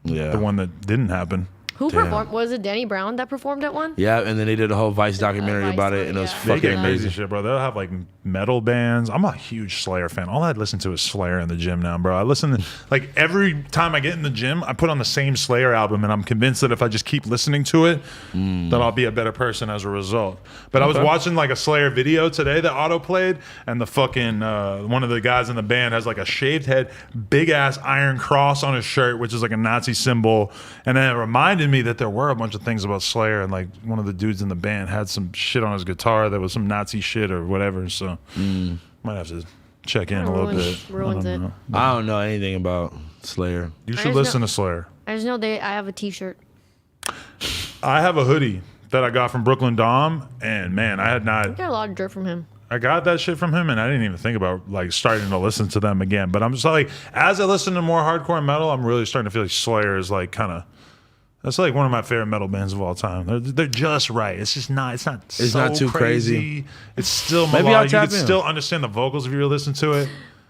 Yeah. the one that didn't happen. Who Damn. performed? Was it Danny Brown that performed at one? Yeah, and then they did a whole Vice documentary Vice about it, one, and it was yeah. They fucking get crazy amazing. shit, bro. They'll have like metal bands. I'm a huge Slayer fan. All I listen to is Slayer in the gym now, bro. I listen to like every time I get in the gym, I put on the same Slayer album, and I'm convinced that if I just keep listening to it, that I'll be a better person as a result. But I was watching like a Slayer video today that auto played, and the fucking one of the guys in the band has like a shaved head, big ass iron cross on his shirt, which is like a Nazi symbol. And then it reminded me that there were a bunch of things about Slayer, and like one of the dudes in the band had some shit on his guitar that was some Nazi shit or whatever. So might have to check in a little bit. Ruins I it. don't know. I don't know anything about Slayer. You I should just listen know- to Slayer. I just know I have a T-shirt. I have a hoodie that I got from Brooklyn Dom, and man, I had not. I got a lot of dirt from him. I got that shit from him, and I didn't even think about like starting to listen to them again. But I'm just like, as I listen to more hardcore metal, I'm really starting to feel like Slayer is like kind of. That's like one of my favorite metal bands of all time. They're just right. It's just not. It's not. It's so not too crazy. It's still Maybe melodic. I'll You tap can in. still understand the vocals if you listen to it.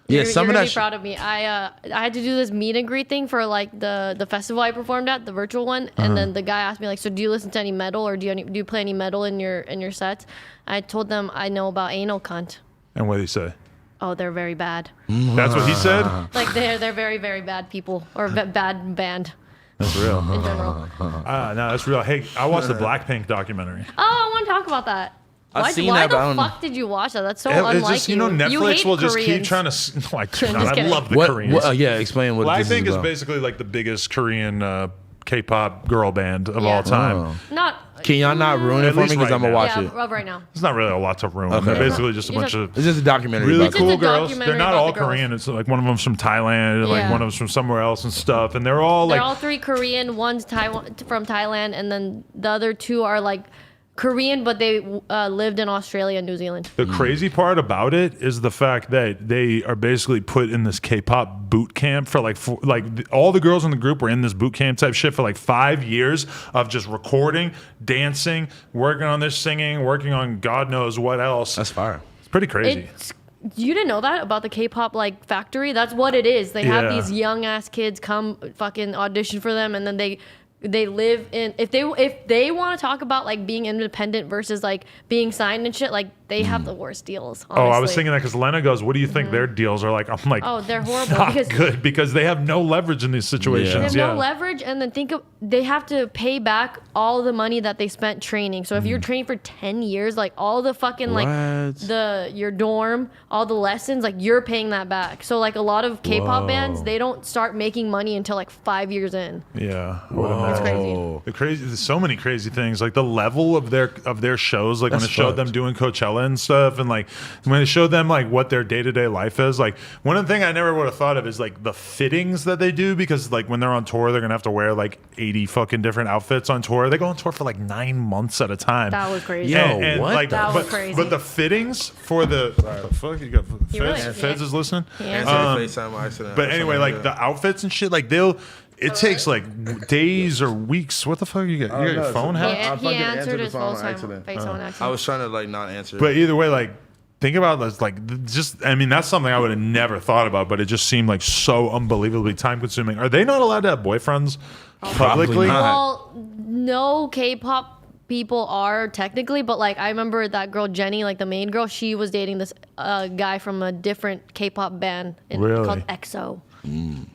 Yeah, You're some of gonna that. be proud of me. I had to do this meet and greet thing for like the festival I performed at, the virtual one, and then the guy asked me like, so do you listen to any metal or do you play any metal in your sets? I told them I know about Anal Cunt. And what did he say? Oh, they're very bad. That's what he said. Like they're very very bad people or bad band That's real. in general. No, that's real. Hey, I watched the Blackpink documentary. Oh, I want to talk about that. I've Why, seen why that, but I the don't know. fuck did you watch that? That's so It's unlike just, you know, You Netflix hate will just keep Koreans. trying to like. I'm just I kidding. love the What? Koreans. Yeah, explain what this Blackpink is is about. basically like the biggest Korean K-pop girl band of Yeah. all time. Oh. Not. Can y'all not ruin it At for me least because right I'm gonna now. watch Yeah, it? right now. It's not really a lot to ruin. Okay. They're basically just a You bunch just- of It's just a documentary really about just cool a girls. They're documentary not about all the girls. Korean. It's like one of them's from Thailand, and like Yeah. one of them's from somewhere else and stuff. And they're all They're like all three Korean. One's Taiwan from Thailand, and then the other two are like Korean, but they lived in Australia and New Zealand. The crazy part about it is the fact that they are basically put in this K-pop boot camp for all the girls in the group were in this boot camp type shit for like 5 years of just recording, dancing, working on their singing, working on God knows what else. That's fire. It's pretty crazy. You didn't know that about the K-pop like factory? That's what it is. They have Yeah. these young ass kids come fucking audition for them, and then they live in if they want to talk about like being independent versus like being signed and shit, like they have the worst deals. Honestly. Oh, I was thinking that because Lena goes, "What do you think their deals are like?" I'm like, Oh, they're horrible not because good because they have no leverage in these situations. they have Yeah, no leverage, and then they have to pay back all the money that they spent training. So if you're training for 10 years, like all the fucking like your dorm, all the lessons, like you're paying that back. So like a lot of K-pop bands, they don't start making money until like 5 years in. Yeah, I would imagine. It's crazy. There's so many crazy things. Like the level of their shows, like when it showed them doing Coachella and stuff, and like when it showed them like what their day-to-day life is. Like one of the things I never would have thought of is like the fittings that they do, because like when they're on tour, they're gonna have to wear like 80 fucking different outfits on tour. They go on tour for like 9 months at a time. That was crazy. Yo, what Like, That but, was crazy. But the fittings for the what the fuck, you got really- Feds is listening. Yeah. FaceTime accident. But anyway, like the outfits and shit, like it takes like days or weeks. What the fuck you got? You got your phone hacked? He answered his phone accident. I was trying to like not answer. But either way, like think about this, like just I mean that's something I would have never thought about, but it just seemed like so unbelievably time consuming. Are they not allowed to have boyfriends publicly? not. Well, no K-pop people are technically, but like I remember that girl Jenny, like the main girl, she was dating this guy from a different K-pop band Really? called EXO.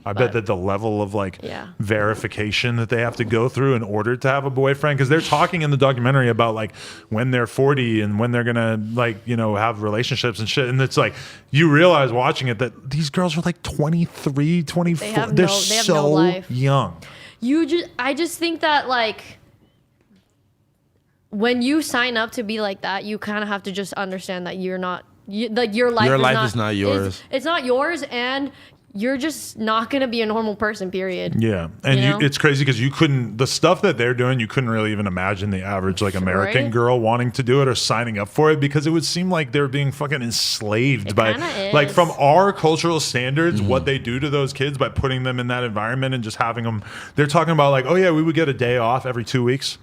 I bet that the level of like Yeah. verification that they have to go through in order to have a boyfriend, because they're talking in the documentary about like when they're 40 and when they're gonna like have relationships and shit, and it's like you realize watching it that these girls are like 23, 24. They have They're no- they have so no life. young. I just think that like when you sign up to be like that, you kind of have to just understand that you're not like your life is not yours. It's not yours, and you're just not gonna be a normal person. Period. Yeah, and You know? it's crazy because you couldn't the stuff that they're doing. You couldn't really even imagine the average like American Right? girl wanting to do it or signing up for it, because it would seem like they're being fucking enslaved by kinda like is. from our cultural standards. What they do to those kids by putting them in that environment and just having them. They're talking about like, oh yeah, we would get a day off every 2 weeks.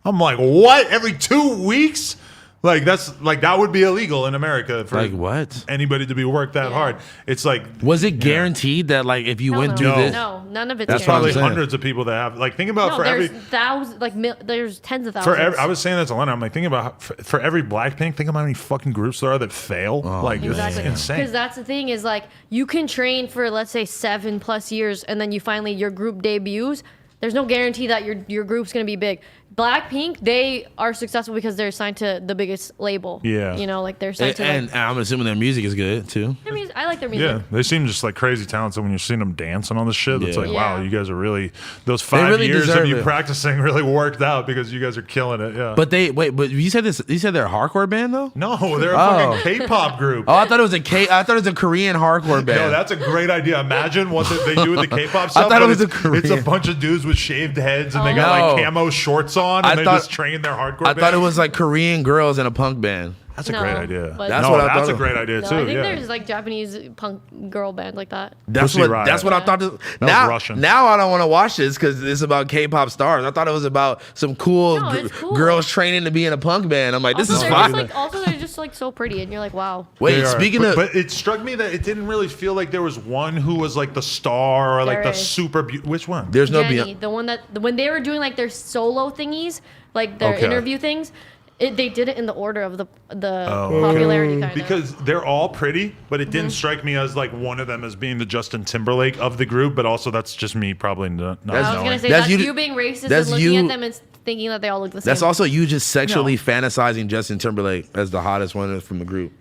I'm like, what? Every 2 weeks? Like that's like that would be illegal in America for like what? anybody to be worked that Yeah. hard. It's like Was it guaranteed that like if you Hell went no. through this? No, none of it's That's probably saying. hundreds of people that have like think about No, for there's every thousands, like there's tens of thousands. for every, I was saying that to Lena. I'm like thinking about for every Blackpink. Think about how many fucking groups there are that fail. Like Exactly. it's insane. Because that's the thing is like you can train for let's say 7+ years, and then you finally your group debuts. There's no guarantee that your group's gonna be big. Blackpink, they are successful because they're signed to the biggest label. Yeah. Like they're signed And, to. and I'm assuming their music is good too. I like their music. Yeah, they seem just like crazy talented when you're seeing them dancing on the shit. It's Yeah. like, wow, Yeah. you guys are really those 5 really years of deserve you it. practicing really worked out because you guys are killing it. Yeah. But but you said this. You said they're a hardcore band though. no, they're a Oh. fucking K-pop group. Oh, I thought it was a Korean hardcore band. No, that's a great idea. Imagine what they do with the K-pop stuff. thought it but was a it's a Korean. bunch of dudes with shaved heads and they got like No. camo shorts on and I they thought- just train their hardcore. I thought it band. was like Korean girls in a punk band. That's a No, great idea. but- That's no, what I that's thought a of. great idea No, too. I think yeah. there's like Japanese punk girl band like that. That's Pussy what. Riot. That's what I thought. was Now, Russian. now I don't want to watch this because it's about K-pop stars. I thought it was about some cool, No, it's cool. girls training to be in a punk band. I'm like, this Also, is they're fine. just, like, also, they're just like so pretty, and you're like, wow. Wait, They are. speaking but, of, but it struck me that it didn't really feel like there was one who was like the star or like There the is. super. Which one? there's no Jenny, Beyonce. the one that when they were doing like their solo thingies, like their Okay. interview things, they did it in the order of the popularity kind of. Because they're all pretty, but it didn't strike me as like one of them as being the Justin Timberlake of the group. But also, that's just me probably not That's- I was knowing. gonna say That's that's, you- you being racist that's and looking you- at them and thinking that they all look the same. That's also you just sexually No. fantasizing Justin Timberlake as the hottest one from the group.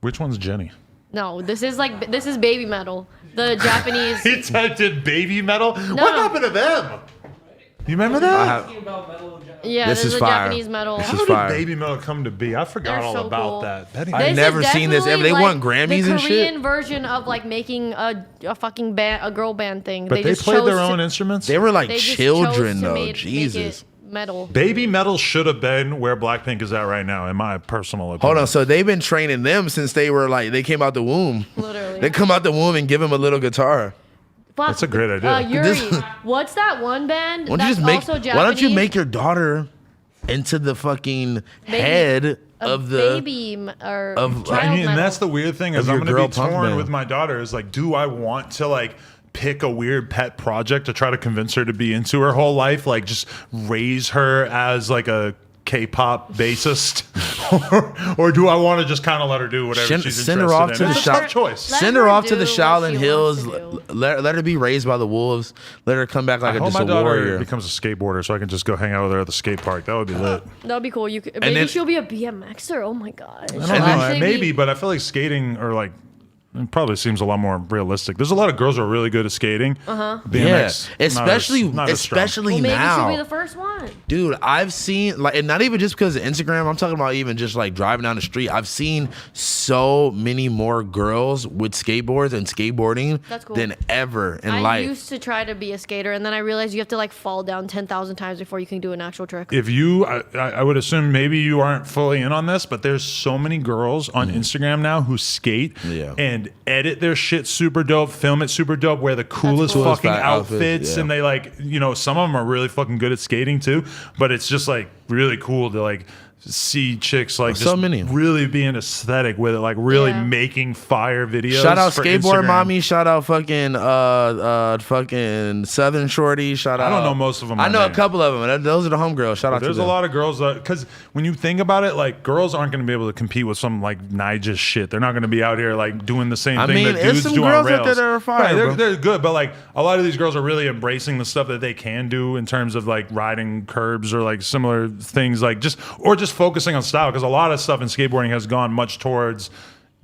Which one's Jenny? No, this is baby metal. The Japanese. He typed in baby metal. What no. happened to them? You remember that? Yeah, This this is is fire. Japanese metal. This How is did fire. baby metal come to be? I forgot They're all so about cool. that. That I've This never is seen this. definitely, They won Grammys the and shit? Korean version of like making a fucking band, a girl band thing. but they just played their chose own to- instruments. They were like They just children chose to though. make Jesus. it metal. Baby metal should have been where Blackpink is at right now, in my personal opinion. Hold on. So they've been training them since they were like they came out the womb. Literally. They come out the womb and give them a little guitar. That's a great idea. Yuri, This- what's that one band Why don't you that's just make? also Japanese? Why don't you make your daughter into the fucking head of the baby or of- child I mean, and medal. that's the weird thing is Of I'm your going girl to be punk torn band. with my daughter. Is like, do I want to like pick a weird pet project to try to convince her to be into her whole life? Like, just raise her as like a K-pop bassist, or do I want to just kind of let her do whatever she's interested send her off in? to the It's a shop. tough choice. Let Send her her off to the do what Shaolin she Hills. wants to Let her be raised by the wolves. Let her come back like I hope just my a daughter warrior. becomes a skateboarder so I can just go hang out with her at the skate park. That would be lit. That would be cool. Maybe then- she'll be a BMXer. Oh my god. I don't know, maybe, but I feel like skating or like it probably seems a lot more realistic. There's a lot of girls who are really good at skating. BMX, Yeah, especially not as strong. especially Well, maybe now. she'll be the first one. Dude, I've seen like, and not even just because of Instagram. I'm talking about even just like driving down the street. I've seen so many more girls with skateboards and skateboarding That's cool. than ever in I life. used to try to be a skater, and then I realized you have to like fall down 10,000 times before you can do an actual trick. If you, I would assume maybe you aren't fully in on this, but there's so many girls on Instagram now who skate Yeah. and edit their shit super dope, film it super dope, wear the coolest cool. fucking Coolest outfits, outfits, yeah. and they like, you know, some of them are really fucking good at skating too, but it's just like really cool to like see chicks like So just many. really being aesthetic with it, like really Yeah. making fire videos. Shout out for skateboard Instagram. mommy. Shout out fucking Southern Shorty. Shout out. I don't know most of them I by know a name. couple of them. Those are the homegirls. Shout out to There's them. a lot of girls because when you think about it, like girls aren't going to be able to compete with some like Nija shit. They're not going to be out here like doing the same I thing mean, that there's dudes some do on girls out rails. there that are fire, Right, bro. they're good, but like a lot of these girls are really embracing the stuff that they can do in terms of like riding curbs or like similar things, like just focusing on style. Because a lot of stuff in skateboarding has gone much towards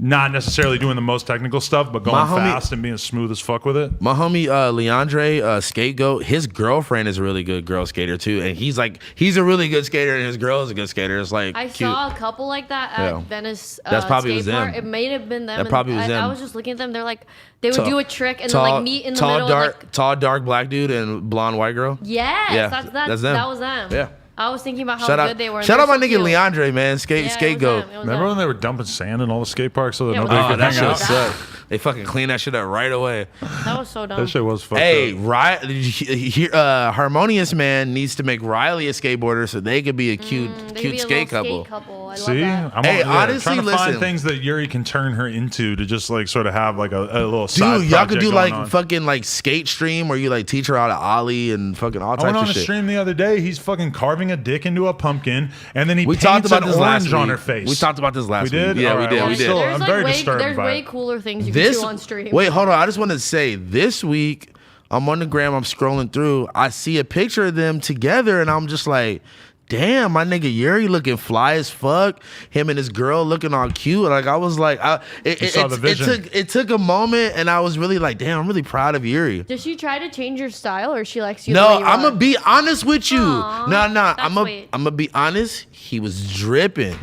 not necessarily doing the most technical stuff, but going My homie- fast and being smooth as fuck with it. My homie Leandre, Scapegoat, his girlfriend is a really good girl skater too, and he's a really good skater, and his girl is a good skater. It's like I cute. saw a couple like that at Yeah. Venice. That's probably skate was them. park. It may have been them. That and probably was I them. was just looking at them. They're like, they would Tall- do a trick and then like meet in the middle. Tall, dark black dude and blonde white girl. Yes, Yeah, that's them. That was them. Yeah. I was thinking about how Shout good out, they were. and shout they're out my so nigga cute. Leandre, man, Yeah, it was scapegoat. them, it was Remember them. when they were dumping sand in all the skate parks so that Yeah, nobody oh, could that hang shit out? sucked. They fucking cleaned that shit up right away. That was so dumb. That shit was fucked Hey, up. Harmonious Man needs to make Riley a skateboarder so they could be a cute, They could cute be a skate little couple. I love See, that. I'm Hey, honestly honestly, trying to find listen. things that Yuri can turn her into to just like sort of have like a little side Dude, y'all could project do going like on. fucking like skate stream where you like teach her how to ollie and fucking all I went types on of a shit. stream the other day. He's fucking carving a dick into a pumpkin, and then he We paints talked about an this last orange on week. her face. We talked about this last We did? week. Yeah, Alright, we did. well, We I'm did. still- I'm very disturbed There's by way it. cooler things you This can do on stream. wait, hold on. I just want to say this week I'm on the gram. I'm scrolling through. I see a picture of them together, and I'm just like, damn, my nigga Yuri looking fly as fuck. Him and his girl looking all cute. Like I was like, saw the vision. it took a moment, and I was really like, damn, I'm really proud of Yuri. Does she try to change your style, or she likes you? the No, way you I'm are? gonna be honest with you. Aw, No, that's I'm sweet. gonna be honest. He was dripping.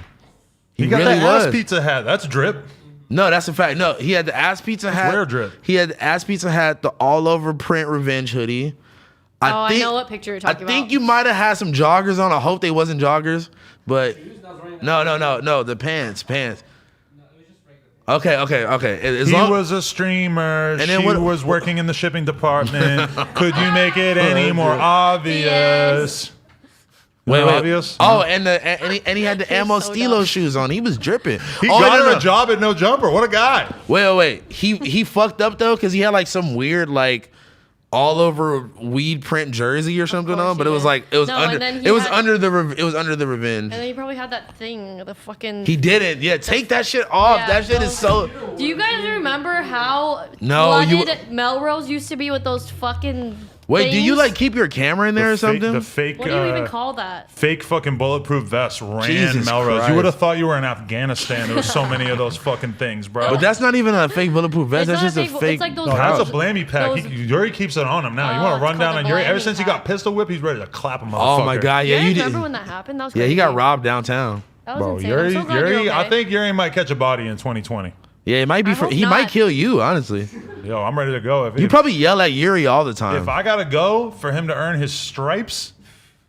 He got really the ass was. pizza hat. That's drip. No, that's a fact. No, he had the ass pizza hat. rare drip. He had the ass pizza hat, the all over print revenge hoodie. I know what picture you're talking I think about. you might have had some joggers on. I hope they wasn't joggers, but no, the pants. Okay. As He long, was a streamer. And then She what- was working in the shipping department. Could you make it any more obvious? Yes. wait. Obvious? Oh, and he had the He's ammo so stilo dumb. shoes on. He was dripping. He Oh, got no, her no. a job at No Jumper. What a guy. Wait. He fucked up though because he had like some weird like all over weed print jersey or something course on, but he it was did. like it was No, and under then he it was had- under the revenge. And then he probably had that thing, the fucking. He didn't. Yeah, take that shit off. Yeah, that shit is so. Do you guys remember how No, you- flooded Melrose used to be with those fucking? Wait, do you things? like keep your camera in there or something? The fake, What do you even call that? fake fucking bulletproof vest ran Jesus Melrose. Christ. You would have thought you were in Afghanistan. There was so many of those fucking things, bro. But that's not even a fake bulletproof vest. It's That's not just a a fake. it's like those. No, that's a those- blammy pack. those- Yuri keeps it on him now. You Oh, want it's to run called down the on Yuri? Ever blammy since he got pack. pistol whipped, he's ready to clap him. Oh my god, yeah, You you guys did. remember when that happened? That was Yeah, crazy. he got robbed downtown. That was Bro, insane. Yuri, I'm so glad you're okay. I think Yuri might catch a body in 2020. Yeah, it might be. I hope He might not. kill you. Honestly, Yo, I'm ready to go. you probably yell at Yuri all the if time. I gotta go for him to earn his stripes,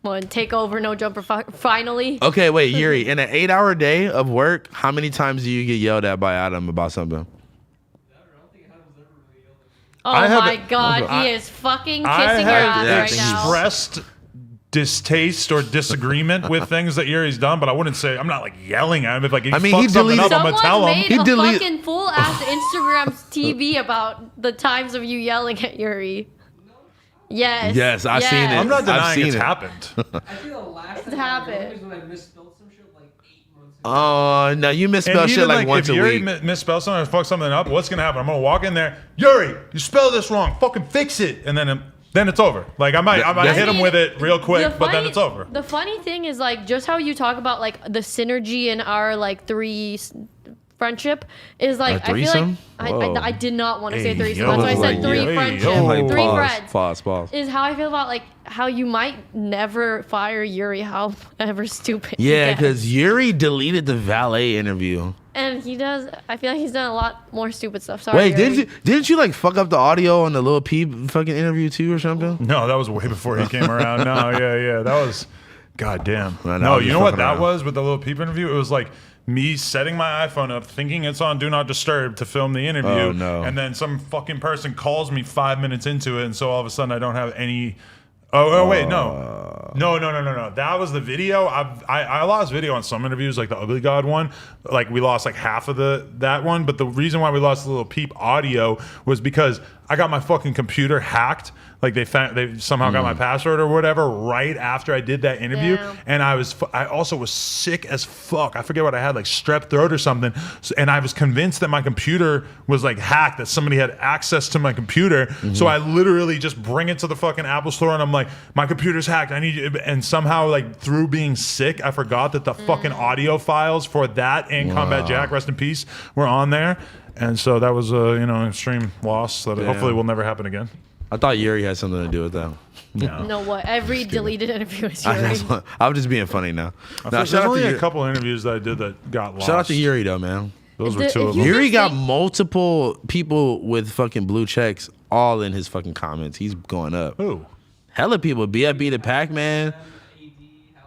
One take over, no jumper. Finally. Okay, wait, Yuri. In an 8-hour day of work, how many times do you get yelled at by Adam about something? Oh I have- my god, I- he is fucking I kissing your have ass right now. expressed distaste or disagreement with things that Yuri's done, but I wouldn't say I'm not like yelling at him. If like he I mean, fucks he something deleted- up, I'm gonna tell Someone him. made He a delete- fucking full ass Instagram TV about the times of you yelling at Yuri. Yes. Yes, I've seen it. I'm not I've denying seen it's it. happened. I feel the last It's time I happened. yelled was when I misspelled some shit like 8 months ago. Oh, no, you misspell And shit even, like once if a Yuri week. misspells something or fuck something up, what's gonna happen? I'm gonna walk in there, Yuri, you spelled this wrong. Fucking fix it, and then it's over. Like I might hit him with it real quick, but then it's over. The funny thing is like just how you talk about like the synergy in our like friendship is like A I feel threesome? like Whoa. I did not want to say Hey, threesome. yo, That's why I said like, three hey, friendship, yo. Like, three pause, friends. pause. Is how I feel about like how you might never fire Yuri, however stupid. he Yeah, gets. because Yuri deleted the valet interview. And he does. I feel like he's done a lot more stupid stuff. Sorry. Wait, Yuri. didn't you like fuck up the audio on the Lil Peep fucking interview too or something? No, that was way before he came around. No, yeah, that was, goddamn. No, No, I'm you just know what fucking that around. was with the little Peep interview? It was like me setting my iPhone up, thinking it's on Do Not Disturb to film the interview. Oh, no. And then some fucking person calls me 5 minutes into it, and so all of a sudden I don't have any. Oh wait, no. That was the video. I lost video on some interviews, like the Ugly God one. Like we lost like half of that one. But the reason why we lost the little Peep audio was because I got my fucking computer hacked. Like they somehow got my password or whatever right after I did that interview, Damn. and I also was sick as fuck. I forget what I had, like strep throat or something. And I was convinced that my computer was like hacked, that somebody had access to my computer. So I literally just bring it to the fucking Apple store, and I'm like, my computer's hacked. I need you. And somehow, like through being sick, I forgot that the fucking audio files for that and Combat Jack, rest in peace, were on there. And so that was an extreme loss that hopefully will never happen again. I thought Yuri had something to do with that. No, what? Every deleted interview is Yuri. I'm just being funny now. Nah, There's shout out only to a Yuri. couple interviews that I did that got lost. Shout out to Yuri though, man. Those were If two of you- them. Yuri got think- multiple people with fucking blue checks all in his fucking comments. He's going up. Who? Hella people. BFB the Pac-Man. AD,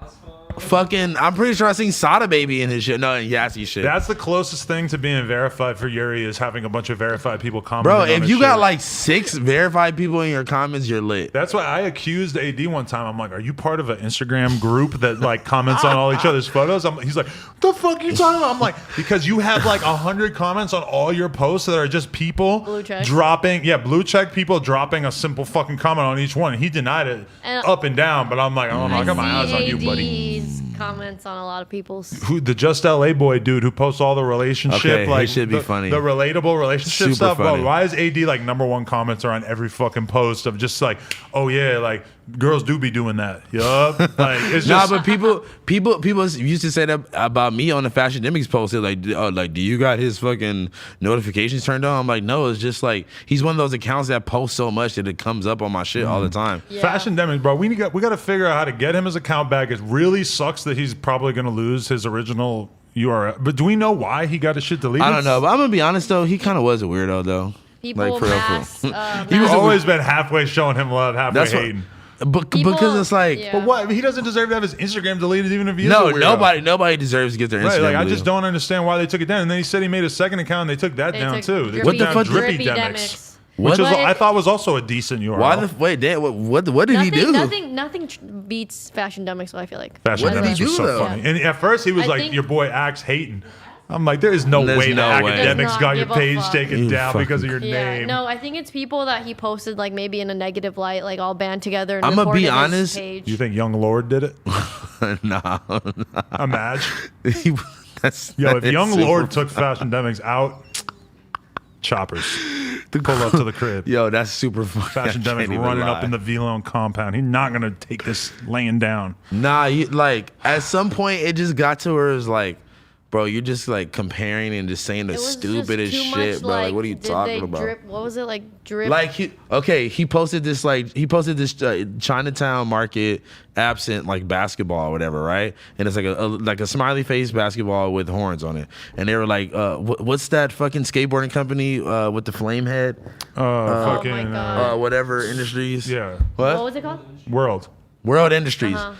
house phone. Fucking, I'm pretty sure I seen Sada Baby in his shit. No, in Yassi shit. That's the closest thing to being verified for Yuri is having a bunch of verified people comment. Bro, if you got like 6 verified people in your comments, you're lit. That's why I accused AD one time. I'm like, "Are you part of an Instagram group that like comments on all each other's photos?" He's like, "The fuck are you talking about?" I'm like, "Because you have like 100 comments on all your posts that are just people Blue check. dropping, blue check people dropping a simple fucking comment on each one." And he denied it And- up and down, but I'm like, "I don't know, I got my eyes on you, see buddy." AD's comments on a lot of people's. Who the Just LA boy dude who posts all the relationship, Okay, he like should be the, funny. the relatable relationship Super stuff. funny. Bro, why is AD like #1 commenter on every fucking post of just like, oh yeah, like girls do be doing that. Yup. Like it's Nah, just but people used to say that about me on the Fashion Demics post. They're like, do you got his fucking notifications turned on? I'm like, no, it's just like he's one of those accounts that posts so much that it comes up on my shit all the time. Yeah. Fashion Demics, bro. We got to figure out how to get him his account back. It really sucks that he's probably gonna lose his original URL. But do we know why he got his shit deleted? I don't know, but I'm gonna be honest though, he kind of was a weirdo though. People Like, for real, for real. mass. He's mass- always been halfway showing him love, halfway That's what- hating. People- because it's like, yeah. But what? He doesn't deserve to have his Instagram deleted, even if he is no, a weirdo. nobody deserves to get their Instagram. Right, like I deleted. just don't understand why they took it down. And then he said he made a second account and they took that They down took too. They Drippy- What the took fuck- down Drippy Drippy Demics, Demics. What? which was, But I it- thought was also a decent URL. Why the wait? Dan, what did he do? Nothing beats Fashion Demics, I feel like. Fashion What did he Demics do, was so though? funny. And at first he was I like, think- your boy Axe hating. I'm like, there is no There's way no that way. Academics Does got not your give a page fuck. taken You down because of your fucking- Yeah, name. no, I think it's people that he posted like maybe in a negative light, like all band together. And I'ma be reported his honest, page. You think Young Lord did it? nah. Imagine. That's, Yo, if that is Young super- Lord took Fashion Demics out, choppers. Pull up to the crib. Yo, that's super funny. Fashion I can't Demics even running lie. up in the V-Lone compound. He's not going to take this laying down. Nah, like at some point it just got to where it's like, bro, you're just like comparing and just saying the It was stupidest just too shit, much, bro. Like, what are you did talking they about? Drip, what was it like? Drip. Like he posted this Chinatown Market absent like basketball or whatever, right? And it's like a smiley face basketball with horns on it. And they were like, what's that fucking skateboarding company with the flame head? Fucking, my God. Whatever Industries. yeah. what What? was it called? World. World Industries. Uh-huh.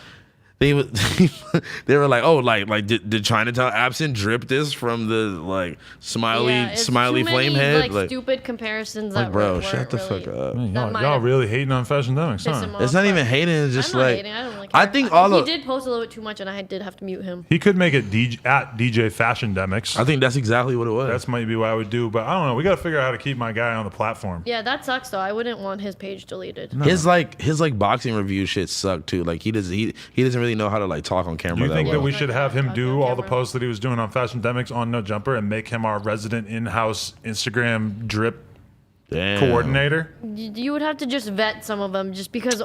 they were like, oh, like did Chinatown Absent drip this from the like smiley it's smiley too flame many, head? like stupid comparisons like that bro, weren't shut the really, fuck up. Man, that might y'all have really hating on Fashion Demics, pissed huh? him off, It's not even but hating. It's just I'm not like hating. I don't really I care. think all he of did post a little bit too much, and I did have to mute him. He could make it at DJ Fashion Demics. I think that's exactly what it was. That's might be what I would do, but I don't know. We got to figure out how to keep my guy on the platform. Yeah, that sucks though. I wouldn't want his page deleted. His boxing review shit sucked too. Like he doesn't really know how to like talk on camera. Do you think that we well. should have him do Okay, all the camera. posts that he was doing on Fashion Demics on No Jumper and make him our resident in-house Instagram drip Damn. coordinator? You would have to just vet some of them, just because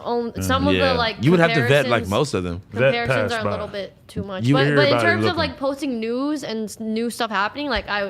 some of Yeah. the like you would have to vet like comparisons- most of them. Vet comparisons pass are by. a little bit too much. You But hear in about it terms of looking. like posting news and new stuff happening, like I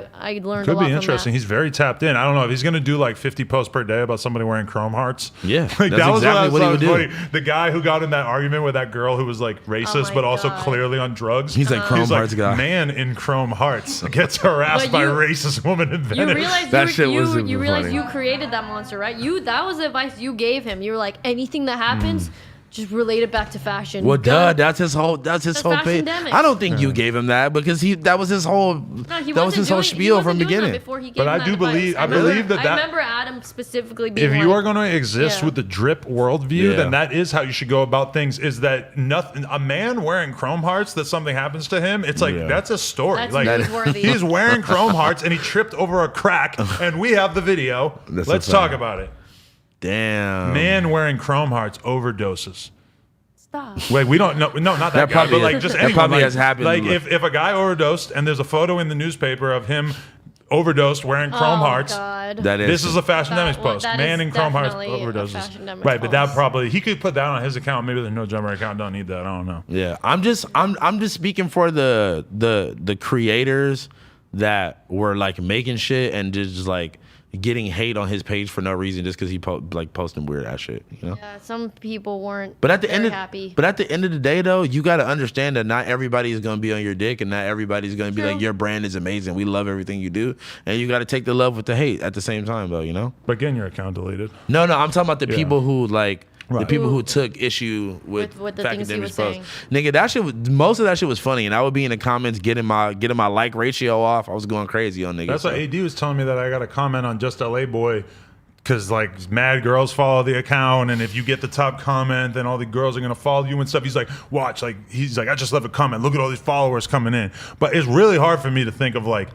learned a Could lot be from interesting. that. He's very tapped in. I don't know if he's going to do like 50 posts per day about somebody wearing chrome hearts. Yeah, like that's that was exactly what he what would was do. funny. The guy who got in that argument with that girl who was like racist, my but also God. clearly on drugs. He's like Chrome He's Hearts like, guy. man in chrome hearts gets harassed But by you- racist woman in You Venice. realize That shit was super you realize funny. you created that monster, right? That was the advice you gave him. You were like, anything that happens, just relate it back to fashion. Well, Duh. that's his whole page. Fashion-demics. I don't think you gave him that because that was his whole No, he that was wasn't his whole doing- he spiel wasn't from doing that beginning. before he gave But him I that do advice. believe- I remember- believe that I remember Adam specifically being if like, you are going to exist Yeah. with the drip worldview, Yeah. then that is how you should go about things. Is that nothing? A man wearing chrome hearts, that something happens to him. It's like Yeah. that's a story. That's like newsworthy. he's wearing chrome hearts and he tripped over a crack, and we have the video. That's a Let's fact. talk about it. Damn. Man wearing chrome hearts overdoses. stop. Wait, we don't know. No, not that, That guy, probably but like has- just that anyone. probably like, has happened. Like if a guy overdosed and there's a photo in the newspaper of him overdosed wearing chrome hearts. God. That is. This is a Fashion That- Demics well, post. that Man is in chrome hearts definitely a overdoses. Fashion Demics Right, but that post. probably he could put that on his account. Maybe the No Jumper account don't need that. I don't know. Yeah, I'm just speaking for the creators that were like making shit and just like getting hate on his page for no reason just because he posting weird ass shit, you know. Yeah, some people weren't. But at the very end, happy. but at the end of the day, though, you got to understand that not everybody is going to be on your dick, and not everybody's going to be True. like, your brand is amazing. We love everything you do, and you got to take the love with the hate at the same time, though. You know? But getting your account deleted. No, I'm talking about the Yeah. people who like. The Right. people who took issue with With the Fat things he Academy's was post, nigga, that shit was, most of that shit was funny, and I would be in the comments getting my like ratio off. I was going crazy on niggas. That's what AD was telling me, that I got a comment on Just LA Boy because like mad girls follow the account, and if you get the top comment, then all the girls are gonna follow you and stuff. He's like, watch, like he's like, I just left a comment. Look at all these followers coming in. But it's really hard for me to think of like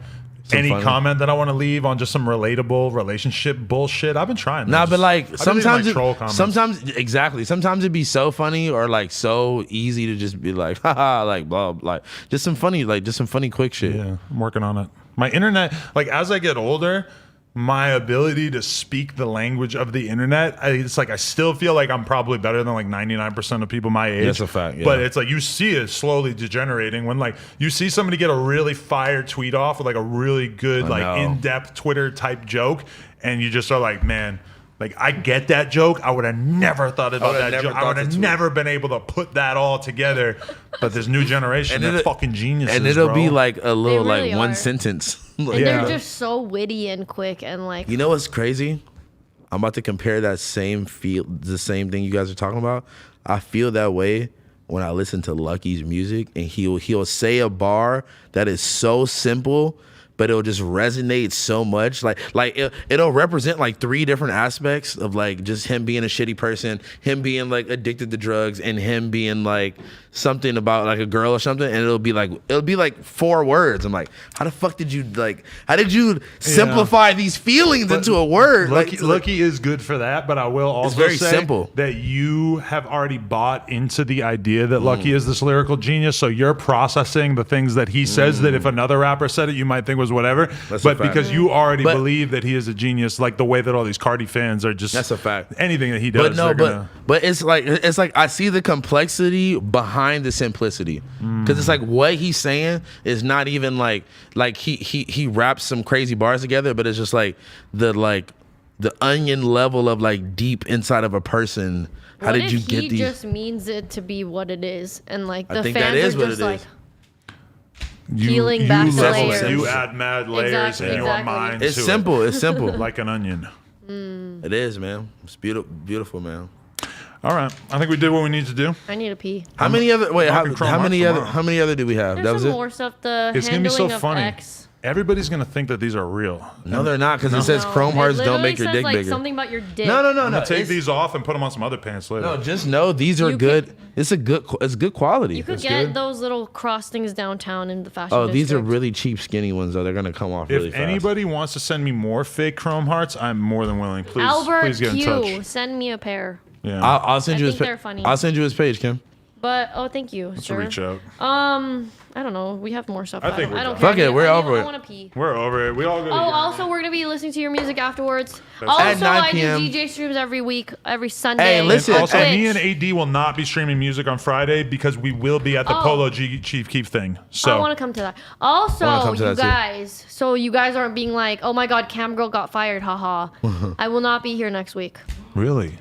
any funny- comment that I want to leave on just some relatable relationship bullshit. I've been trying. Nah, but like sometimes, troll comments. sometimes exactly. Sometimes it'd be so funny or like so easy to just be like, haha, like blah, like just some funny quick shit. Yeah, I'm working on it. My internet, like as I get older, my ability to speak the language of the internet, it's like I still feel like I'm probably better than like 99% of people my age. That's a fact, yeah. But it's like you see it slowly degenerating when like you see somebody get a really fire tweet off with like a really good like know. in-depth Twitter type joke, and you just are like, man. Like I get that joke. I would have never thought about would've that never joke. I thought would to have tweet. never been able to put that all together. But this new generation, And they're it'll- fucking geniuses, And it'll bro. be like a little really like one are. sentence. Like, And Yeah. they're just so witty and quick and like. you know what's crazy? I'm about to compare the same thing you guys are talking about. I feel that way when I listen to Lucky's music, and he'll say a bar that is so simple, but it'll just resonate so much. Like it'll represent like three different aspects of like just him being a shitty person, him being like addicted to drugs, and him being like something about like a girl or something. And it'll be like 4 words. I'm like, how the fuck did you simplify these feelings into a word? Lucky is good for that, but I will also very say simple. that you have already bought into the idea that Mm. Lucky is this lyrical genius, so you're processing the things that he says that if another rapper said it, you might think was whatever. That's but a fact. because you already But- believe that he is a genius, like the way that all these Cardi fans are just That's a fact. anything that he does. But no, they're gonna, but it's like I see the complexity behind the simplicity, because it's like what he's saying is not even like he raps some crazy bars together, but it's just like the onion level of like deep inside of a person. How What did if you he get these? just means it to be what it is, and like I the think that fans is are what just it like, is. peeling back the level it. layers. You add mad layers Exactly, in your exactly. mind. It's to simple. It. It's simple. Like an onion. It is, man. It's beautiful, man. All right. I think we did what we need to do. I need a pee. How many other? Wait, Knocking Chrome Hearts tomorrow. how many other do we have? There's That was some it. more stuff. The It's gonna be so handling of funny. X. Everybody's gonna think that these are real. No, they're not because it says No, Chrome it Hearts don't literally make your says, dick like, bigger. Something about your dick. No. I'm gonna take it's- these off and put them on some other pants later. No, just know these are You good. could- It's good quality. You could That's get good. those little cross things downtown in the fashion. Oh, these are district. really cheap skinny ones though. They're gonna come off really If fast. anybody wants to send me more fake Chrome Hearts, I'm more than willing. Please, Albert please get in Q. touch. Send me a pair. Yeah, I'll send I you his think they're funny. I'll send you his page, Kim. But thank you, to sir. reach out. I don't know. We have more stuff. I think we're I don't done. care. Fuck it, we're over I it. want to pee. We're over it. We all go. Oh, also, we're gonna be listening to your music afterwards. At Also, 9 I do p.m. DJ streams every week, every Sunday. Hey, listen, on Also, Twitch. me and AD will not be streaming music on Friday because we will be at the Oh. Polo Chief Keef thing. So I want to come to that. I wanna Also, come to you that too. guys, so you guys aren't being like, oh my God, Cam Girl got fired, haha. I will not be here next week really.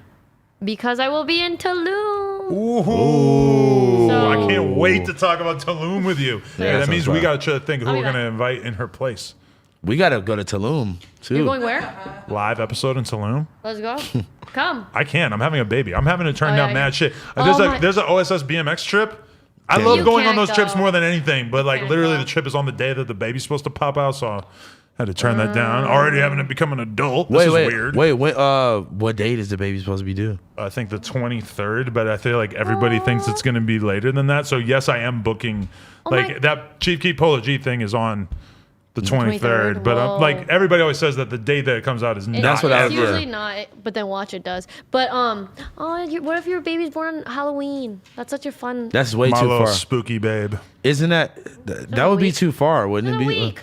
because I will be in Tulum. Ooh. So- I can't wait to talk about Tulum with you. Yeah, that that means sounds we fun. got to think who I'll be we're going to back. invite in her place. We gotta go to Tulum too. You're going where? Live episode in Tulum? Let's go. Come. I can't. I'm having a baby. I'm having to turn Oh, down yeah. mad shit. Oh, There's an OSS BMX trip. I Can't love do it. going on You those can't trips go. more than anything, but like Can't literally go. the trip is on the day that the baby's supposed to pop out, so I had to turn that down. Already having to become an adult. This is weird. Wait. What date is the baby supposed to be due? I think the 23rd, but I feel like everybody thinks it's going to be later than that. So yes, I am booking. Oh Like my- that Chief Keef Polo G thing is on the 23rd, but Whoa. like everybody always says that the date that it comes out is not. That's what I It's was- usually not, but then watch it does. But what if your baby's born on Halloween? That's such a fun. That's way My too little far. spooky babe. Isn't that would be week. too far, wouldn't in it a be? week.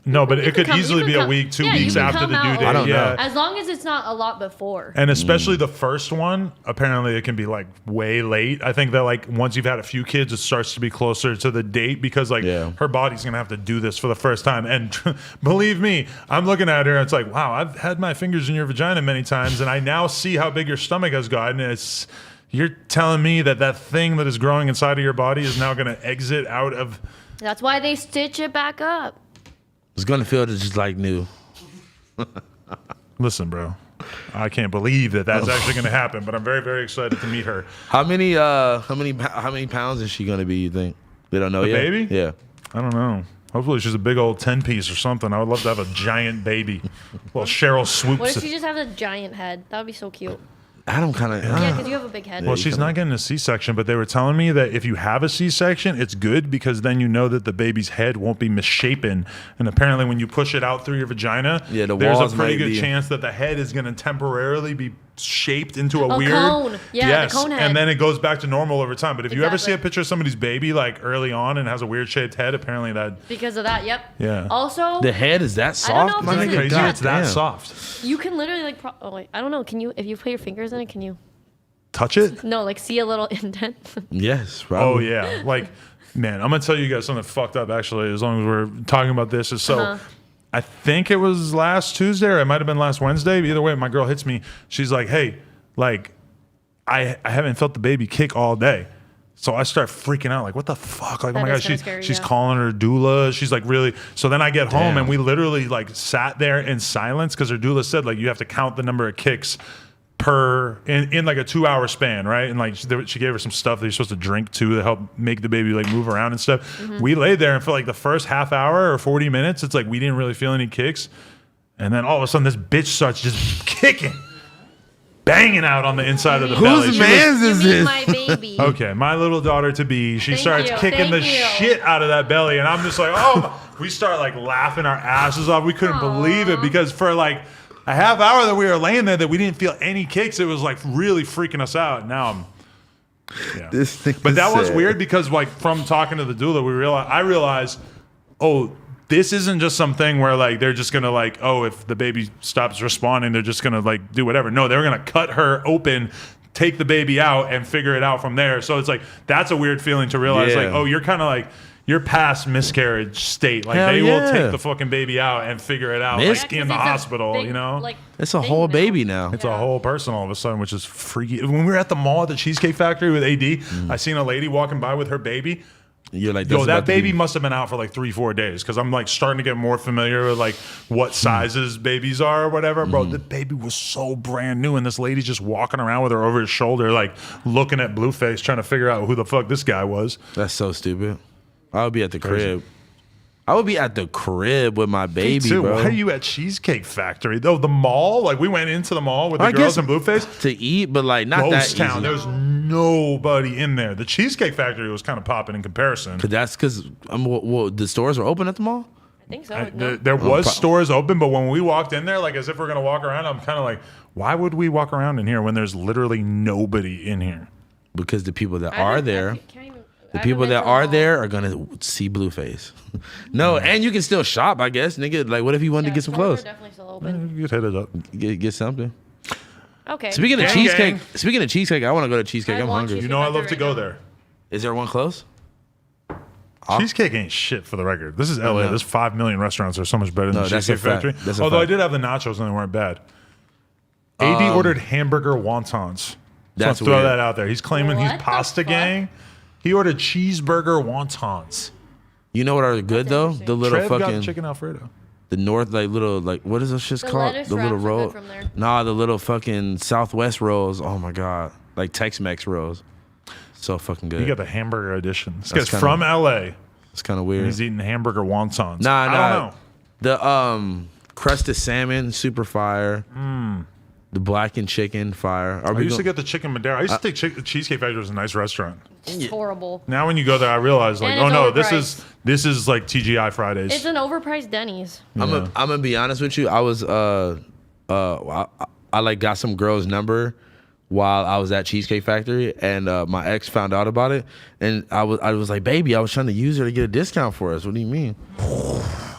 No, but You it could can come- easily you be can a come- week, 2 yeah, you weeks can after come the due out. date. I don't know. Yeah. As long as it's not a lot before. And especially the first one, apparently it can be like way late. I think that like once you've had a few kids, it starts to be closer to the date because like Yeah. her body's gonna have to do this for the first time. And believe me, I'm looking at her and it's like, wow, I've had my fingers in your vagina many times, and I now see how big your stomach has gotten. It's you're telling me that that thing that is growing inside of your body is now gonna exit out of. That's why they stitch it back up. It's gonna feel just like new. Listen, bro. I can't believe that that's actually going to happen, but I'm very, very excited to meet her. How many pounds is she gonna be? You think they don't know The yet? baby? Yeah. I don't know. Hopefully she's a big old 10-piece or something. I would love to have a giant baby. Well, Cheryl What Swoops. if she just has a giant head? That would be so cute. Adam kind of. Yeah, because you have a big head. Well, she's not getting a C-section, but they were telling me that if you have a C-section, it's good because then you know that the baby's head won't be misshapen. And apparently when you push it out through your vagina, Yeah, the there's a walls pretty might good be- chance that the head is going to temporarily be shaped into a A weird cone. Yeah, the yes, cone head. and then it goes back to normal over time. But if you ever see a Exactly. picture of somebody's baby like early on and has a weird shaped head, apparently that Because of that, yep. Yeah. Also, The head is that I don't soft, know if my this isn't is nigga. crazy. God It's that damn. soft. you can literally like. Oh wait, I don't know. Can you, if you put your fingers in it, can you? Touch it? No, like see a little indent. Yes. Oh Probably. yeah, like man, I'm gonna tell you guys something fucked up. Actually, as long as we're talking about this, is so. Uh-huh. I think it was last Tuesday, or it might have been last Wednesday. Either way, my girl hits me. She's like, "Hey, like, I haven't felt the baby kick all day." So I start freaking out, like, what the fuck? Like, oh That my is god, kinda scary, she's yeah. calling her doula. She's like, really. So then I get home Damn. and we literally like sat there in silence because her doula said like you have to count the number of kicks per in like a 2-hour span, right? And like she gave her some stuff that you're supposed to drink too to help make the baby like move around and stuff. Mm-hmm. We laid there and for like the first half hour or 40 minutes, it's like we didn't really feel any kicks, and then all of a sudden this bitch starts just kicking, banging out on the inside of the belly. Whose She was- man's you is mean this? my baby? Okay, my little daughter to be, she Thank starts you, kicking the thank you. shit out of that belly, and I'm just like, oh, we start like laughing our asses off. We couldn't believe it because for like a half hour that we were laying there that we didn't feel any kicks, it was like really freaking us out. Now I'm, yeah. This thing But is that was sad. weird because like from talking to the doula, I realized, oh, this isn't just something where like they're just gonna like, oh, if the baby stops responding, they're just gonna like do whatever. No, they're gonna cut her open, take the baby out, and figure it out from there. So it's like that's a weird feeling to realize, Yeah. like, oh, you're kind of like you're past miscarriage state. Like Hell they will yeah. take the fucking baby out and figure it out Mis- like Yeah, in 'cause the it's a hospital, big, you know. Like, It's a thing whole now. baby now. It's a whole person all of a sudden, which is freaky. When we were at the mall at the Cheesecake Factory with AD, I seen a lady walking by with her baby. You're like, Yo, this that about to baby be- must have been out for like 3-4 days because I'm like starting to get more familiar with like what sizes babies are or whatever. Bro, the baby was so brand new, and this lady's just walking around with her over his shoulder, like looking at Blueface, trying to figure out who the fuck this guy was. That's so stupid. I would be at the crib. I would be at the crib with my baby, Me too. bro. Why are you at Cheesecake Factory? Though the mall, like we went into the mall with the girls in Blueface. To eat, but like not Ghost that town. easy. There's nobody in there. The Cheesecake Factory was kind of popping in comparison. But that's because the stores were open at the mall. I think so. No. There was stores open, but when we walked in there, like as if we're gonna walk around, I'm kind of like, why would we walk around in here when there's literally nobody in here? Because the people that I are haven't- there, I can't even- the I people haven't that been to are the there are gonna see Blueface. No, and you can still shop, I guess, nigga. Like, what if you wanted mall. to get some Stores clothes? are definitely still open. You could hit it up. Get something. Okay. Speaking of Gang, cheesecake, gang. speaking of cheesecake, I want to go to cheesecake. I I'm want hungry. You cheesecake. know I Factory love to right go now. there. Is there one close? Cheesecake ain't shit for the record. This is LA. no. There's 5 million restaurants that are so much better than No, that's Cheesecake a fact. Factory. That's a Although I fact. did have the nachos and they weren't bad. AD ordered hamburger wontons. That's So throw weird. that out there. He's claiming he's What the pasta fuck? gang. He ordered cheeseburger wontons. You know what are good though? interesting. The little Trev got fucking chicken Alfredo. the north like little like what is those shits The called? lettuce The little wraps are roll. good from there. Nah, the little fucking Southwest rolls. Oh my god, like Tex-Mex rolls. So fucking good. He got the hamburger edition. This That's guy's kinda- from LA. It's kind of And weird. he's eating hamburger wontons. Nah, I nah. don't know. The crusted salmon, super fire. The blackened chicken, fire. I used to get the chicken Madeira. I used to think Cheesecake Factory was a nice restaurant. It's horrible. Now when you go there, I realize like, And oh it's no, overpriced. this is like TGI Fridays. It's an overpriced Denny's. I'm gonna be honest with you. I was I like got some girl's number while I was at Cheesecake Factory, and my ex found out about it, and I was like, baby, I was trying to use her to get a discount for us. What do you mean?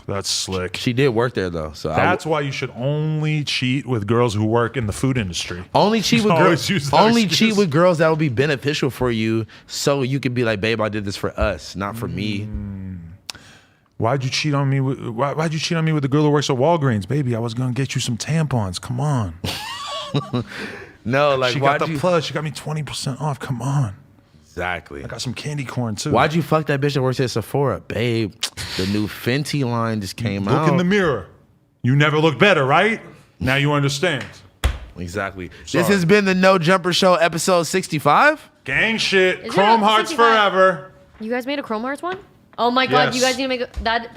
That's slick. She did work there though, so That's why you should only cheat with girls who work in the food industry. only cheat with Always girls. use that Only excuse. cheat with girls that will be beneficial for you, so you could be like, babe, I did this for us, not for me. Why'd you cheat on me? Why'd you cheat on me with the girl who works at Walgreens? Baby, I was gonna get you some tampons. Come on. No, like She got the plus. She got me 20% off. Come on. exactly. I got some candy corn too. Why'd you fuck that bitch that works at Sephora, babe? The new Fenty line just came out. Look in the mirror. You never look better, right? Now you understand. Exactly. Sorry. This has been the No Jumper Show, episode 65. Gang shit. Is Chrome it Hearts 65? forever. You guys made a Chrome Hearts one? Oh my god, Yes. you guys need to make that.